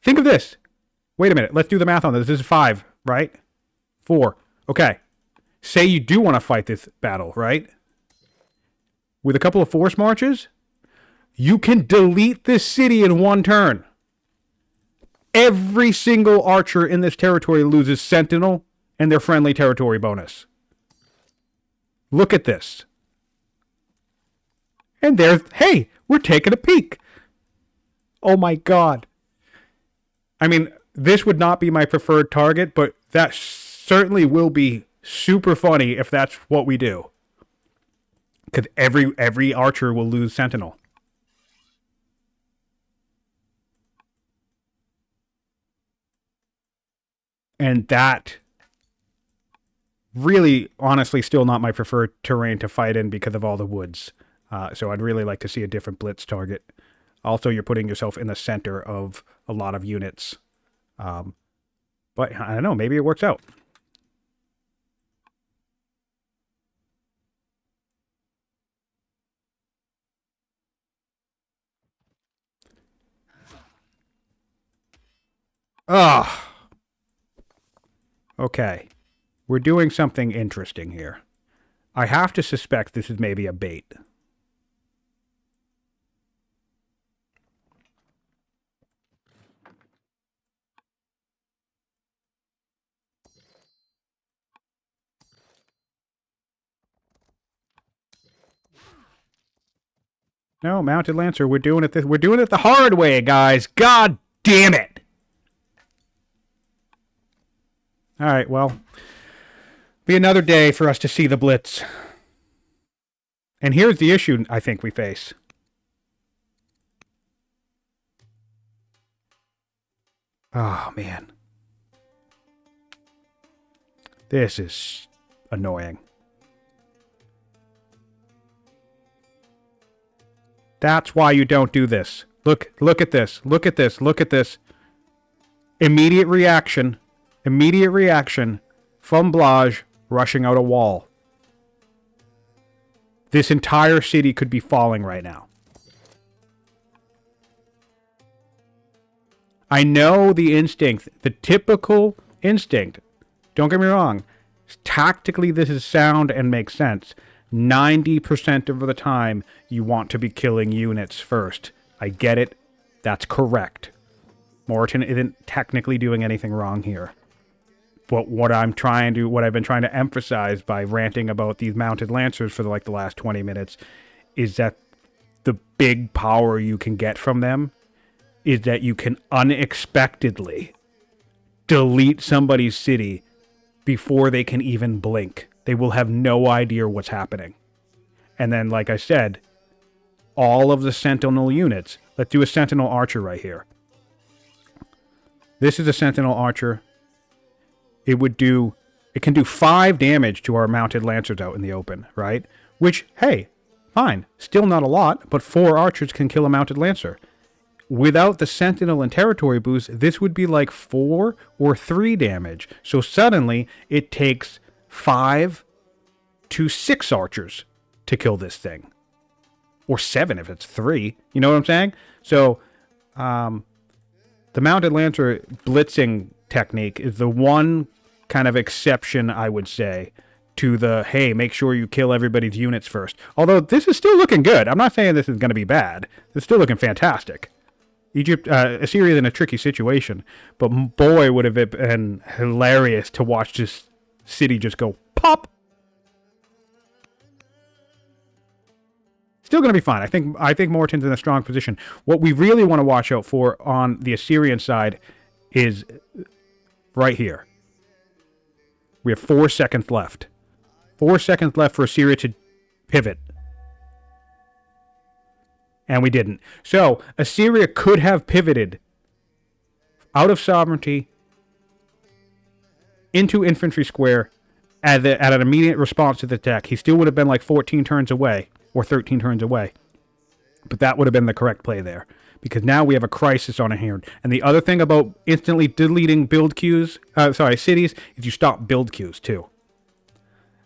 Think of this. Wait a minute. Let's do the math on this. This is 5, right? 4. Okay. Say you do want to fight this battle, right? With a couple of force marches, you can delete this city in 1 turn. Every single archer in this territory loses Sentinel and their friendly territory bonus. Look at this. And there's, hey, we're taking a peek. Oh my God. I mean, this would not be my preferred target, but that certainly will be super funny if that's what we do. Because every archer will lose Sentinel. And that really, honestly, still not my preferred terrain to fight in because of all the woods. So I'd really like to see a different blitz target. Also, you're putting yourself in the center of a lot of units. But I don't know, maybe it works out. Ah. Okay. We're doing something interesting here. I have to suspect this is maybe a bait. No, Mounted Lancer, we're doing it the hard way, guys. God damn it. All right, well, be another day for us to see the blitz. And here's the issue I think we face. Oh, man. This is annoying. That's why you don't do this. Look at this. Look at this. Look at this. Immediate reaction. Immediate reaction from Blaj rushing out a wall. This entire city could be falling right now. I know the instinct, the typical instinct. Don't get me wrong. Tactically, this is sound and makes sense. 90% of the time, you want to be killing units first. I get it. That's correct. Moroten isn't technically doing anything wrong here. But what I've been trying to emphasize by ranting about these mounted lancers for the last 20 minutes is that the big power you can get from them is that you can unexpectedly delete somebody's city before they can even blink. They will have no idea what's happening. And then, like I said, all of the Sentinel units. Let's do a Sentinel Archer right here. This is a Sentinel Archer. It can do 5 damage to our mounted lancers out in the open, right? Which, hey, fine. Still not a lot, but 4 archers can kill a mounted lancer. Without the Sentinel and Territory boost, this would be like 4 or 3 damage. So suddenly, it takes 5 to 6 archers to kill this thing. Or 7 if it's 3. You know what I'm saying? So, the Mounted Lancer blitzing technique is the one kind of exception, I would say, to the, hey, make sure you kill everybody's units first. Although, this is still looking good. I'm not saying this is going to be bad. It's still looking fantastic. Assyria's in a tricky situation, but boy, would have it been hilarious to watch this city just go pop. Still going to be fine. I think Moroten's in a strong position. What we really want to watch out for on the Assyrian side is right here. We have 4 seconds left. 4 seconds left for Assyria to pivot. And we didn't. So, Assyria could have pivoted out of sovereignty into infantry square at an immediate response to the attack. He still would have been like 14 turns away, or 13 turns away. But that would have been the correct play there. Because now we have a crisis on our hand. And the other thing about instantly deleting cities, is you stop build queues too.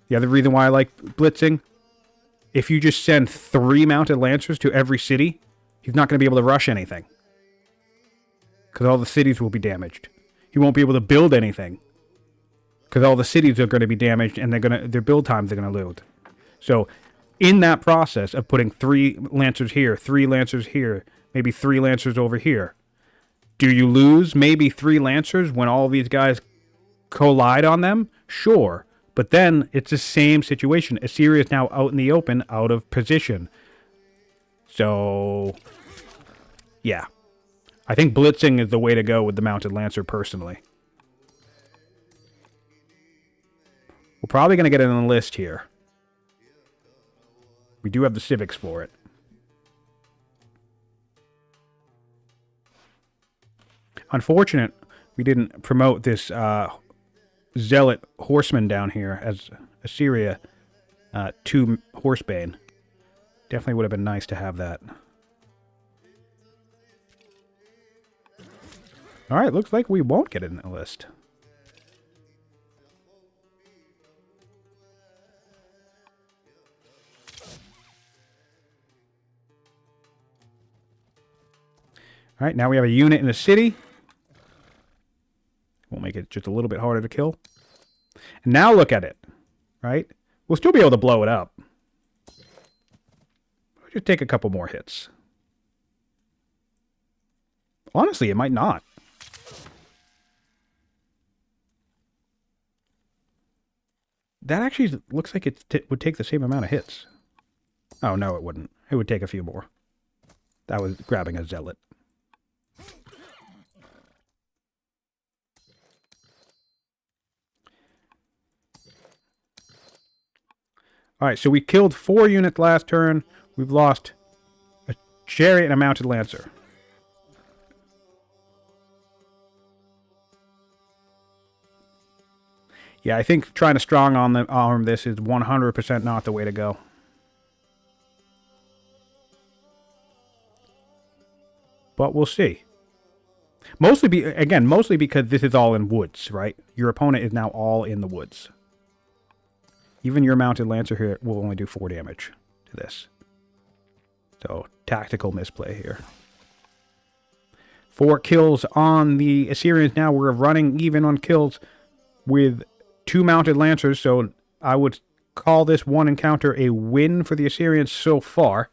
The other reason why I like blitzing, if you just send 3 mounted lancers to every city, he's not going to be able to rush anything. Because all the cities will be damaged. He won't be able to build anything. Because all the cities are going to be damaged and their build times are going to lose. So, in that process of putting 3 lancers here, 3 lancers here, maybe 3 lancers over here, do you lose maybe 3 lancers when all these guys collide on them? Sure. But then, it's the same situation. Assyria is now out in the open, out of position. So, yeah. I think blitzing is the way to go with the Mounted Lancer, personally. We're probably going to get an enlist here. We do have the civics for it. Unfortunate, we didn't promote this zealot horseman down here as Assyria 2 Horsebane. Definitely would have been nice to have that. Alright, looks like we won't get it in the list. Alright, now we have a unit in the city. We'll make it just a little bit harder to kill. And now look at it. Right? We'll still be able to blow it up. We'll just take a couple more hits. Honestly, it might not. That actually looks like it would take the same amount of hits. Oh, no, it wouldn't. It would take a few more. That was grabbing a zealot. Alright, so we killed 4 units last turn. We've lost a chariot and a mounted lancer. Yeah, I think trying to strong arm this is 100% not the way to go. But we'll see. Mostly because this is all in woods, right? Your opponent is now all in the woods. Even your mounted lancer here will only do 4 damage to this. So, tactical misplay here. 4 kills on the Assyrians now. We're running even on kills with 2 mounted lancers, so I would call this one encounter a win for the Assyrians so far.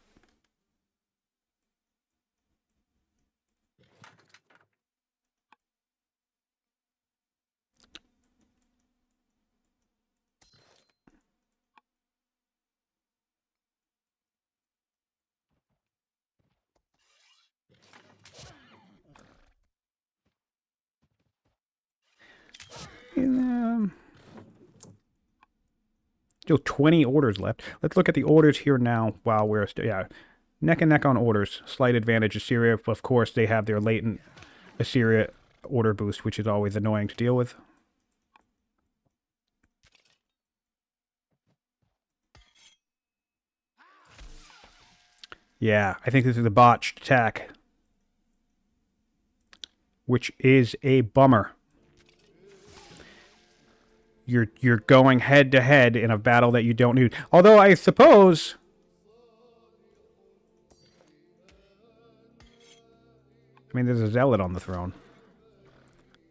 Still 20 orders left. Let's look at the orders here now while we're still, yeah, neck and neck on orders. Slight advantage Assyria. Of course, they have their latent Assyria order boost, which is always annoying to deal with. Yeah, I think this is a botched attack, which is a bummer. You're going head to head in a battle that you don't need. Although I suppose, I mean, there's a zealot on the throne.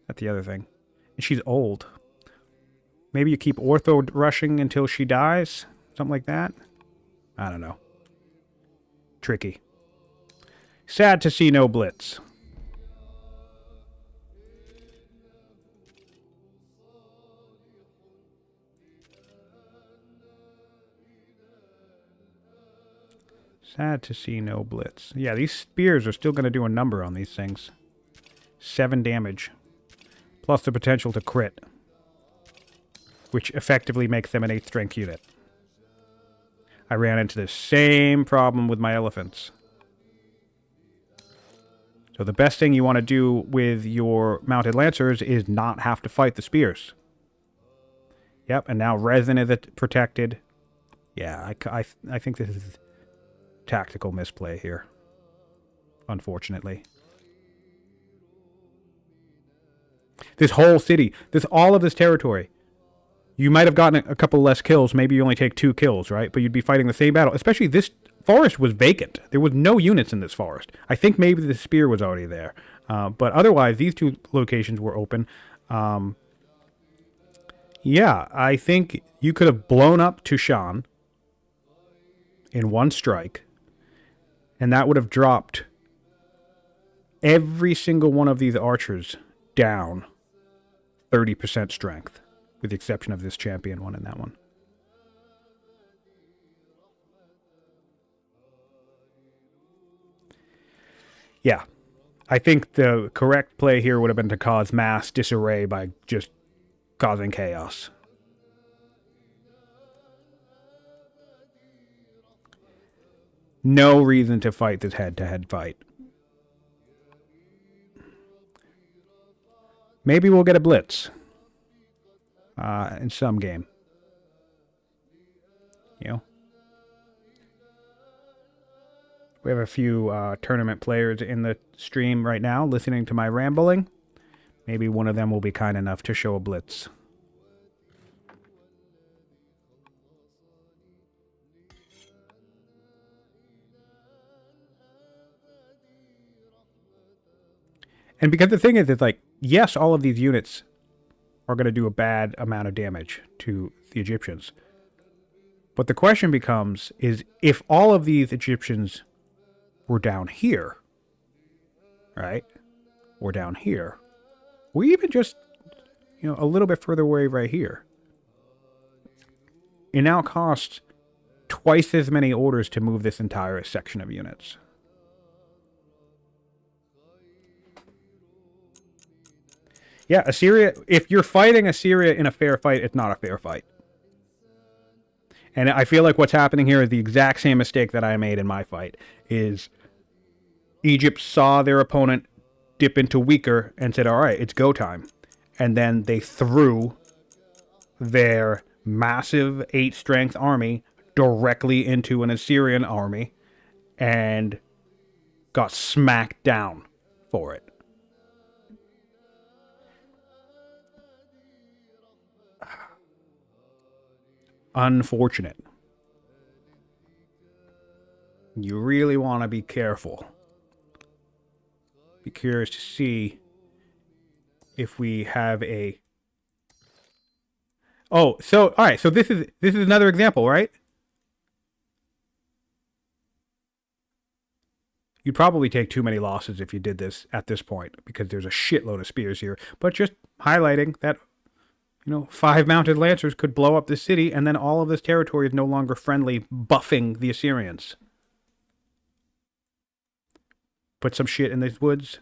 That's the other thing. And she's old. Maybe you keep ortho rushing until she dies, something like that. I don't know. Tricky. Sad to see no blitz. Sad to see no blitz. Yeah, these spears are still going to do a number on these things. 7 damage. Plus the potential to crit. Which effectively makes them an 8th strength unit. I ran into the same problem with my elephants. So the best thing you want to do with your mounted lancers is not have to fight the spears. Yep, and now resin is protected. Yeah, I think this is tactical misplay here. Unfortunately. This whole city, all of this territory, you might have gotten a couple less kills. Maybe you only take 2 kills, right? But you'd be fighting the same battle. Especially this forest was vacant. There was no units in this forest. I think maybe the spear was already there. But otherwise, these 2 locations were open. Yeah, I think you could have blown up Tushan in one strike. And that would have dropped every single one of these archers down 30% strength. With the exception of this champion one and that one. Yeah. I think the correct play here would have been to cause mass disarray by just causing chaos. No reason to fight this head-to-head fight. Maybe we'll get a blitz. In some game. You know? We have a few tournament players in the stream right now listening to my rambling. Maybe one of them will be kind enough to show a blitz. And because the thing is, it's like, yes, all of these units are going to do a bad amount of damage to the Egyptians. But the question becomes, is if all of these Egyptians were down here, right? Or down here, or even just, you know, a little bit further away right here, it now costs twice as many orders to move this entire section of units. Yeah, Assyria, if you're fighting Assyria in a fair fight, it's not a fair fight. And I feel like what's happening here is the exact same mistake that I made in my fight, is Egypt saw their opponent dip into weaker and said, all right, it's go time. And then they threw their massive 8 strength army directly into an Assyrian army and got smacked down for it. unfortunate. You really want to be careful. Be curious to see if we have a... Oh, so, all right, so this is another example, right? You'd probably take too many losses if you did this at this point, because there's a shitload of spears here. But just highlighting that, 5 mounted lancers could blow up the city, and then all of this territory is no longer friendly, buffing the Assyrians. Put some shit in these woods.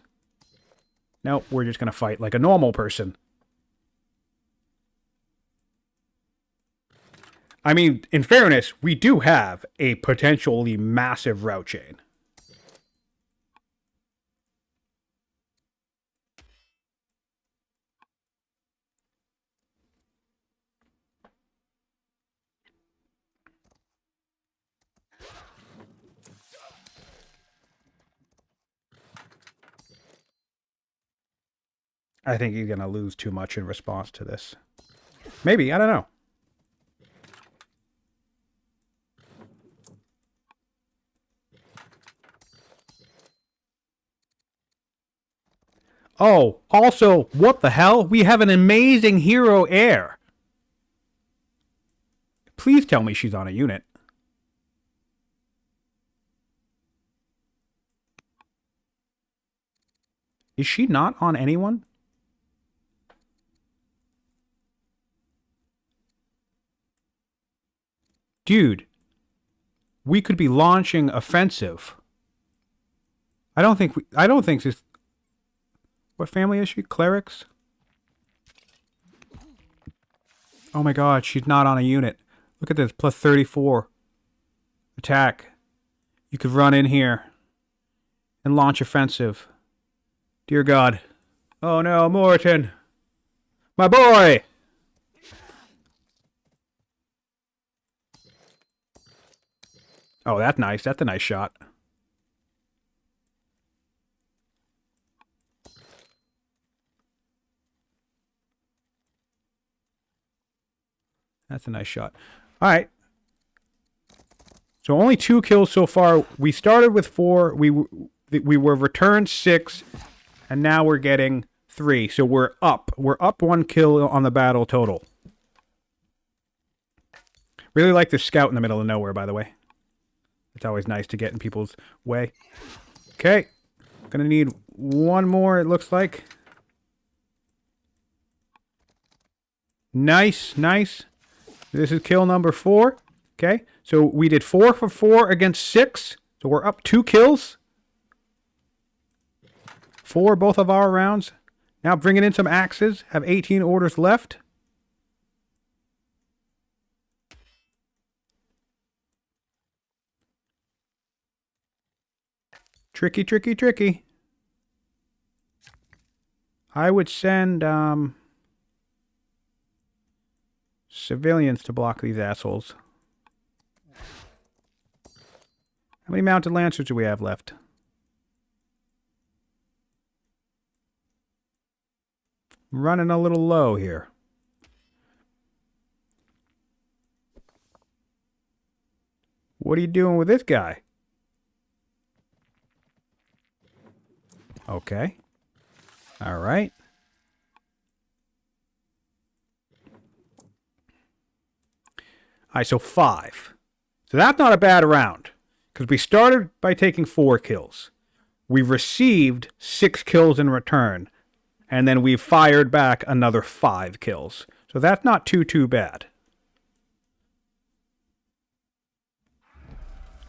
Nope, we're just going to fight like a normal person. I mean, in fairness, we do have a potentially massive route chain. I think he's going to lose too much in response to this. Maybe, I don't know. Oh, also, what the hell? We have an amazing hero heir. Please tell me she's on a unit. Is she not on anyone? Dude, we could be launching offensive. I don't think this... What family is she? Clerics? Oh my god, she's not on a unit. Look at this, plus 34. Attack. You could run in here and launch offensive. Dear God. Oh no, Moroten. My boy! Oh, that's nice. That's a nice shot. That's a nice shot. All right. So only 2 kills so far. We started with 4. We were returned 6, and now we're getting 3. So we're up. We're up 1 kill on the battle total. Really like this scout in the middle of nowhere, by the way. It's always nice to get in people's way. Okay. Gonna need 1 more, it looks like. Nice, nice. This is kill number 4. Okay. So we did 4 for 4 against 6. So we're up 2 kills. 4 both of our rounds. Now bringing in some axes. Have 18 orders left. Tricky, tricky, tricky. I would send civilians to block these assholes. How many mounted lancers do we have left? I'm running a little low here. What are you doing with this guy? Okay. All right. All right, so 5. So that's not a bad round. Because we started by taking 4 kills. We received 6 kills in return. And then we fired back another 5 kills. So that's not too bad.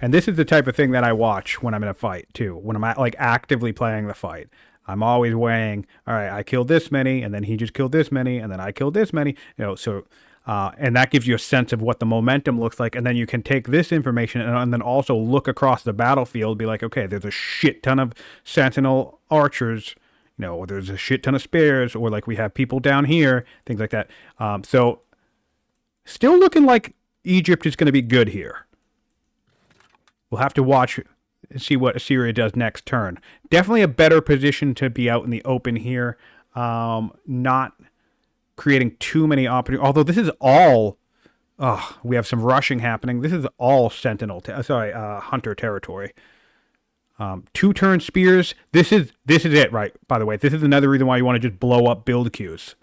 And this is the type of thing that I watch when I'm in a fight, too. When I'm like actively playing the fight. I'm always weighing, all right, I killed this many, and then he just killed this many, and then I killed this many. So... and that gives you a sense of what the momentum looks like. And then you can take this information and then also look across the battlefield, be like, okay, there's a shit ton of sentinel archers, or there's a shit ton of spears, or like we have people down here, things like that. So still looking like Egypt is going to be good here. We'll have to watch and see what Assyria does next turn. Definitely a better position to be out in the open here. Not creating too many opportunities. Although this is all Oh, we have some rushing happening. This is all Sentinel, Hunter territory. 2-turn spears. This is it, right? By the way, this is another reason why you want to just blow up build queues.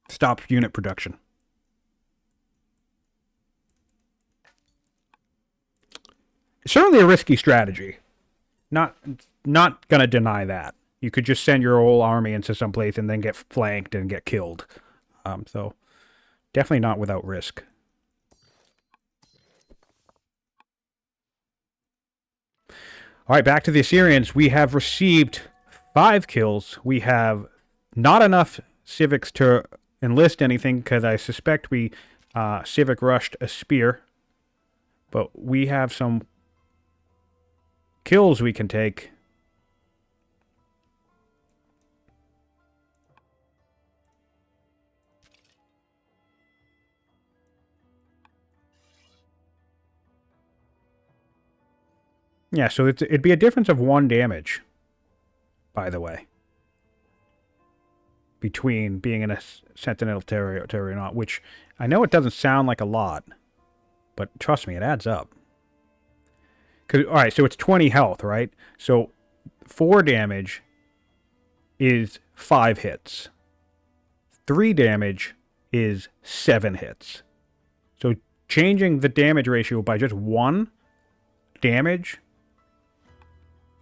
Stop unit production. Certainly a risky strategy. Not gonna deny that. You could just send your whole army into some place and then get flanked and get killed. So definitely not without risk. All right, back to the Assyrians. We have received 5 kills. We have not enough civics to enlist anything because I suspect we civic rushed a spear. But we have some kills we can take. Yeah, so it'd be a difference of 1 damage, by the way, between being in a Sentinel territory or not, which I know it doesn't sound like a lot, but trust me, it adds up. All right, so it's 20 health, right? So 4 damage is 5 hits. 3 damage is 7 hits. So changing the damage ratio by just 1 damage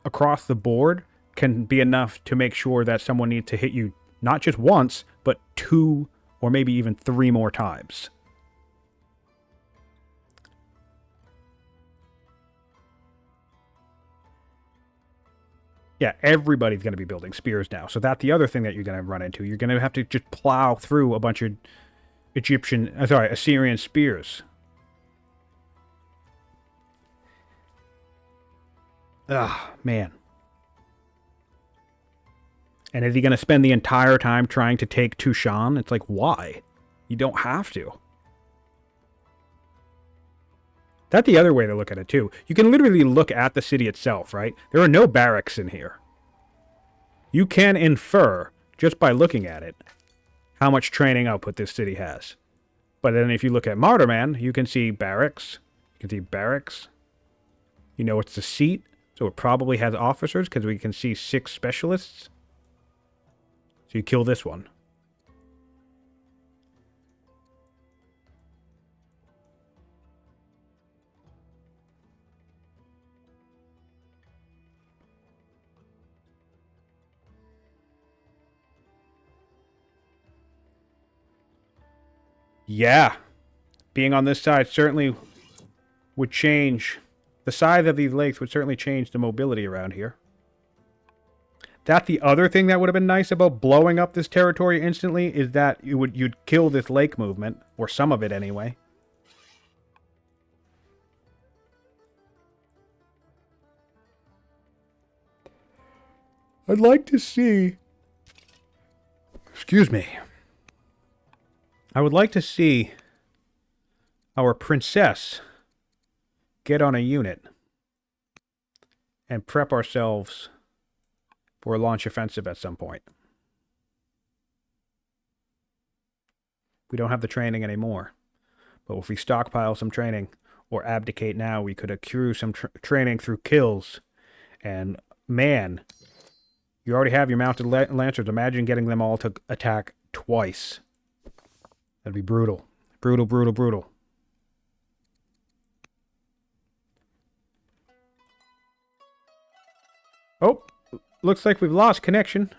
across the board can be enough to make sure that someone needs to hit you not just once, but 2 or maybe even 3 more times. Yeah, everybody's going to be building spears now. So that's the other thing that you're going to run into. You're going to have to just plow through a bunch of Assyrian spears. Ah, man. And is he going to spend the entire time trying to take Tushan? It's like, why? You don't have to. That's the other way to look at it, too. You can literally look at the city itself, right? There are no barracks in here. You can infer, just by looking at it, how much training output this city has. But then if you look at Moroten, you can see barracks. You can see barracks. You know it's the seat, so it probably has officers, because we can see 6 specialists. So you kill this one. Yeah. Being on this side certainly would change. The size of these lakes would certainly change the mobility around here. That's the other thing that would have been nice about blowing up this territory instantly, is that you'd kill this lake movement, or some of it anyway. I'd like to see... Excuse me. I would like to see our princess get on a unit and prep ourselves for a launch offensive at some point. We don't have the training anymore, but if we stockpile some training or abdicate now, we could accrue some training through kills. And man, you already have your mounted lancers. Imagine getting them all to attack twice. That'd be brutal. Brutal, brutal, brutal. Oh, looks like we've lost connection.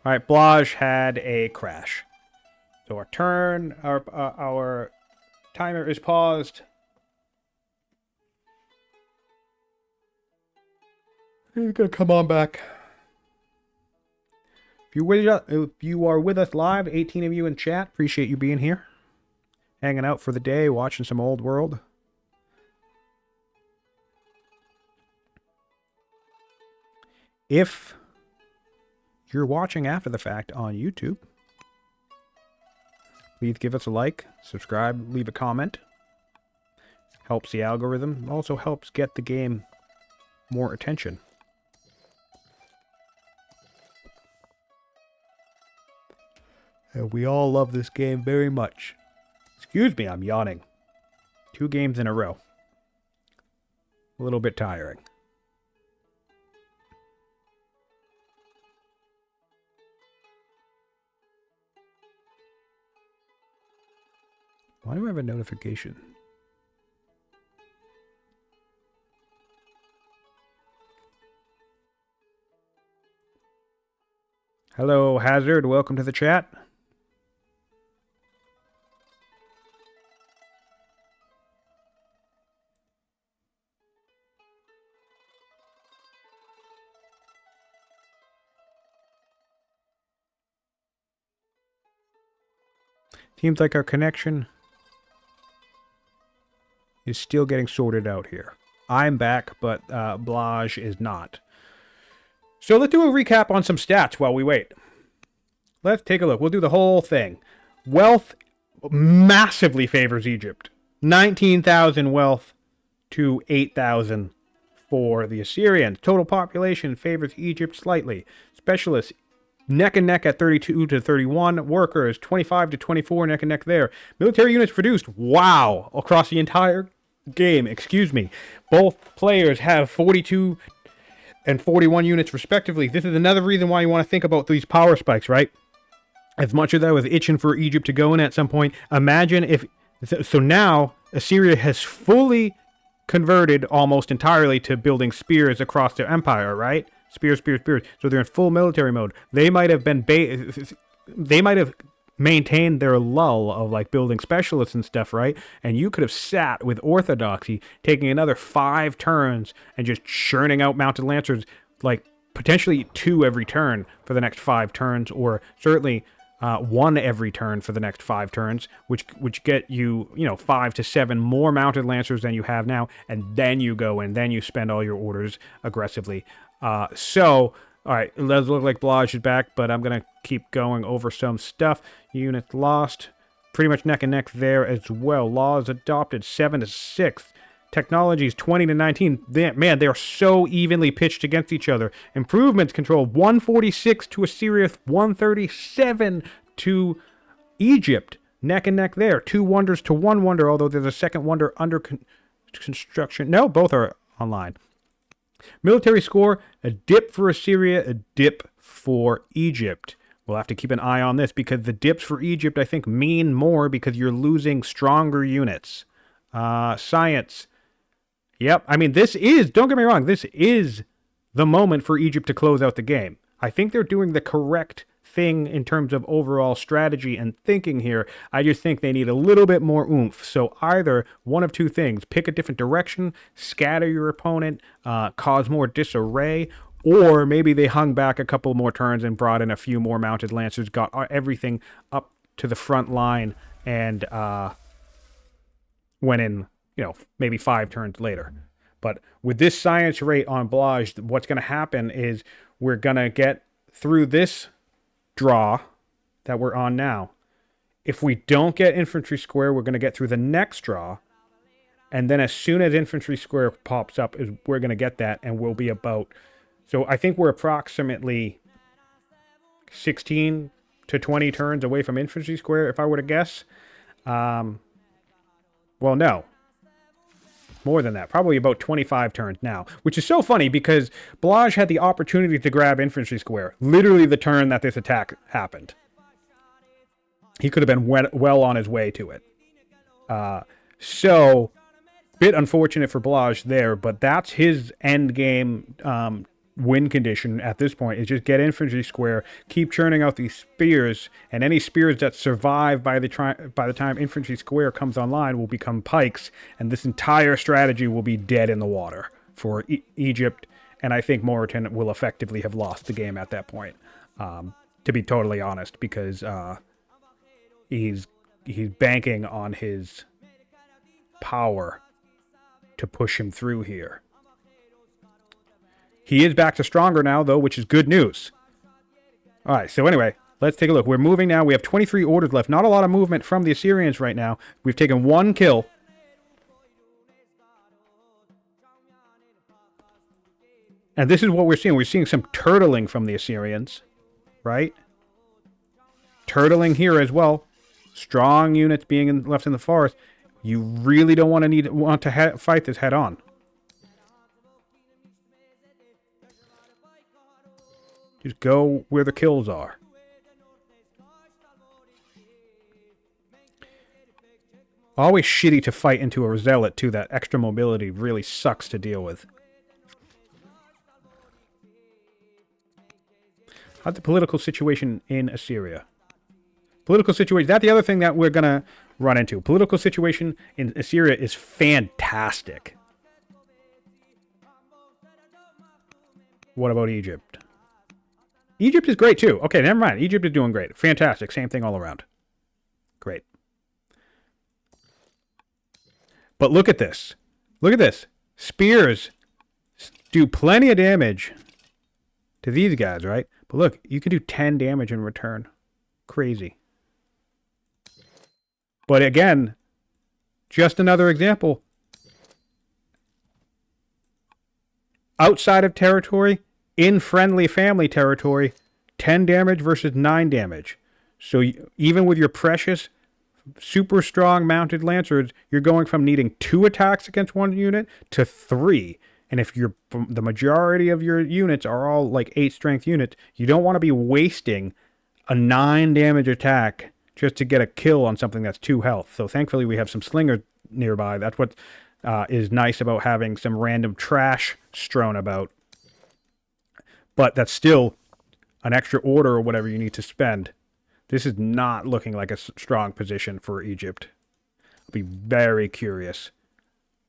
All right, Blaj had a crash. So our turn, our timer is paused. He's gonna come on back. If you are with us live, 18 of you in chat, appreciate you being here. Hanging out for the day, watching some Old World. If you're watching after the fact on YouTube, please give us a like, subscribe, leave a comment. Helps the algorithm. Also helps get the game more attention. And we all love this game very much. Excuse me, I'm yawning. 2 games in a row. A little bit tiring. Why do I have a notification? Hello, Hazard. Welcome to the chat. Seems like our connection is still getting sorted out here. I'm back, but Blaj is not. So let's do a recap on some stats while we wait. Let's take a look. We'll do the whole thing. Wealth massively favors Egypt. 19,000 wealth to 8,000 for the Assyrians. Total population favors Egypt slightly. Specialists neck and neck at 32 to 31. Workers 25 to 24, neck and neck there. Military units produced, wow, across the entire game. Excuse me. Both players have 42 and 41 units respectively. This is another reason why you want to think about these power spikes, right? As much as I was itching for Egypt to go in at some point, imagine if... So now, Assyria has fully converted almost entirely to building spears across their empire, right? Spears, spears, spears. So they're in full military mode. They might have been... They might have maintained their lull of like building specialists and stuff, right? And you could have sat with orthodoxy, taking another 5 turns and just churning out mounted lancers, like potentially 2 every turn for the next 5 turns, or certainly 1 every turn for the next 5 turns, which get you, 5 to 7 more mounted lancers than you have now, and then you go and then you spend all your orders aggressively. All right, it does look like Blaj is back, but I'm going to keep going over some stuff. Units lost. Pretty much neck and neck there as well. Laws adopted 7 to 6. Technologies 20 to 19. Man, they are so evenly pitched against each other. Improvements control 146 to Assyria, 137 to Egypt. Neck and neck there. 2 wonders to 1 wonder, although there's a second wonder under construction. No, both are online. Military score, a dip for Assyria, a dip for Egypt. We'll have to keep an eye on this because the dips for Egypt, I think, mean more because you're losing stronger units. Science. Yep, I mean, this is, don't get me wrong, this is the moment for Egypt to close out the game. I think they're doing the correct thing in terms of overall strategy and thinking here. I just think they need a little bit more oomph. So either one of 2 things: pick a different direction, scatter your opponent, cause more disarray, or maybe they hung back a couple more turns and brought in a few more mounted lancers, got everything up to the front line, and went in, maybe 5 turns later. But with this science rate on Blaj, what's going to happen is we're going to get through this draw that we're on now. If we don't get infantry square, we're going to get through the next draw, and then as soon as infantry square pops up, we're going to get that, and we'll be about... So I think we're approximately 16 to 20 turns away from infantry square, if I were to guess. Well, no. More than that. Probably about 25 turns now. Which is so funny because Blaj had the opportunity to grab infantry square. Literally the turn that this attack happened. He could have been well on his way to it. So, bit unfortunate for Blaj there, but that's his end game win condition at this point, is just get infantry square, keep churning out these spears, and any spears that survive by the time infantry square comes online will become pikes, and this entire strategy will be dead in the water for Egypt, and I think Moroten will effectively have lost the game at that point, to be totally honest, because he's banking on his power to push him through here. He is back to stronger now, though, which is good news. All right, so anyway, let's take a look. We're moving now. We have 23 orders left. Not a lot of movement from the Assyrians right now. We've taken 1 kill. And this is what we're seeing. We're seeing some turtling from the Assyrians, right? Turtling here as well. Strong units being left in the forest. You really don't want to fight this head on. Just go where the kills are. Always shitty to fight into a zealot too. That extra mobility really sucks to deal with. How's the political situation in Assyria? Political situation. That's the other thing that we're going to run into. Political situation in Assyria is fantastic. What about Egypt? Egypt is great too. Okay, never mind. Egypt is doing great. Fantastic. Same thing all around. Great. But look at this. Look at this. Spears do plenty of damage to these guys, right? But look, you can do 10 damage in return. Crazy. But again, just another example. Outside of territory, in friendly family territory, 10 damage versus 9 damage. So even with your precious, super strong mounted lancers, you're going from needing 2 attacks against one unit to 3. And if the majority of your units are all like 8 strength units, you don't want to be wasting a 9 damage attack just to get a kill on something that's 2 health. So thankfully we have some slingers nearby. That's what is nice about having some random trash strewn about. But that's still an extra order or whatever you need to spend. This is not looking like a strong position for Egypt. I'll be very curious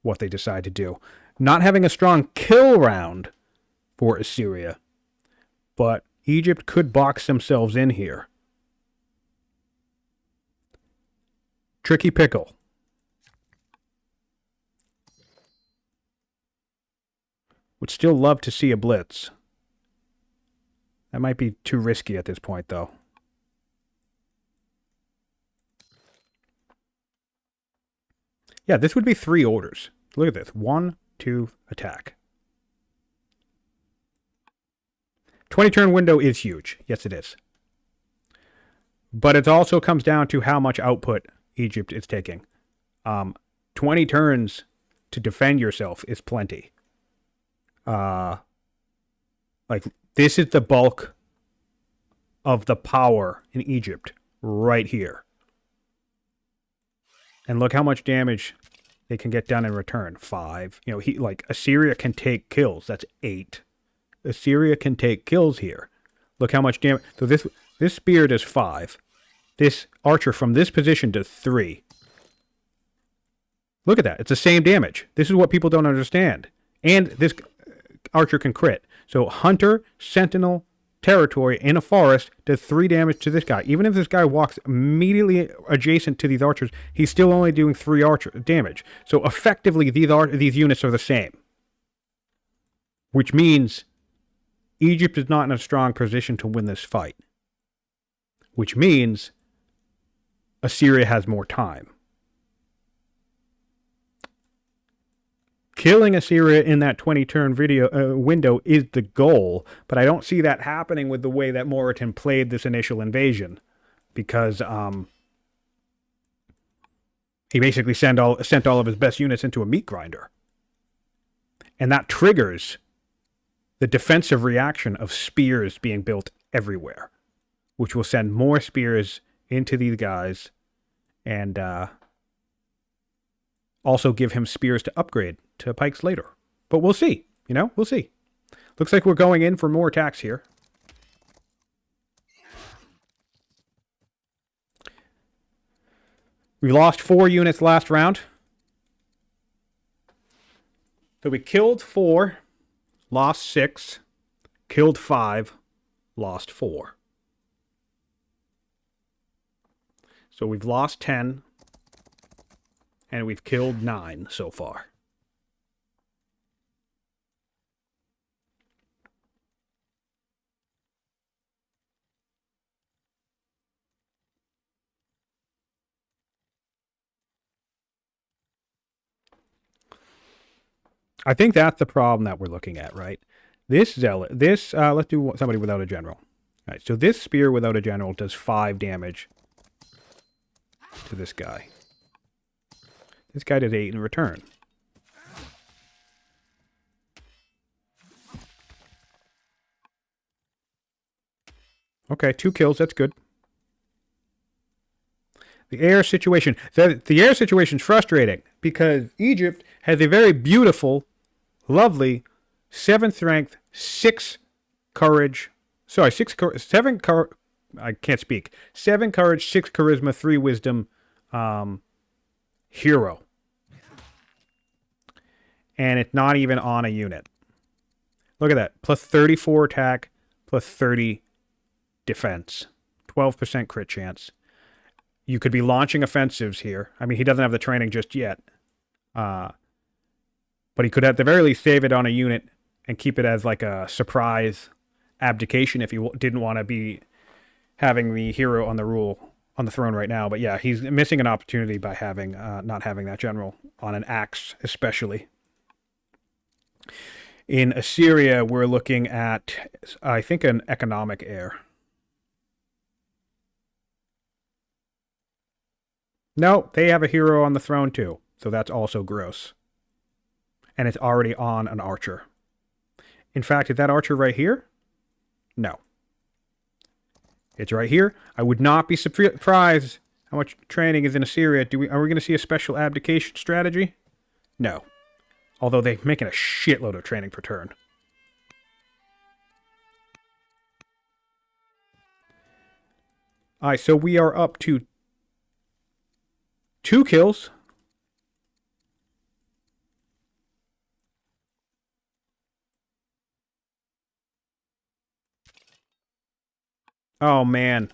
what they decide to do. Not having a strong kill round for Assyria, but Egypt could box themselves in here. Tricky pickle. Would still love to see a blitz. That might be too risky at this point, though. Yeah, this would be 3 orders. Look at this. 1, 2, attack. 20 turn window is huge. Yes, it is. But it also comes down to how much output Egypt is taking. 20 turns to defend yourself is plenty. Like, this is the bulk of the power in Egypt right here. And look how much damage they can get done in return. 5. You know, Assyria can take kills. That's 8. Assyria can take kills here. Look how much damage. So this spear does 5. This archer from this position does 3. Look at that. It's the same damage. This is what people don't understand. And this archer can crit. So hunter, sentinel, territory in a forest does 3 damage to this guy. Even if this guy walks immediately adjacent to these archers, he's still only doing 3 damage. So effectively, these units are the same. Which means Egypt is not in a strong position to win this fight. Which means Assyria has more time. Killing Assyria in that 20-turn window is the goal, but I don't see that happening with the way that Moroten played this initial invasion, because he basically sent all of his best units into a meat grinder. And that triggers the defensive reaction of spears being built everywhere, which will send more spears into these guys and also give him spears to upgrade to pikes later. But we'll see. We'll see. Looks like we're going in for more attacks here. We lost 4 units last round. So we killed 4, lost 6, killed 5, lost 4. So we've lost 10, and we've killed 9 so far. I think that's the problem that we're looking at, right? This zealot, let's do somebody without a general. All right, so this spear without a general does 5 damage to this guy. This guy does 8 in return. Okay, 2 kills, that's good. The air situation. The air situation is frustrating because Egypt has a very beautiful, lovely 7th strength, 6 courage. Sorry, 7 courage. I can't speak. 7 courage, 6 charisma, 3 wisdom hero. And it's not even on a unit. Look at that. Plus 34 attack, plus 30 defense. 12% crit chance. You could be launching offensives here. I mean, he doesn't have the training just yet. But he could at the very least save it on a unit and keep it as like a surprise abdication if he didn't want to be having the hero on the throne right now. But yeah, he's missing an opportunity by having not having that general on an axe, especially. In Assyria, we're looking at, I think, an economic heir. No, they have a hero on the throne too, so that's also gross. And it's already on an archer. In fact, is that archer right here? No. It's right here. I would not be surprised how much training is in Assyria. Are we going to see a special abdication strategy? No. Although they're making a shitload of training per turn. Alright, so we are up to 2 kills. Oh, man.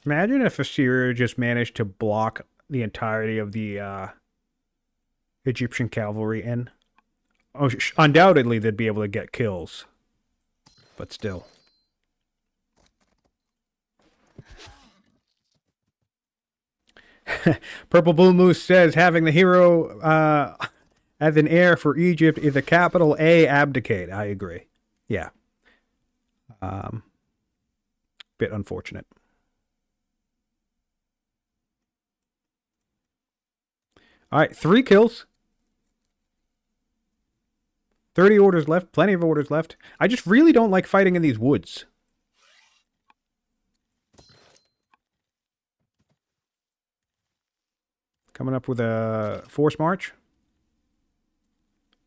Imagine if Assyria just managed to block the entirety of the Egyptian cavalry in. Oh, undoubtedly they'd be able to get kills. But still. Purple Blue Moose says having the hero as an heir for Egypt is a capital A abdicate. I agree. Yeah. Bit unfortunate. All right, 3 kills. 30 orders left. Plenty of orders left. I just really don't like fighting in these woods. Coming up with a force march.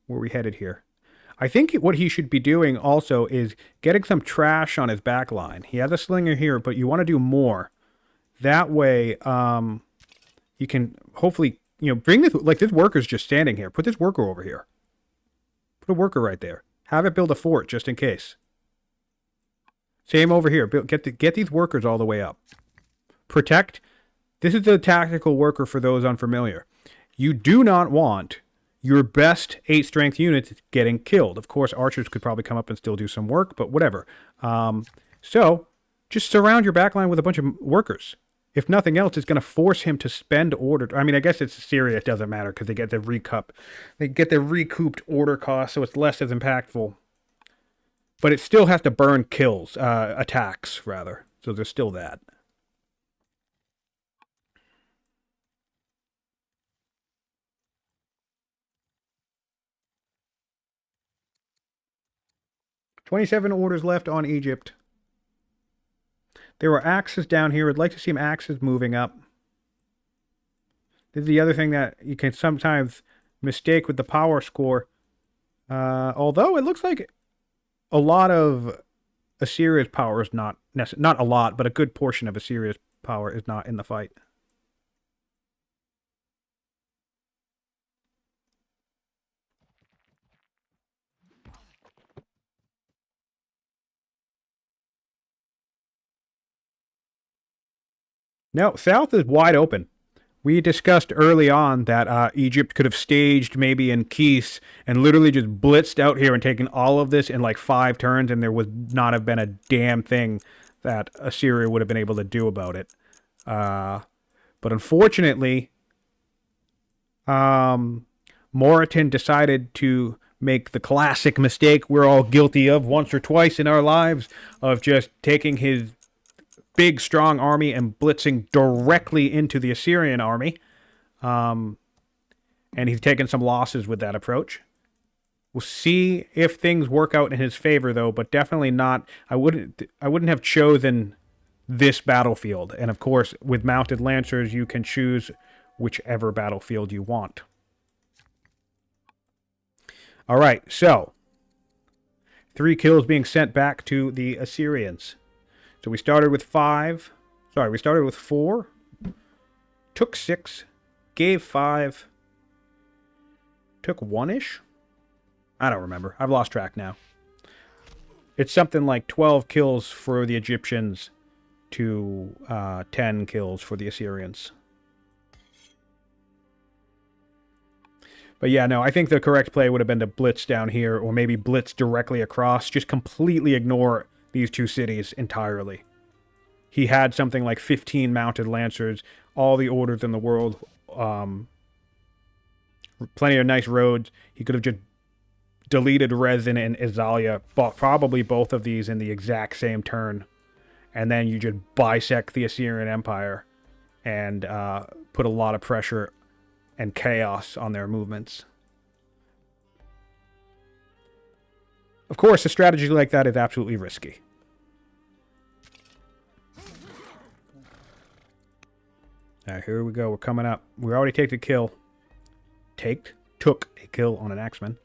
Where are we headed here? I think what he should be doing also is getting some trash on his back line. He has a slinger here, but you want to do more. That way, you can hopefully, bring this, like this worker's just standing here. Put this worker over here. Put a worker right there. Have it build a fort just in case. Same over here. Get these workers all the way up. Protect. This is the tactical worker for those unfamiliar. You do not want your best 8 strength units getting killed. Of course, archers could probably come up and still do some work, but whatever. So, just surround your backline with a bunch of workers. If nothing else, it's going to force him to spend order. I mean, I guess it's Syria. It doesn't matter because they get the recouped order cost, so it's less as impactful. But it still has to burn kills, attacks, rather. So there's still that. $27 orders left on Egypt. There were axes down here. I'd like to see some axes moving up. This is the other thing that you can sometimes mistake with the power score. Although it looks like a lot of Assyria's power is not a lot, but a good portion of Assyria's power is not in the fight. No, south is wide open. We discussed early on that Egypt could have staged maybe in Kis and literally just blitzed out here and taken all of this in like 5 turns, and there would not have been a damn thing that Assyria would have been able to do about it. But unfortunately, Moroten decided to make the classic mistake we're all guilty of once or twice in our lives, of just taking his big, strong army and blitzing directly into the Assyrian army. And he's taken some losses with that approach. We'll see if things work out in his favor, though, but definitely not. I wouldn't have chosen this battlefield. And of course, with mounted lancers, you can choose whichever battlefield you want. All right, so 3 kills being sent back to the Assyrians. So we started with 5. Sorry, we started with 4. Took 6. Gave 5. Took 1-ish? I don't remember. I've lost track now. It's something like 12 kills for the Egyptians to 10 kills for the Assyrians. But yeah, no, I think the correct play would have been to blitz down here, or maybe blitz directly across. Just completely ignore these 2 cities entirely. He had something like 15 mounted lancers, all the orders in the world, plenty of nice roads. He could have just deleted Rezin and Azalia, probably both of these in the exact same turn. And then you just bisect the Assyrian Empire and put a lot of pressure and chaos on their movements. Of course, a strategy like that is absolutely risky. Alright, here we go. We're coming up. We already take the kill. Took a kill on an Axeman.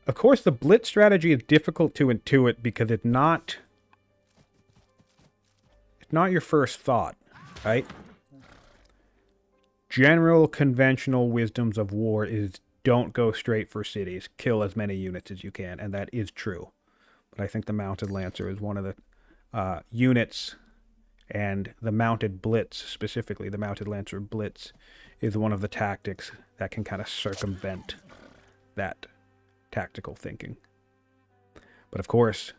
Of course, the blitz strategy is difficult to intuit because it's not your first thought, right? General conventional wisdoms of war is don't go straight for cities, kill as many units as you can, and that is true. But I think the mounted lancer is one of the units, and the mounted blitz, specifically the mounted lancer blitz, is one of the tactics that can kind of circumvent that tactical thinking. But of course,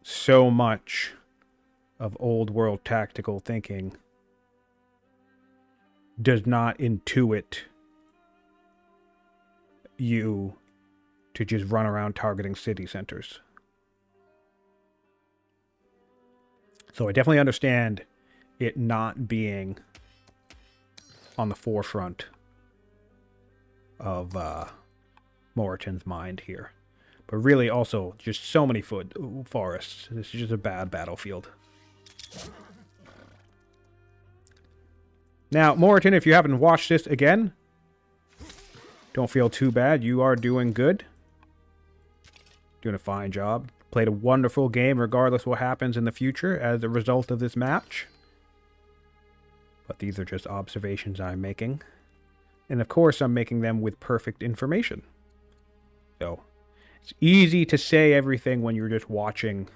so much of old world tactical thinking does not intuit you to just run around targeting city centers. So I definitely understand it not being on the forefront of Moroten's mind here. But really also just so many forests. This is just a bad battlefield. Now, Moroten, if you haven't watched this again, don't feel too bad. You are doing good. Doing a fine job. Played a wonderful game regardless what happens in the future as a result of this match. But these are just observations I'm making. And of course I'm making them with perfect information. So, it's easy to say everything when you're just watching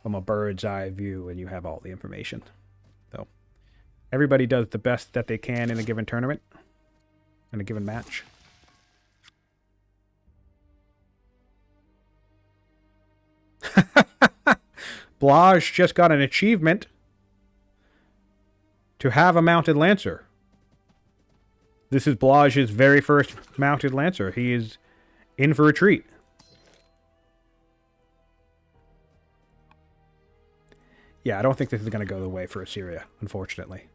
from a bird's eye view and you have all the information. So, everybody does the best that they can in a given tournament, in a given match. Blaj just got an achievement to have a mounted lancer. This is Blaj's very first mounted lancer. He is in for a treat. Yeah, I don't think this is going to go the way for Assyria, unfortunately.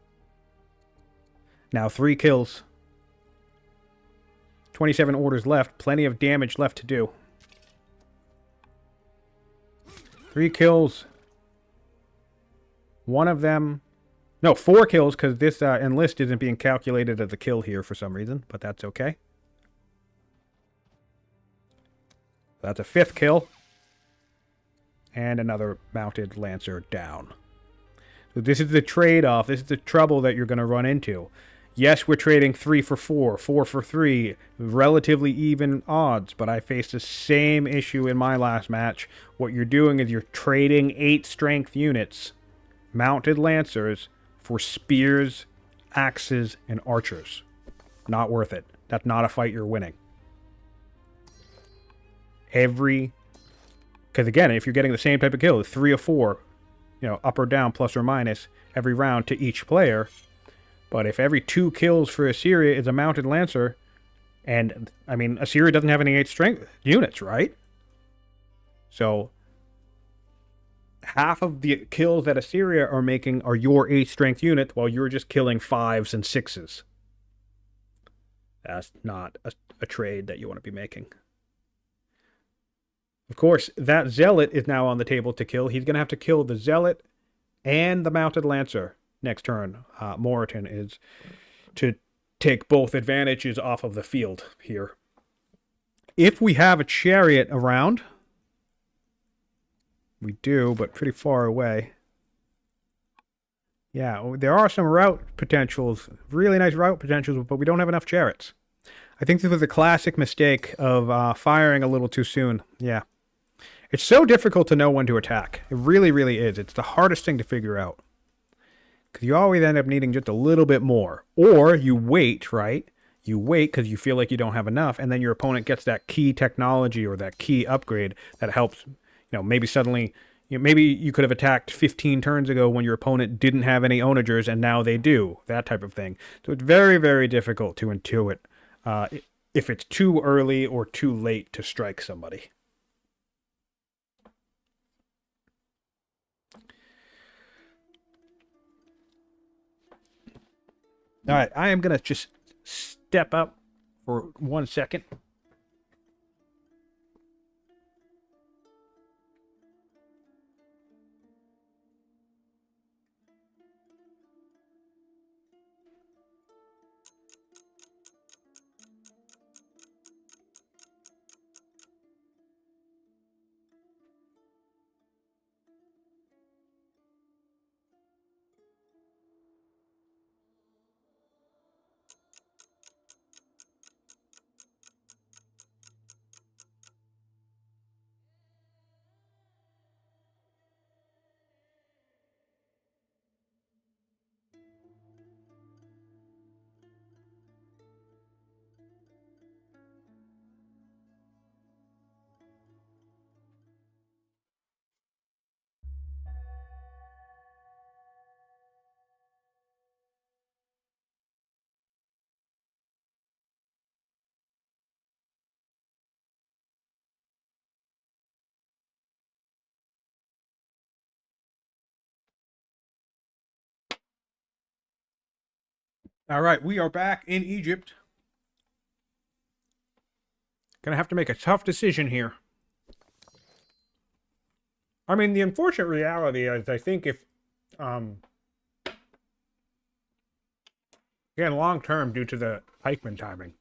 Now, 3 kills. 27 orders left. Plenty of damage left to do. 3 kills. One of them... No, 4 kills, because this enlist isn't being calculated as a kill here for some reason, but that's okay. That's a 5th kill. And another mounted lancer down. So this is the trade-off. This is the trouble that you're going to run into. Yes, we're trading 3 for 4, 4 for 3, relatively even odds, but I faced the same issue in my last match. What you're doing is you're trading 8 strength units, mounted lancers, for spears, axes, and archers. Not worth it. That's not a fight you're winning. Every Because again, if you're getting the same type of kill, 3 or 4, up or down, plus or minus, every round to each player. But if every 2 kills for Assyria is a mounted lancer, and, I mean, Assyria doesn't have any 8 strength units, right? So, half of the kills that Assyria are making are your 8 strength units, while you're just killing 5s and 6s. That's not a trade that you want to be making. Of course, that Zealot is now on the table to kill. He's going to have to kill the Zealot and the Mounted Lancer next turn. Moroten is to take both advantages off of the field here. If we have a Chariot around, we do, but pretty far away. Yeah, there are some route potentials, really nice route potentials, but we don't have enough Chariots. I think this was a classic mistake of firing a little too soon. Yeah. It's so difficult to know when to attack. It really, really is. It's the hardest thing to figure out. Because you always end up needing just a little bit more. Or you wait, right? You wait because you feel like you don't have enough, and then your opponent gets that key technology or that key upgrade that helps, maybe suddenly, maybe you could have attacked 15 turns ago when your opponent didn't have any onagers, and now they do. That type of thing. So it's very, very difficult to intuit if it's too early or too late to strike somebody. All right, I am going to just step up for 1 second. All right, we are back in Egypt. Gonna have to make a tough decision here. I mean, the unfortunate reality is, I think if, again, long term due to the pikeman timing,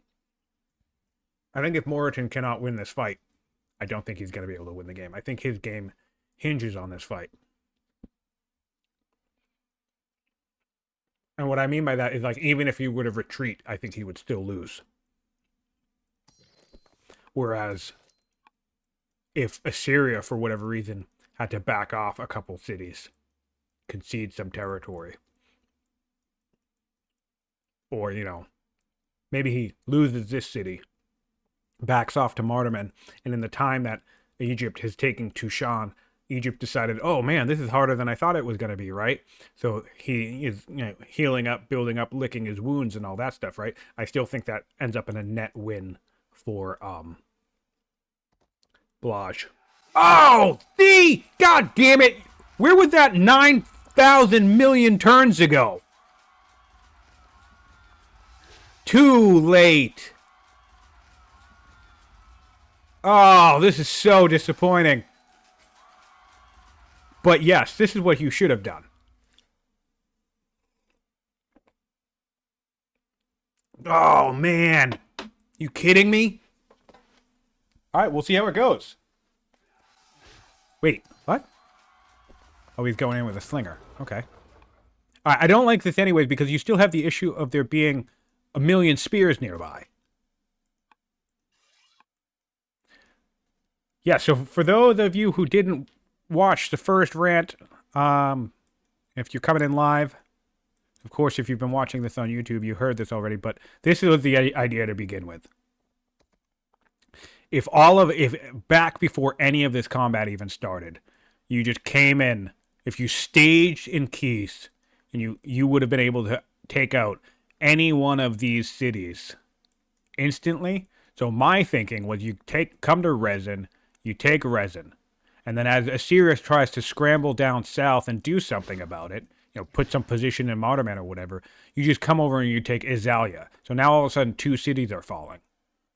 I think if Moroten cannot win this fight, I don't think he's going to be able to win the game. I think his game hinges on this fight. And what I mean by that is, like, even if he were to retreat, I think he would still lose. Whereas, if Assyria, for whatever reason, had to back off a couple cities, concede some territory, or, maybe he loses this city, backs off to Mardaman, and in the time that Egypt has taken Tushan, Egypt decided, oh man, this is harder than I thought it was going to be, right? So he is healing up, building up, licking his wounds and all that stuff, right? I still think that ends up in a net win for Blaj. Oh, God damn it! Where was that 9,000 million turns ago? Too late. Oh, this is so disappointing. But yes, this is what you should have done. Oh, man. You kidding me? All right, we'll see how it goes. Wait, what? Oh, he's going in with a slinger. Okay. All right, I don't like this anyways because you still have the issue of there being a million spears nearby. Yeah, so for those of you who didn't watch the first rant, if you're coming in live, of course, if you've been watching this on YouTube, you heard this already, but this was the idea to begin with. if back before any of this combat even started, you just came in, if you staged in Keith, and you would have been able to take out any one of these cities instantly. So my thinking was come to Resin, you take Resin, and then as Assyria tries to scramble down south and do something about it, put some position in Moroten or whatever, you just come over and you take Izalia. So now all of a sudden 2 cities are falling,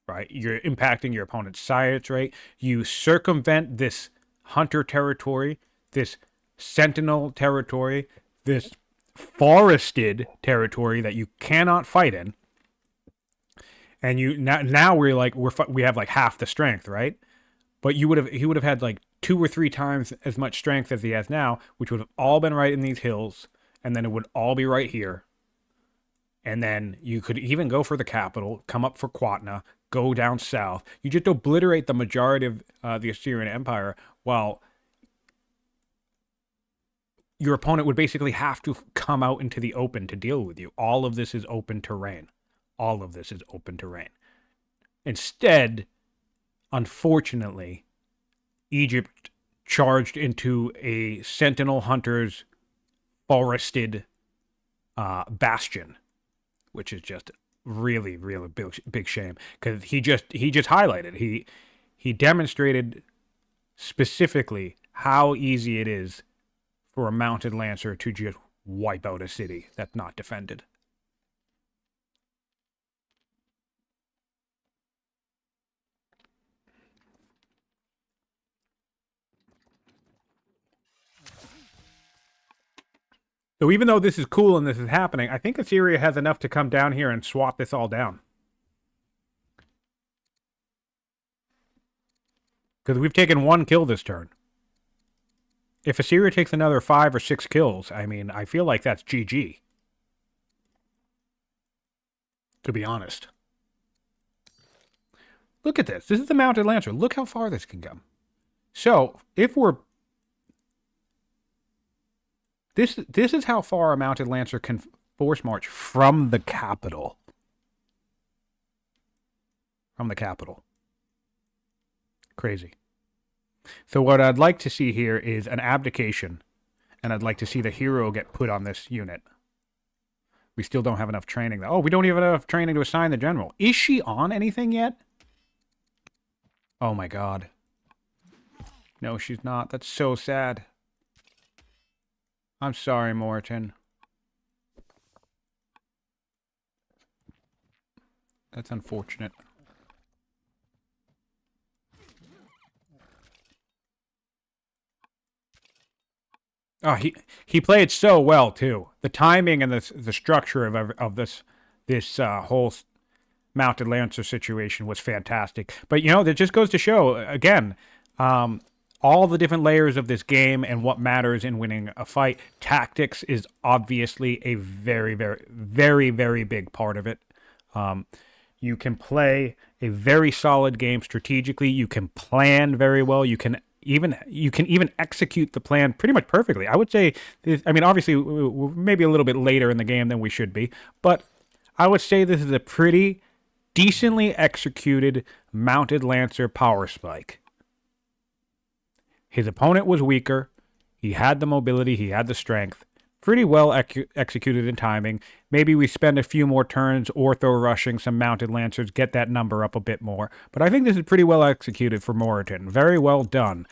right? You're impacting your opponent's science rate. You circumvent this hunter territory, this sentinel territory, this forested territory that you cannot fight in. And now we have like half the strength, right? But he would have had like 2 or 3 times as much strength as he has now, which would have all been right in these hills, and then it would all be right here. And then you could even go for the capital, come up for Quatna, go down south. You just obliterate the majority of the Assyrian Empire, while your opponent would basically have to come out into the open to deal with you. All of this is open terrain. All of this is open terrain. Instead, unfortunately, Egypt charged into a sentinel hunter's forested bastion, which is just really, really big shame, because he just highlighted, he demonstrated specifically how easy it is for a mounted lancer to just wipe out a city that's not defended. So even though this is cool and this is happening, I think Assyria has enough to come down here and swap this all down. Because we've taken 1 kill this turn. If Assyria takes another 5 or 6 kills, I mean, I feel like that's GG. To be honest. Look at this. This is the mounted lancer. Look how far this can come. So, if we're... This is how far a mounted lancer can force march from the capital. From the capital. Crazy. So what I'd like to see here is an abdication, and I'd like to see the hero get put on this unit. We still don't have enough training. Oh, we don't even have enough training to assign the general. Is she on anything yet? Oh my god. No, she's not. That's so sad. I'm sorry, Moroten. That's unfortunate. Oh, he played so well too. The timing and the structure of this whole mounted lancer situation was fantastic. But that just goes to show again, all the different layers of this game and what matters in winning a fight. Tactics is obviously a very, very, very, very big part of it. You can play a very solid game strategically. You can plan very well. You can even execute the plan pretty much perfectly. I would say, I mean, obviously, we're maybe a little bit later in the game than we should be, but I would say this is a pretty decently executed mounted lancer power spike. His opponent was weaker. He had the mobility. He had the strength. Pretty well executed in timing. Maybe we spend a few more turns ortho rushing some mounted lancers, get that number up a bit more. But I think this is pretty well executed for Moroten. Very well done.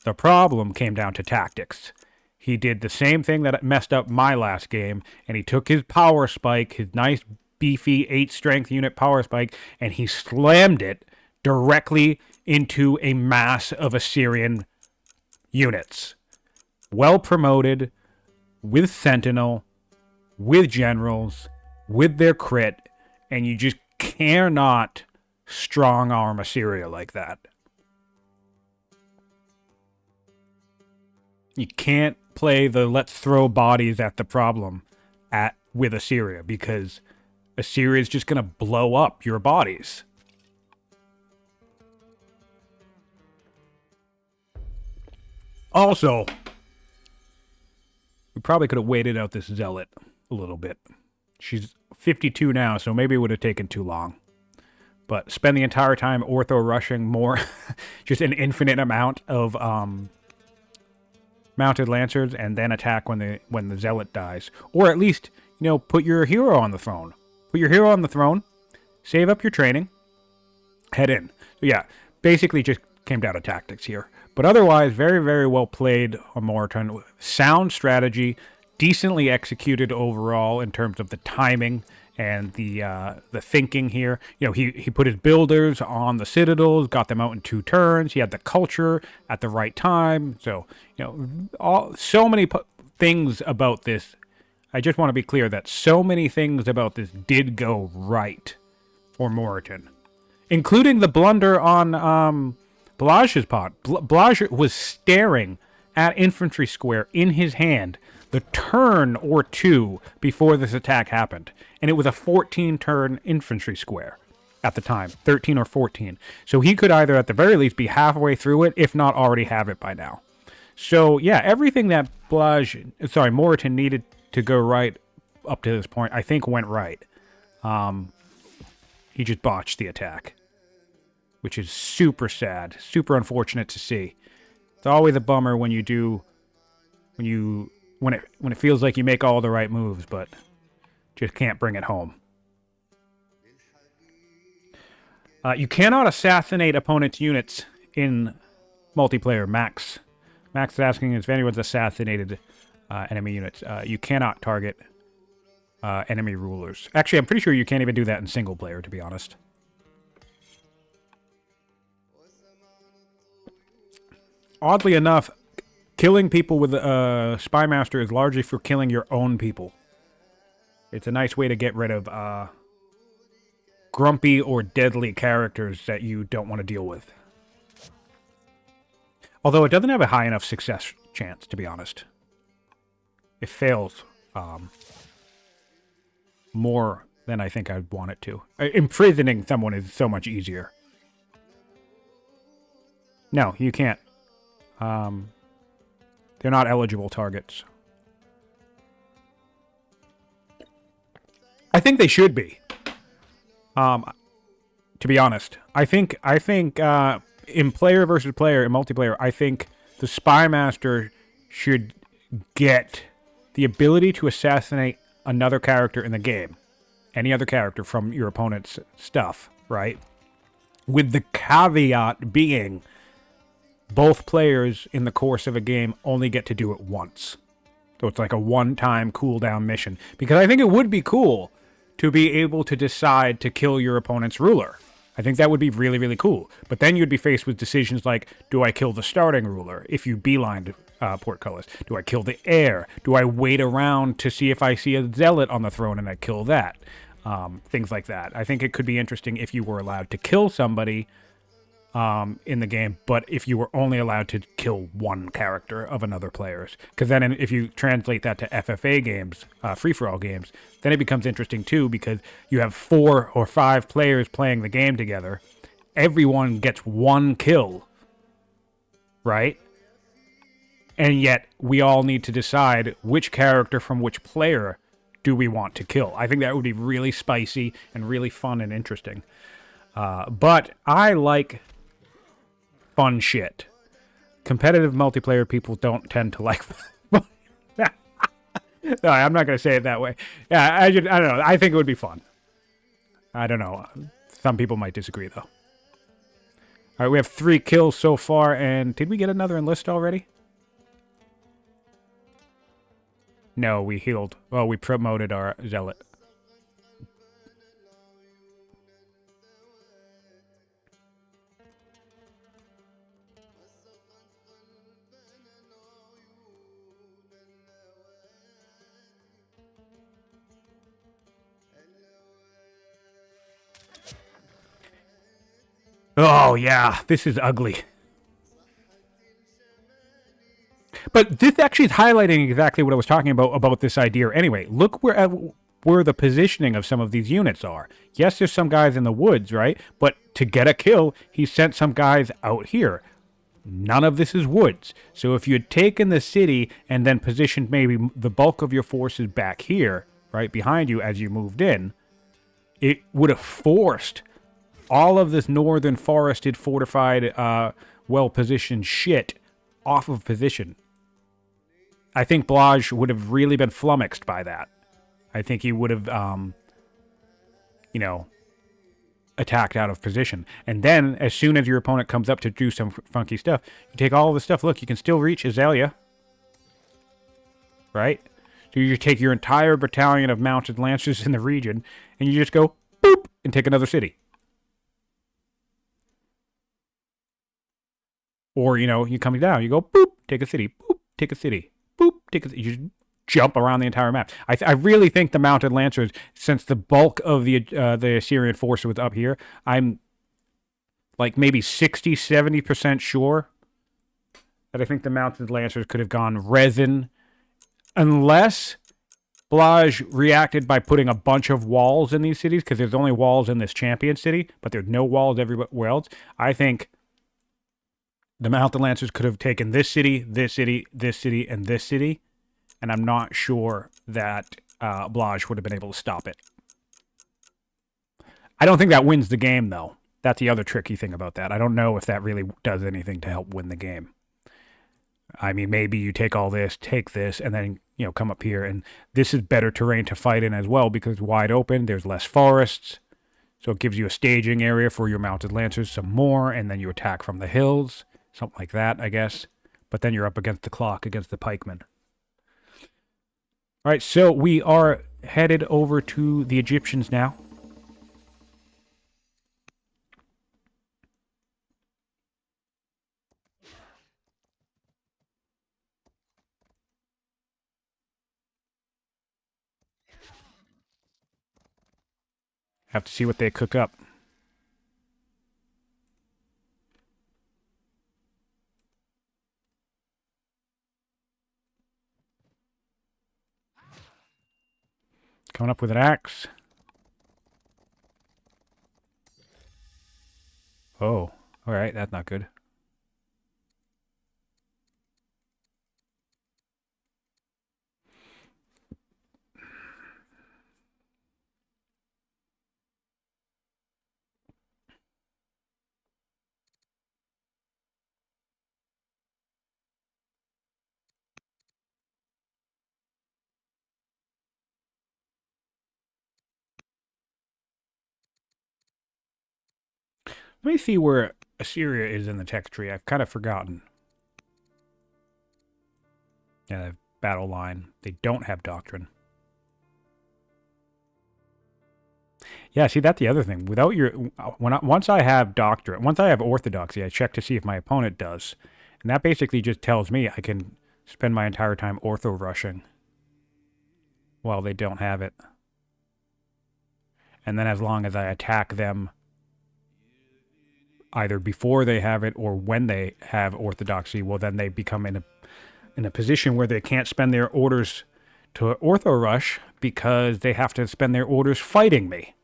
The problem came down to tactics. He did the same thing that messed up my last game, and he took his power spike, his nice beefy 8 strength unit power spike, and he slammed it directly into a mass of Assyrian units. Well promoted, with Sentinel, with Generals, with their crit, and you just cannot strong arm Assyria like that. You can't play the let's throw bodies at the problem with Assyria, because Assyria is just going to blow up your bodies. Also, we probably could have waited out this Zealot a little bit. She's 52 now, so maybe it would have taken too long. but spend the entire time ortho rushing more, just an infinite amount of mounted lancers, and then attack when the zealot dies, or at least put your hero on the throne. Put your hero on the throne, save up your training, head in. So yeah, basically just came down to tactics here, but otherwise very, very well played on Moroten. Sound strategy, decently executed overall in terms of the timing and the thinking here. He put his builders on the citadels, got them out in 2 turns. He had the culture at the right time. So, so many things about this. I just want to be clear that so many things about this did go right for Moroten, including the blunder on Blaj's pot. Blaj was staring at infantry square in his hand the turn or 2 before this attack happened. And it was a 14-turn infantry square at the time, 13 or 14. So he could either, at the very least, be halfway through it, if not already have it by now. So, yeah, everything that Moroten needed to go right up to this point, I think went right. He just botched the attack, which is super sad, super unfortunate to see. It's always a bummer when it feels like you make all the right moves, but just can't bring it home. You cannot assassinate opponents' units in multiplayer. Max is asking if anyone's assassinated enemy units. You cannot target enemy rulers. Actually, I'm pretty sure you can't even do that in single player, to be honest. Oddly enough, killing people with Spy Master is largely for killing your own people. It's a nice way to get rid of grumpy or deadly characters that you don't want to deal with. Although it doesn't have a high enough success chance, to be honest. It fails more than I think I'd want it to. Imprisoning someone is so much easier. No, you can't. They're not eligible targets. I think they should be. To be honest, I think in player versus player, in multiplayer, I think the Spy Master should get the ability to assassinate another character in the game, any other character from your opponent's stuff, right? With the caveat being, both players in the course of a game only get to do it once. So it's like a one-time cooldown mission. Because I think it would be cool to be able to decide to kill your opponent's ruler. I think that would be really, really cool. But then you'd be faced with decisions like, do I kill the starting ruler if you beelined portcullis? Do I kill the heir? Do I wait around to see if I see a zealot on the throne and I kill that? Things like that. I think it could be interesting if you were allowed to kill somebody in the game, but if you were only allowed to kill one character of another player's. Because then if you translate that to FFA games, free-for-all games, then it becomes interesting too, because you have 4 or 5 players playing the game together. Everyone gets one kill, right? And yet we all need to decide which character from which player do we want to kill. I think that would be really spicy and really fun and interesting. But I like fun shit. Competitive multiplayer people don't tend to like fun. No, I'm not going to say it that way. Yeah, I don't know. I think it would be fun. I don't know. Some people might disagree, though. All right, we have 3 kills so far, and did we get another enlist already? No, we healed. Well, we promoted our zealot. Oh, yeah, this is ugly. But this actually is highlighting exactly what I was talking about this idea anyway. Look where the positioning of some of these units are. Yes, there's some guys in the woods, right? But to get a kill, he sent some guys out here. None of this is woods. So if you had taken the city and then positioned maybe the bulk of your forces back here, right, behind you as you moved in, it would have forced all of this northern forested, fortified, well-positioned shit off of position. I think Blaj would have really been flummoxed by that. I think he would have, you know, attacked out of position. And then, as soon as your opponent comes up to do some funky stuff, you take all of the stuff. Look, you can still reach Azalea. Right? So you take your entire battalion of mounted lancers in the region, and you just go, boop, and take another city. Or, you know, you come down, you go, boop, take a city, boop, take a city, boop, take a city. You just jump around the entire map. I really think the mounted lancers, since the bulk of the Assyrian force was up here, I'm like maybe 60, 70% sure that I think the mounted lancers could have gone resin, unless Blaj reacted by putting a bunch of walls in these cities, because there's only walls in this champion city, but there's no walls everywhere else. I think the mounted lancers could have taken this city, this city, this city, and this city, and I'm not sure that Blaj would have been able to stop it. I don't think that wins the game, though. That's the other tricky thing about that. I don't know if that really does anything to help win the game. I mean, maybe you take all this, take this, and then, you know, come up here. And this is better terrain to fight in as well because it's wide open. There's less forests. So it gives you a staging area for your mounted lancers some more, and then you attack from the hills. Something like that, I guess. But then you're up against the clock, against the pikemen. All right, so we are headed over to the Egyptians now. Have to see what they cook up. Coming up with an axe. Oh, all right, that's not good. Let me see where Assyria is in the text tree. I've kind of forgotten. Yeah, they have battle line. They don't have doctrine. Yeah, see, that's the other thing. Without your... once I have doctrine, once I have orthodoxy, I check to see if my opponent does. And that basically just tells me I can spend my entire time ortho-rushing while they don't have it. And then as long as I attack them either before they have it or when they have orthodoxy, well, then they become in a position where they can't spend their orders to ortho rush because they have to spend their orders fighting me.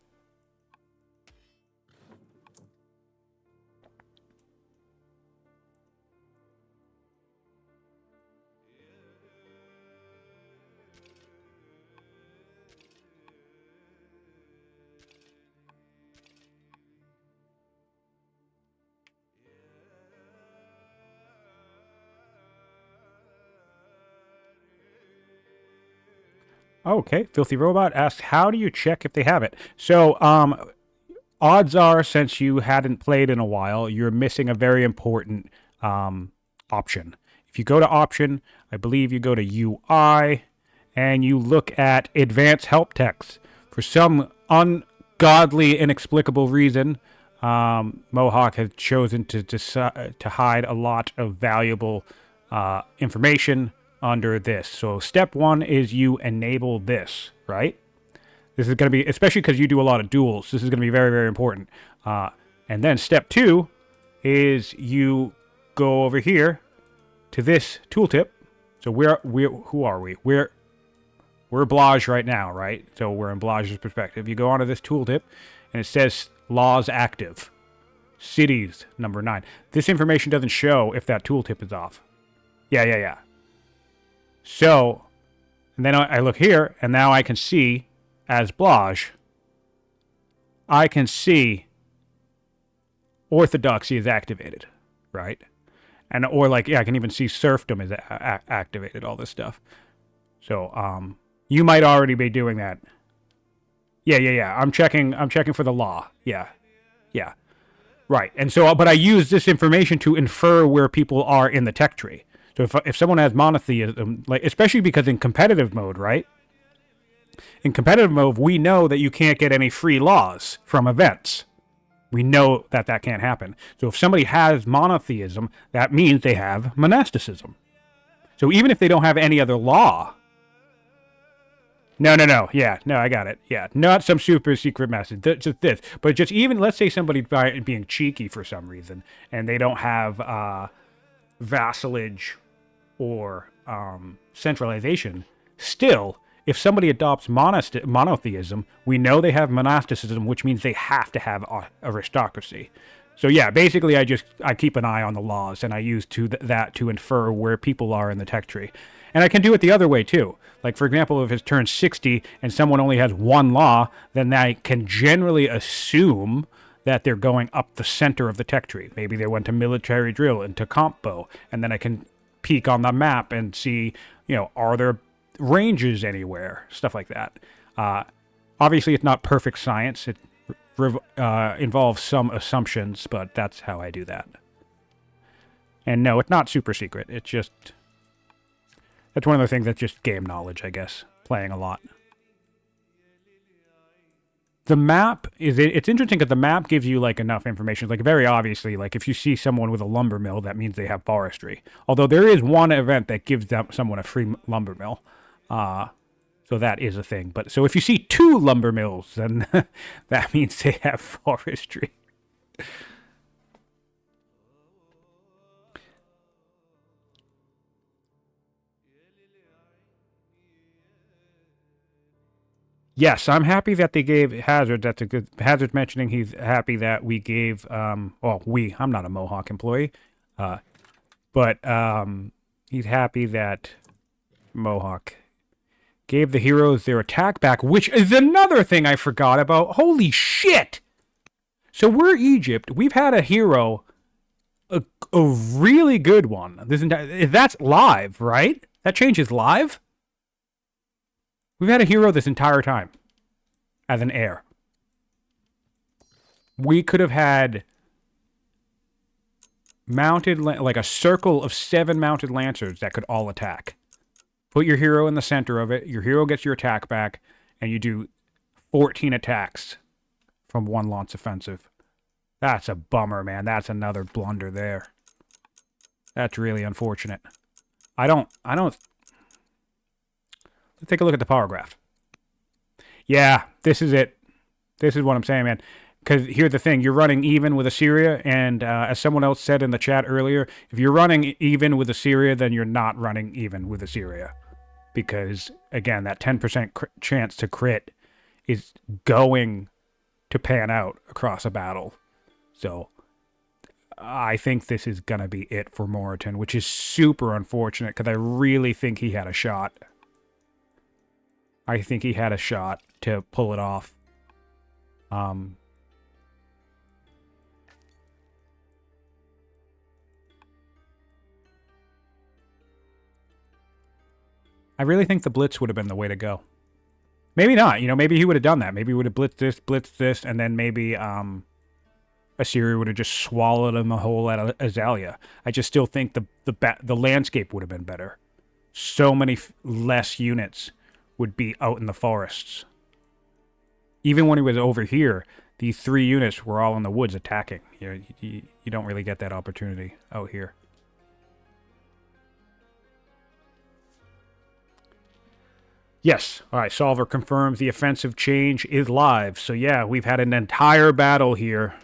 Okay, Filthy Robot asks, how do you check if they have it? So, odds are, since you hadn't played in a while, you're missing a very important option. If you go to option, I believe you go to UI, and you look at advanced help text. For some ungodly, inexplicable reason, Mohawk has chosen to hide a lot of valuable information under this. So step one is you enable this, right? This is going to be, especially because you do a lot of duels, this is going to be very, very important. And then step two is you go over here to this tooltip. So who are we? We're Blaj right now, right? So we're in Blaj's perspective. You go onto this tooltip, and it says laws active. Cities, number 9. This information doesn't show if that tooltip is off. Yeah. So, and then I look here, and now I can see, as Blaj, I can see orthodoxy is activated, right? And or like yeah, I can even see serfdom is activated. All this stuff. So you might already be doing that. Yeah. I'm checking. I'm checking for the law. Yeah. Right. And so, but I use this information to infer where people are in the tech tree. So if someone has monotheism, like especially because in competitive mode, right? In competitive mode, we know that you can't get any free laws from events. We know that that can't happen. So if somebody has monotheism, that means they have monasticism. So even if they don't have any other law. No. Yeah, no, I got it. Yeah, not some super secret message. Just this. But just even, let's say somebody being cheeky for some reason, and they don't have vassalage or centralization. Still, if somebody adopts monotheism, we know they have monasticism, which means they have to have aristocracy. So yeah, basically I keep an eye on the laws, and I use that to infer where people are in the tech tree. And I can do it the other way too. Like for example, if it's turned 60 and someone only has one law, then I can generally assume that they're going up the center of the tech tree. Maybe they went to military drill and to compo, and then I can peek on the map and see, are there ranges anywhere, stuff like that. Obviously, it's not perfect science. It involves some assumptions, but that's how I do that. And no, it's not super secret. It's just... That's one of the things that's just game knowledge, I guess. Playing a lot. The map it's interesting because the map gives you like enough information. Like very obviously, like if you see someone with a lumber mill, that means they have forestry. Although there is one event that gives someone a free lumber mill. So that is a thing. But so if you see 2 lumber mills, then that means they have forestry. Yes, I'm happy that they gave Hazard. That's a good... Hazard's mentioning he's happy that we gave... I'm not a Mohawk employee. But he's happy that Mohawk gave the heroes their attack back, which is another thing I forgot about. Holy shit! So we're Egypt. We've had a hero, a really good one. That's live, right? That changes live? We've had a hero this entire time as an heir. We could have had mounted, like a circle of 7 mounted lancers that could all attack. Put your hero in the center of it. Your hero gets your attack back, and you do 14 attacks from one lance offensive. That's a bummer, man. That's another blunder there. That's really unfortunate. I don't... Let's take a look at the power graph. Yeah, this is it. This is what I'm saying, man. Because here's the thing. You're running even with Assyria, and as someone else said in the chat earlier, if you're running even with Assyria, then you're not running even with Assyria. Because, again, that 10% chance to crit is going to pan out across a battle. So, I think this is going to be it for Moroten, which is super unfortunate, because I really think he had a shot. I think he had a shot to pull it off. I really think the blitz would have been the way to go. Maybe not. Maybe he would have done that. Maybe he would have blitzed this, and then maybe Assyria would have just swallowed him whole at Azalea. I just still think the landscape would have been better. So many less units would be out in the forests. Even when he was over here, these 3 units were all in the woods attacking. You don't really get that opportunity out here. Yes. All right, Solver confirms the offensive change is live. So yeah, we've had an entire battle here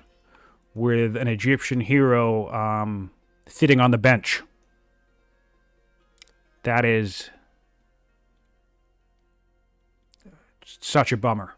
with an Egyptian hero sitting on the bench. That is... such a bummer.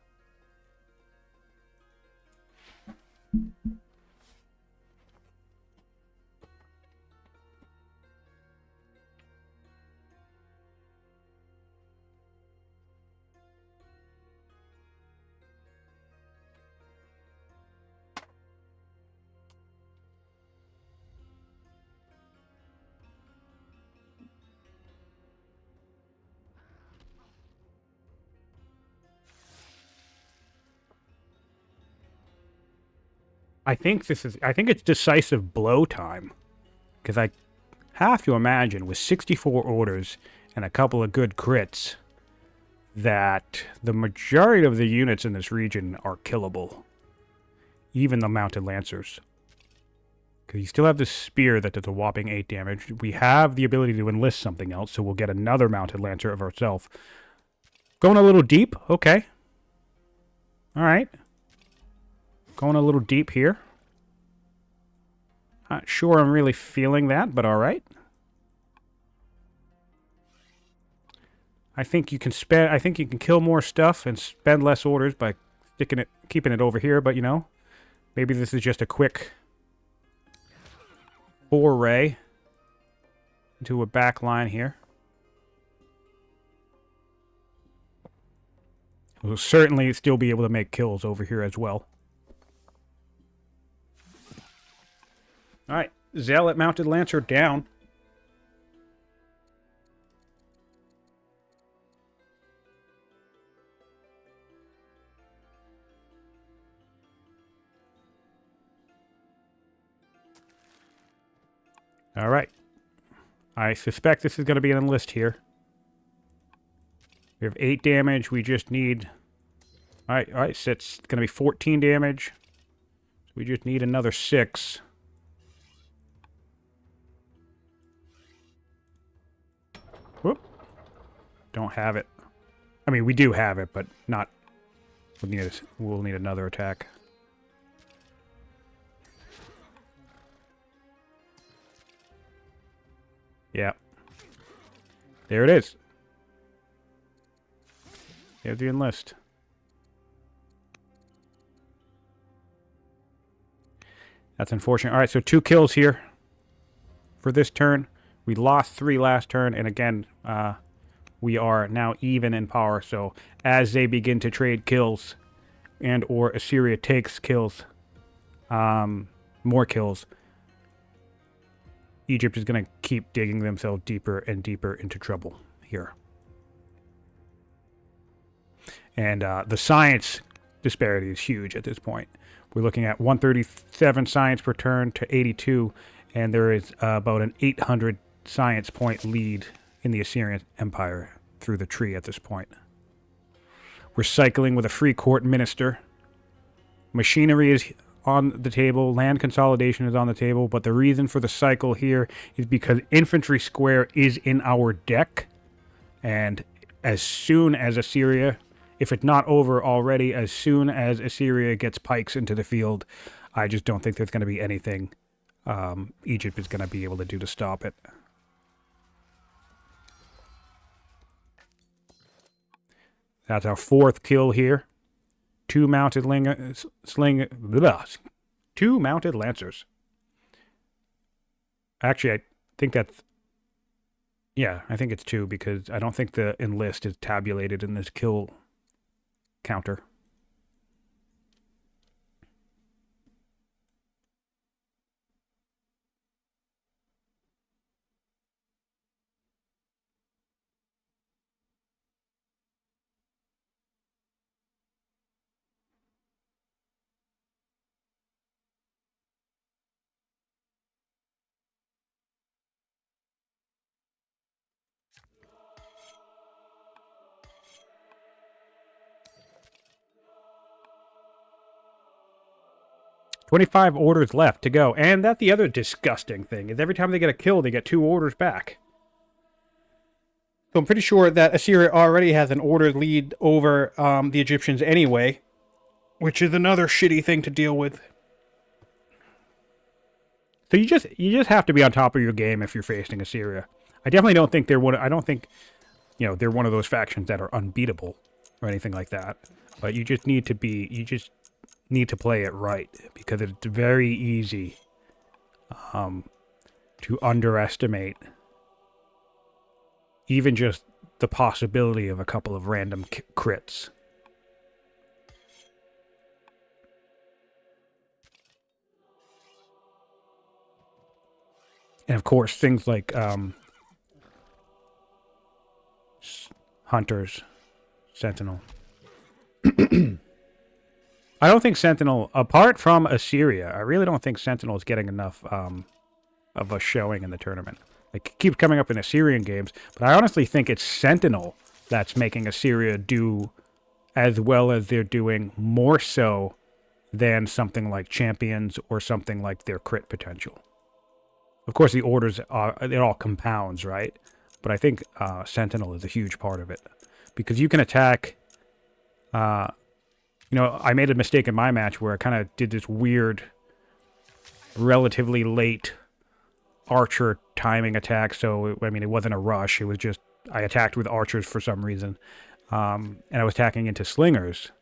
I think it's decisive blow time. Because I have to imagine with 64 orders and a couple of good crits that the majority of the units in this region are killable. Even the mounted lancers. Because you still have this spear that does a whopping 8 damage. We have the ability to enlist something else, so we'll get another mounted lancer of ourselves. Going a little deep? Okay. Alright. Going a little deep here. Not sure I'm really feeling that, but alright. I think you can kill more stuff and spend less orders by keeping it over here, but you know, maybe this is just a quick foray into a back line here. We'll certainly still be able to make kills over here as well. Alright, Zealot Mounted Lancer down. Alright. I suspect this is going to be an enlist here. We have 8 damage. We just need... Alright, so it's going to be 14 damage. So we just need another 6. Whoop. Don't have it. I mean, we do have it, but not... We'll need another attack. Yeah. There it is. There's the enlist. That's unfortunate. Alright, so 2 kills here for this turn. We lost 3 last turn, and again, we are now even in power. So as they begin to trade kills, and or Assyria takes kills, more kills, Egypt is going to keep digging themselves deeper and deeper into trouble here. And the science disparity is huge at this point. We're looking at 137 science per turn to 82, and there is about an 800 science point lead in the Assyrian Empire through the tree at this point. We're cycling with a free court minister. Machinery is on the table. Land consolidation is on the table. But the reason for the cycle here is because infantry square is in our deck. And as soon as Assyria, if it's not over already, as soon as Assyria gets pikes into the field, I just don't think there's going to be anything Egypt is going to be able to do to stop it. That's our 4th kill here. 2 mounted two mounted lancers. Actually, I think that's... Yeah, I think it's 2 because I don't think the enlist is tabulated in this kill counter. $25 orders left to go. And that's the other disgusting thing, is every time they get a kill, they get 2 orders back. So I'm pretty sure that Assyria already has an order lead over the Egyptians anyway, which is another shitty thing to deal with. So you just have to be on top of your game if you're facing Assyria. I definitely don't think they're one of those factions that are unbeatable or anything like that. But you just need to play it right, because it's very easy to underestimate even just the possibility of a couple of random crits. And of course, things like hunters, sentinel. I don't think Sentinel, apart from Assyria, I really don't think Sentinel is getting enough of a showing in the tournament. Like, it keeps coming up in Assyrian games, but I honestly think it's Sentinel that's making Assyria do as well as they're doing, more so than something like Champions or something like their crit potential. Of course, the orders it all compounds, right? But I think Sentinel is a huge part of it, because you can attack. You know, I made a mistake in my match where I kind of did this weird, relatively late archer timing attack. So I mean, it wasn't a rush. It was just I attacked with archers for some reason, and I was attacking into slingers.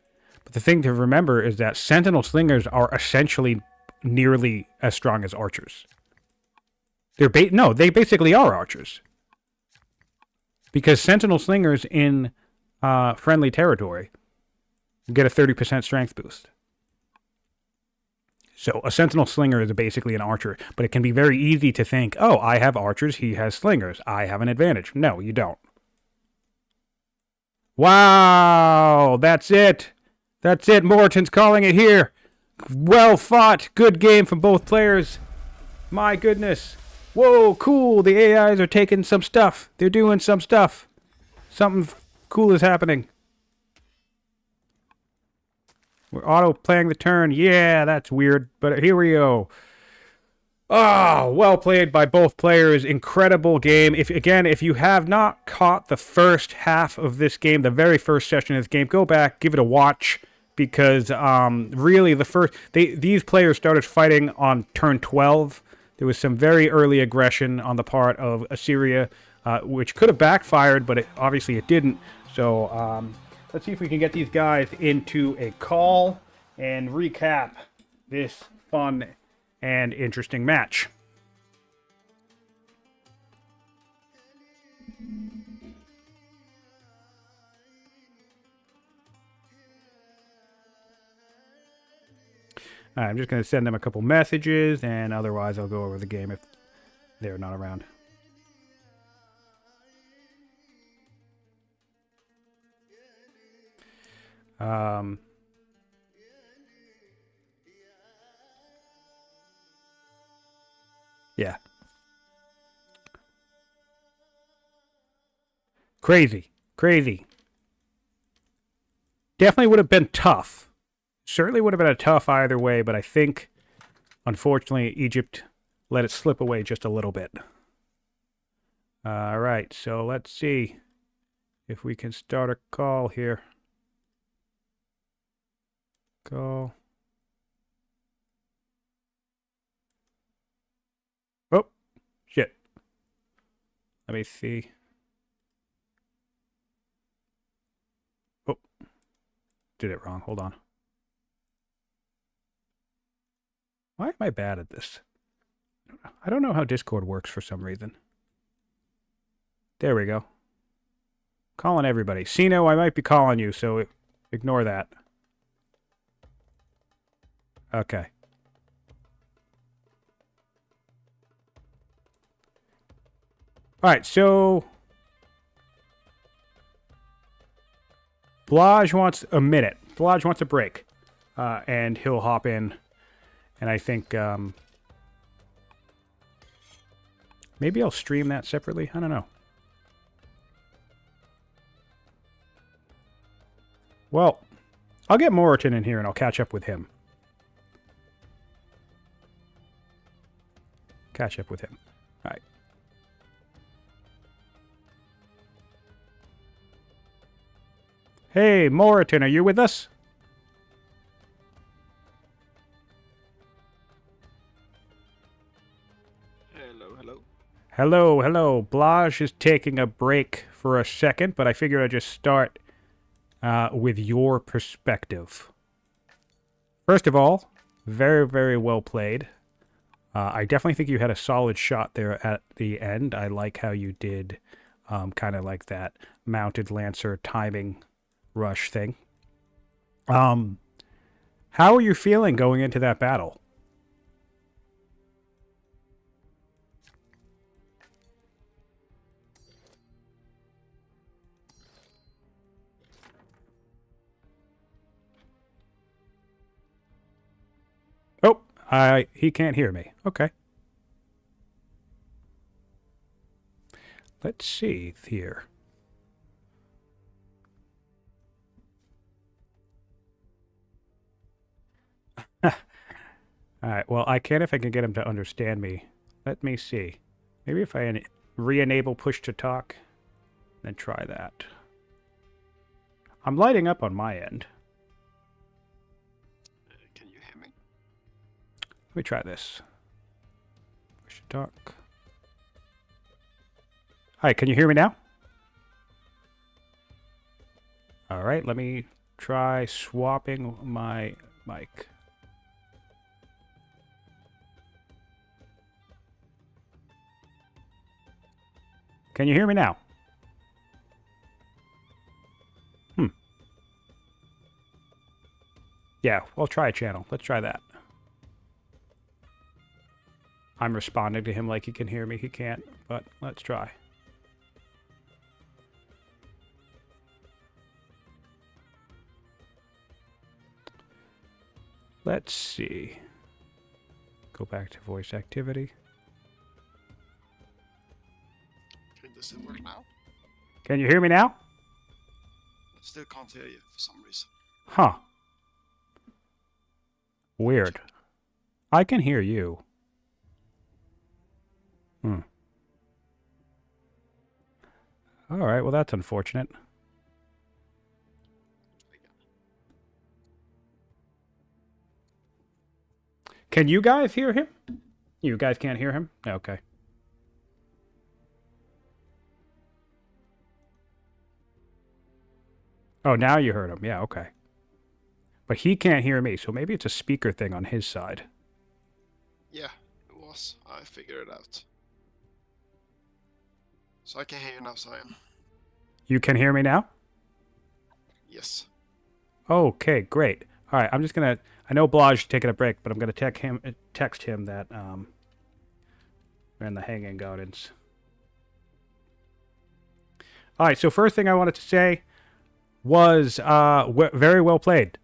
But the thing to remember is that Sentinel slingers are essentially nearly as strong as archers. They basically are archers. Because Sentinel slingers in friendly territory get a 30% strength boost. So a Sentinel slinger is basically an archer, but it can be very easy to think, oh, I have archers, he has slingers, I have an advantage. No, you don't. Wow, that's it. That's it. Moroten's calling it here. Well fought. Good game from both players. My goodness. Whoa, cool. The AIs are taking some stuff. They're doing some stuff. Something cool is happening. We're auto-playing the turn. Yeah, that's weird, but here we go. Oh, well played by both players. Incredible game. If you have not caught the first half of this game, the very first session of this game, go back, give it a watch, because really these players started fighting on turn 12. There was some very early aggression on the part of Assyria, which could have backfired, but obviously it didn't. So let's see if we can get these guys into a call and recap this fun and interesting match. All right, I'm just going to send them a couple messages, and otherwise I'll go over the game if they're not around. Yeah. Crazy. Definitely would have been tough. Certainly would have been a tough either way, but I think, unfortunately, Egypt let it slip away just a little bit. All right, so let's see if we can start a call here. Call. Oh, shit. Let me see. Oh, did it wrong. Hold on. Why am I bad at this? I don't know how Discord works for some reason. There we go. Calling everybody. Sino, I might be calling you, so ignore that. Okay. Alright, so Blaj wants a minute. Blaj wants a break. And he'll hop in. And I think maybe I'll stream that separately. I don't know. Well, I'll get Moroten in here and I'll catch up with him. All right. Hey, Moroten, are you with us? Hello. Blaj is taking a break for a second, but I figured I'd just start with your perspective. First of all, very, very well played. I definitely think you had a solid shot there at the end. I like how you did kind of like that mounted lancer timing rush thing. How are you feeling going into that battle? He can't hear me. Okay. Let's see here. All right. Well, I can if I can get him to understand me. Let me see. Maybe if I re-enable push to talk, then try that. I'm lighting up on my end. Can you hear me? Let me try this. Push to talk. Hi, can you hear me now? All right, let me try swapping my mic. Can you hear me now? Yeah, we'll try a channel. Let's try that. I'm responding to him like he can hear me. He can't, but let's try. Let's see. Go back to voice activity. Does it work now? Can you hear me now? Still can't hear you for some reason. Huh. Weird. I can hear you. All right, well, that's unfortunate. Can you guys hear him? You guys can't hear him? Okay. Oh, now you heard him. Yeah, okay. But he can't hear me, so maybe it's a speaker thing on his side. Yeah, it was. I figured it out. So I can hear you now, Sion. You can hear me now? Yes. Okay, great. All right, I'm just going to... I know Blaj is taking a break, but I'm going to text him that we're in the Hanging Gardens. All right, so first thing I wanted to say was very well played.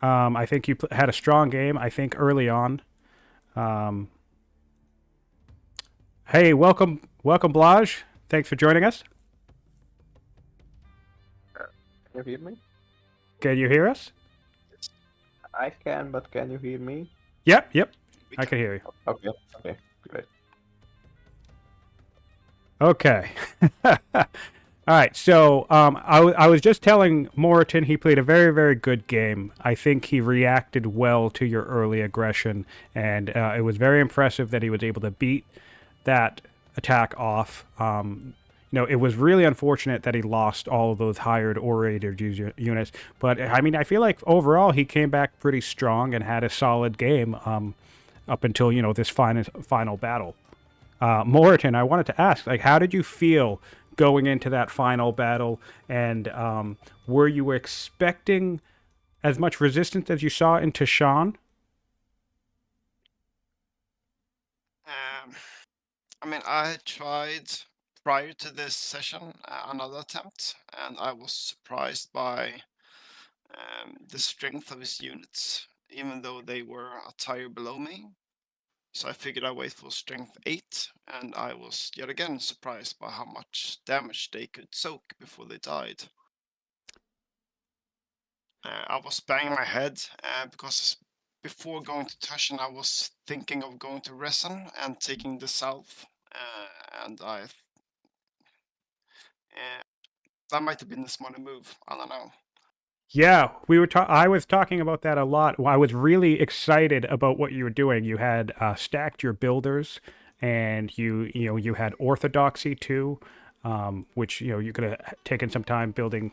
I think you had a strong game, I think, early on. Hey, welcome, Blaj. Thanks for joining us. Can you hear me? Can you hear us? I can, but can you hear me? Yep, I can hear you. Okay, great. Okay. All right, so I was just telling Moroten he played a very, very good game. I think he reacted well to your early aggression, and it was very impressive that he was able to beat that attack off. It was really unfortunate that he lost all of those hired orator units, but I mean, I feel like overall he came back pretty strong and had a solid game up until this final battle. Moroten, I wanted to ask, how did you feel going into that final battle, and were you expecting as much resistance as you saw in Tashan? I mean, I tried prior to this session another attempt, and I was surprised by the strength of his units, even though they were a tier below me. So I figured I'd wait for strength 8, and I was yet again surprised by how much damage they could soak before they died. I was banging my head because before going to Tushen I was thinking of going to Resin and taking the south, and that might have been the smarter move, I don't know. Yeah, I was talking about that a lot. I was really excited about what you were doing. You had stacked your builders, and you had orthodoxy too, which you could have taken some time building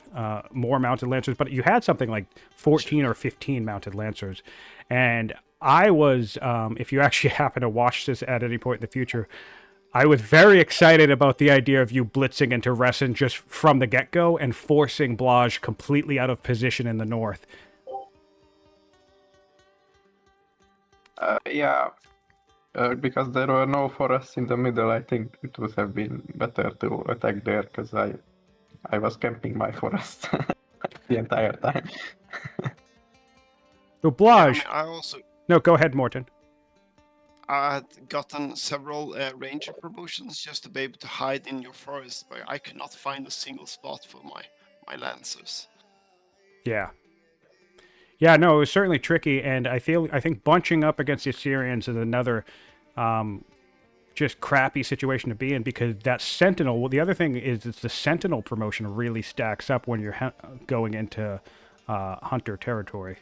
more mounted lancers. But you had something like 14 or 15 mounted lancers, and I was, if you actually happen to watch this at any point in the future, I was very excited about the idea of you blitzing into Resin just from the get-go and forcing Blaj completely out of position in the north. Because there were no forests in the middle, I think it would have been better to attack there, because I was camping my forest the entire time. So Blaj, I also No, go ahead, Morton. I had gotten several ranger promotions just to be able to hide in your forest, but I could not find a single spot for my lancers. Yeah. Yeah, no, it was certainly tricky, and I think bunching up against the Assyrians is another just crappy situation to be in, because that Sentinel. Well, the other thing is the Sentinel promotion really stacks up when you're going into Hunter territory,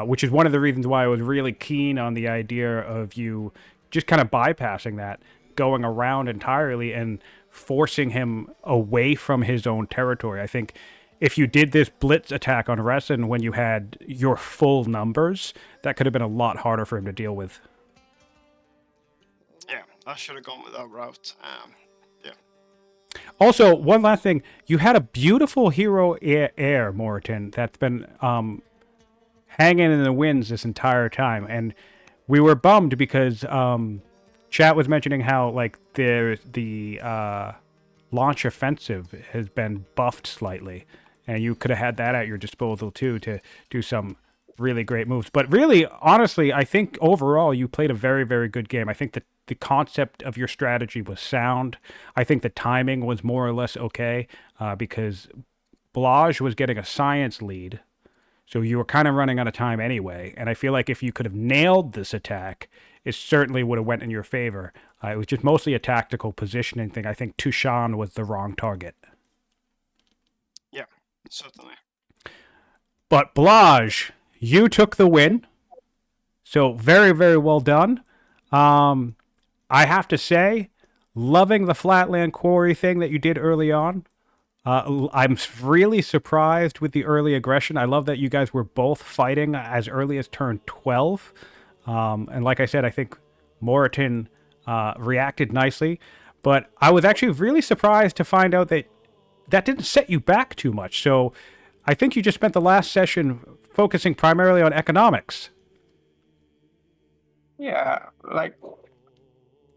which is one of the reasons why I was really keen on the idea of you just kind of bypassing that, going around entirely and forcing him away from his own territory. I think if you did this blitz attack on Resin when you had your full numbers, that could have been a lot harder for him to deal with. Yeah, I should have gone with that route. Yeah. Also, one last thing. You had a beautiful hero air, Moroten, that's been hanging in the winds this entire time. And we were bummed because chat was mentioning how like the launch offensive has been buffed slightly. And you could have had that at your disposal, too, to do some really great moves. But really, honestly, I think overall you played a very, very good game. I think that the concept of your strategy was sound. I think the timing was more or less okay because Blaj was getting a science lead. So you were kind of running out of time anyway. And I feel like if you could have nailed this attack, it certainly would have went in your favor. It was just mostly a tactical positioning thing. I think Tushan was the wrong target. Certainly. But Blaj, you took the win. So very, very well done. I have to say, loving the Flatland Quarry thing that you did early on. I'm really surprised with the early aggression. I love that you guys were both fighting as early as turn 12. And like I said, I think Moroten reacted nicely. But I was actually really surprised to find out that didn't set you back too much. So I think you just spent the last session focusing primarily on economics. Yeah, like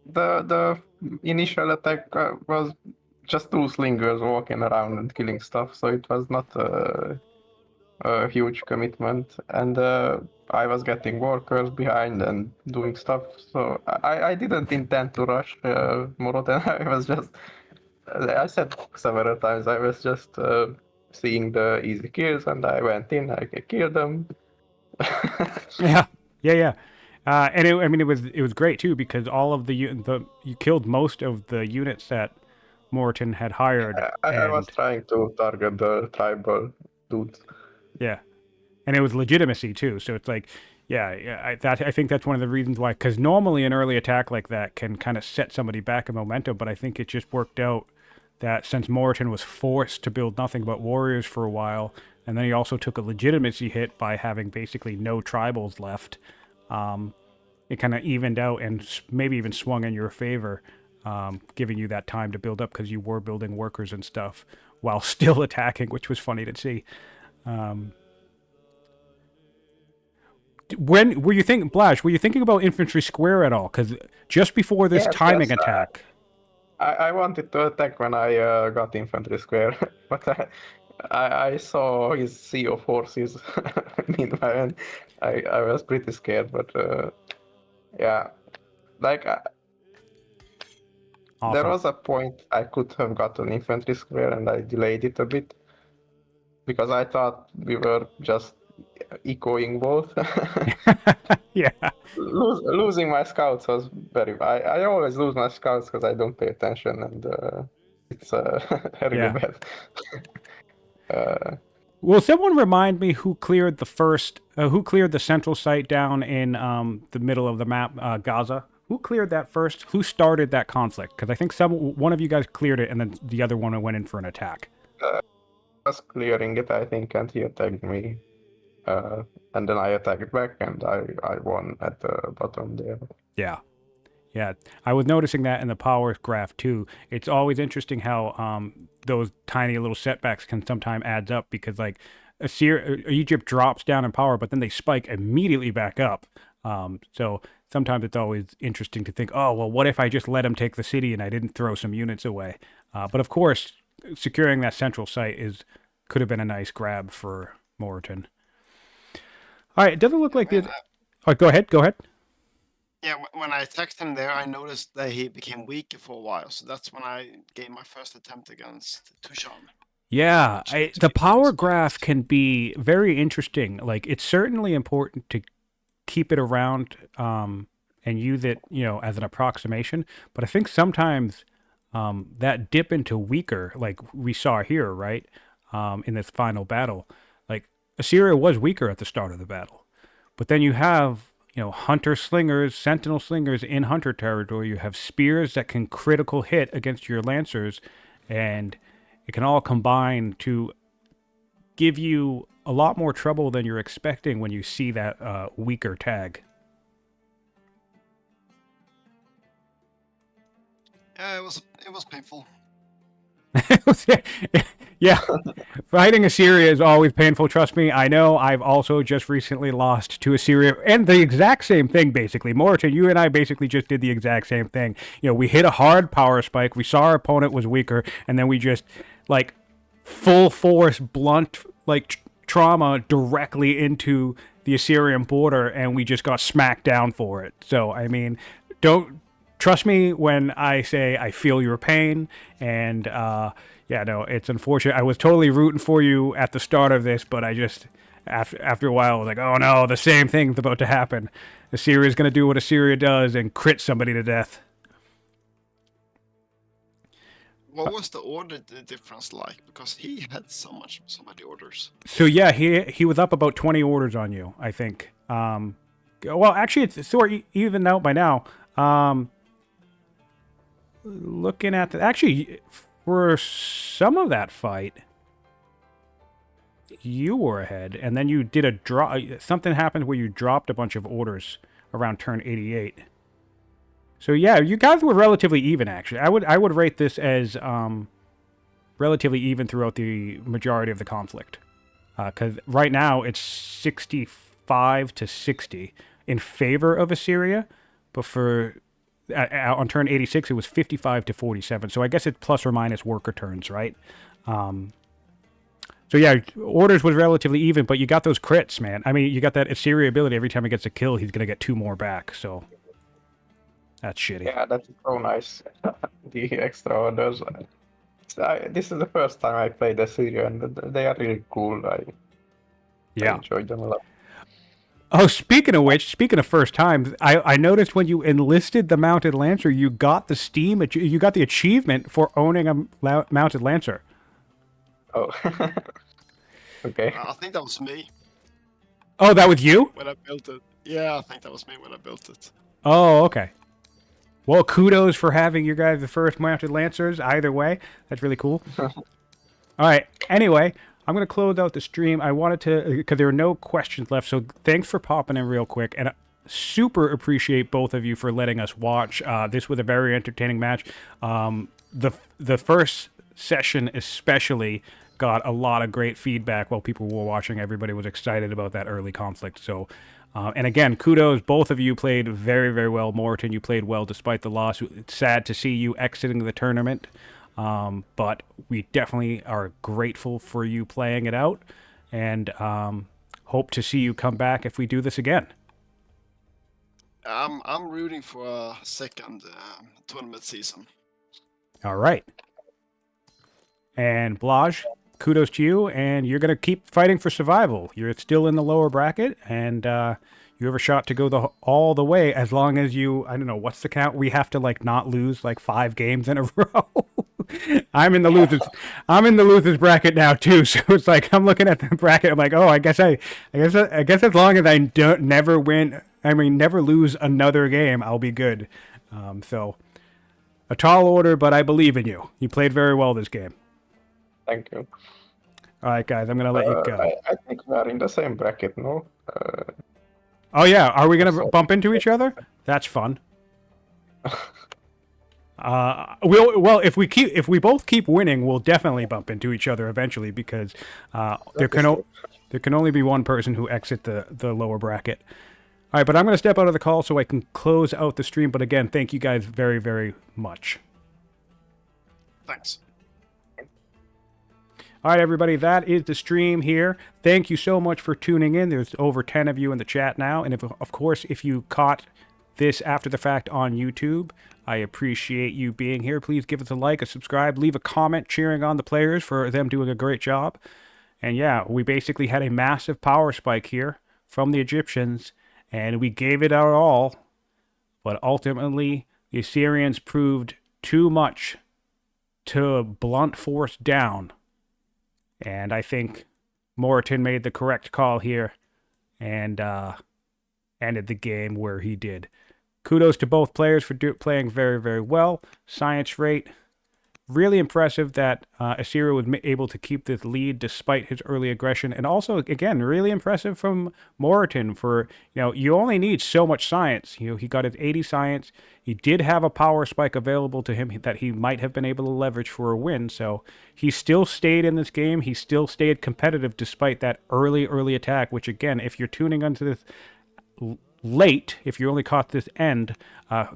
the initial attack was just two slingers walking around and killing stuff, so it was not a huge commitment. And I was getting workers behind and doing stuff, so I didn't intend to rush Moroten. I was just, I said several times, I was just seeing the easy kills, and I went in, I killed them. Yeah. And it was great too, because all of you killed most of the units that Moroten had hired. I was trying to target the tribal dudes. Yeah, and it was legitimacy too. So it's like, I think that's one of the reasons why. Because normally an early attack like that can kind of set somebody back in momentum, but I think it just worked out that since Moroten was forced to build nothing but warriors for a while, and then he also took a legitimacy hit by having basically no tribals left, it kind of evened out and maybe even swung in your favor, giving you that time to build up because you were building workers and stuff while still attacking, which was funny to see. When were you thinking, Blaj? Were you thinking about infantry square at all? Because just before this timing attack, I wanted to attack when I got infantry square, but I saw his sea of horses. Meanwhile, and I was pretty scared. But yeah, like awesome. There was a point I could have gotten infantry square, and I delayed it a bit because I thought we were just echoing both. Yeah. Losing my scouts was very. I always lose my scouts because I don't pay attention, and it's very bad. Will someone remind me who cleared the central site down in the middle of the map, Gaza? Who cleared that first? Who started that conflict? Because I think one of you guys cleared it, and then the other one went in for an attack. I was clearing it, I think, and he attacked me. And then I attacked back, and I won at the bottom there. Yeah, I was noticing that in the power graph too. It's always interesting how those tiny little setbacks can sometimes add up, because like Egypt drops down in power, but then they spike immediately back up. So sometimes it's always interesting to think, oh, well, what if I just let him take the city and I didn't throw some units away? But of course, securing that central site could have been a nice grab for Moroten. All right, it doesn't look like this. Oh, go ahead. Go ahead. Yeah, when I attacked him there, I noticed that he became weaker for a while. So that's when I gave my first attempt against Tushan. Yeah, Which looked to the be pretty power smart. graph can be very interesting. Like, it's certainly important to keep it around and use it, as an approximation. But I think sometimes that dip into weaker, like we saw here, right, in this final battle, like Assyria was weaker at the start of the battle. But then you have, hunter slingers, sentinel slingers in hunter territory. You have spears that can critical hit against your lancers, and it can all combine to give you a lot more trouble than you're expecting when you see that weaker tag. Yeah, it was painful. Yeah, fighting Assyria is always painful. Trust me, I know. I've also just recently lost to Assyria, and the exact same thing, basically. Moroten, you and I basically just did the exact same thing. We hit a hard power spike. We saw our opponent was weaker, and then we just, like, full force, blunt, like, trauma directly into the Assyrian border, and we just got smacked down for it. So, I mean, don't trust me when I say I feel your pain, and yeah, no, it's unfortunate. I was totally rooting for you at the start of this, but I just after a while I was like, oh no, the same thing's about to happen. Assyria's gonna do what Assyria does and crit somebody to death. What was the order difference like? Because he had so many orders. So yeah, he was up about 20 orders on you, I think. Well, actually, it's sort of even out by now. Looking at actually, for some of that fight, you were ahead, and then you did a drop. Something happened where you dropped a bunch of orders around turn 88. So yeah, you guys were relatively even. Actually, I would rate this as relatively even throughout the majority of the conflict, because right now it's 65 to 60 in favor of Assyria, but for on turn 86, it was 55 to 47. So I guess it's plus or minus worker turns, right? So yeah, orders was relatively even, but you got those crits, man. I mean, you got that Assyria ability. Every time he gets a kill, he's going to get 2 more back. So that's shitty. Yeah, that's so nice. The extra orders. This is the first time I played Assyria, and they are really cool. I enjoyed them a lot. Oh, speaking of which, speaking of first times, I noticed when you enlisted the Mounted Lancer, you got you got the achievement for owning a Mounted Lancer. Oh, okay. I think that was me Oh, that was you? when I built it. Yeah, I think that was me when I built it. Oh, okay. Well, kudos for having you guys the first Mounted Lancers. Either way, that's really cool. All right. Anyway, I'm going to close out the stream. I wanted to, because there are no questions left, so thanks for popping in real quick. And I super appreciate both of you for letting us watch. This was a very entertaining match. The first session especially got a lot of great feedback while people were watching. Everybody was excited about that early conflict. So, and again, kudos. Both of you played very, very well. Moroten, you played well despite the loss. It's sad to see you exiting the tournament. But we definitely are grateful for you playing it out, and hope to see you come back if we do this again. I'm rooting for a second tournament season. All right. And Blaj, kudos to you, and you're going to keep fighting for survival. You're still in the lower bracket, and you have a shot to go all the way as long as you, I don't know, what's the count? We have to not lose 5 games in a row. I'm in the losers bracket now too, so it's I'm looking at the bracket. I'm like, oh, I guess as long as I don't never win, never lose another game, I'll be good. So a tall order, but I believe in you. You played very well this game. Thank you. All right, guys, I'm gonna let you go. I think we are in the same bracket, no? Oh yeah, are we gonna bump into each other? That's fun. Well, if we both keep winning, we'll definitely bump into each other eventually, because there can only be one person who exit the lower bracket. All right, but I'm going to step out of the call so I can close out the stream. But again, thank you guys very, very much. Thanks. All right, everybody, that is the stream here. Thank you so much for tuning in. There's over 10 of you in the chat now. And of course, if you caught this after the fact on YouTube, I appreciate you being here. Please give us a like, a subscribe, leave a comment cheering on the players for them doing a great job. And yeah, we basically had a massive power spike here from the Egyptians, and we gave it our all. But ultimately, the Assyrians proved too much to blunt force down. And I think Moroten made the correct call here and ended the game where he did. Kudos to both players for playing very, very well. Science rate, really impressive that Assyria was able to keep this lead despite his early aggression. And also, again, really impressive from Moroten for, you only need so much science. He got his 80 science. He did have a power spike available to him that he might have been able to leverage for a win. So he still stayed in this game. He still stayed competitive despite that early attack, which again, if you're tuning onto this late, if you only caught this end,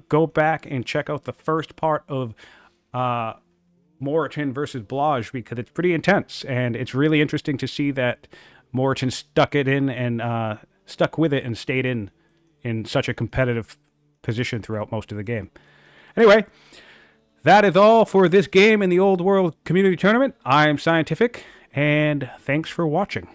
go back and check out the first part of Moroten versus Blaj, because it's pretty intense, and it's really interesting to see that Moroten stuck with it and stayed in such a competitive position throughout most of the game. Anyway, that is all for this game in the Old World Community Tournament. I am Siontific, and thanks for watching.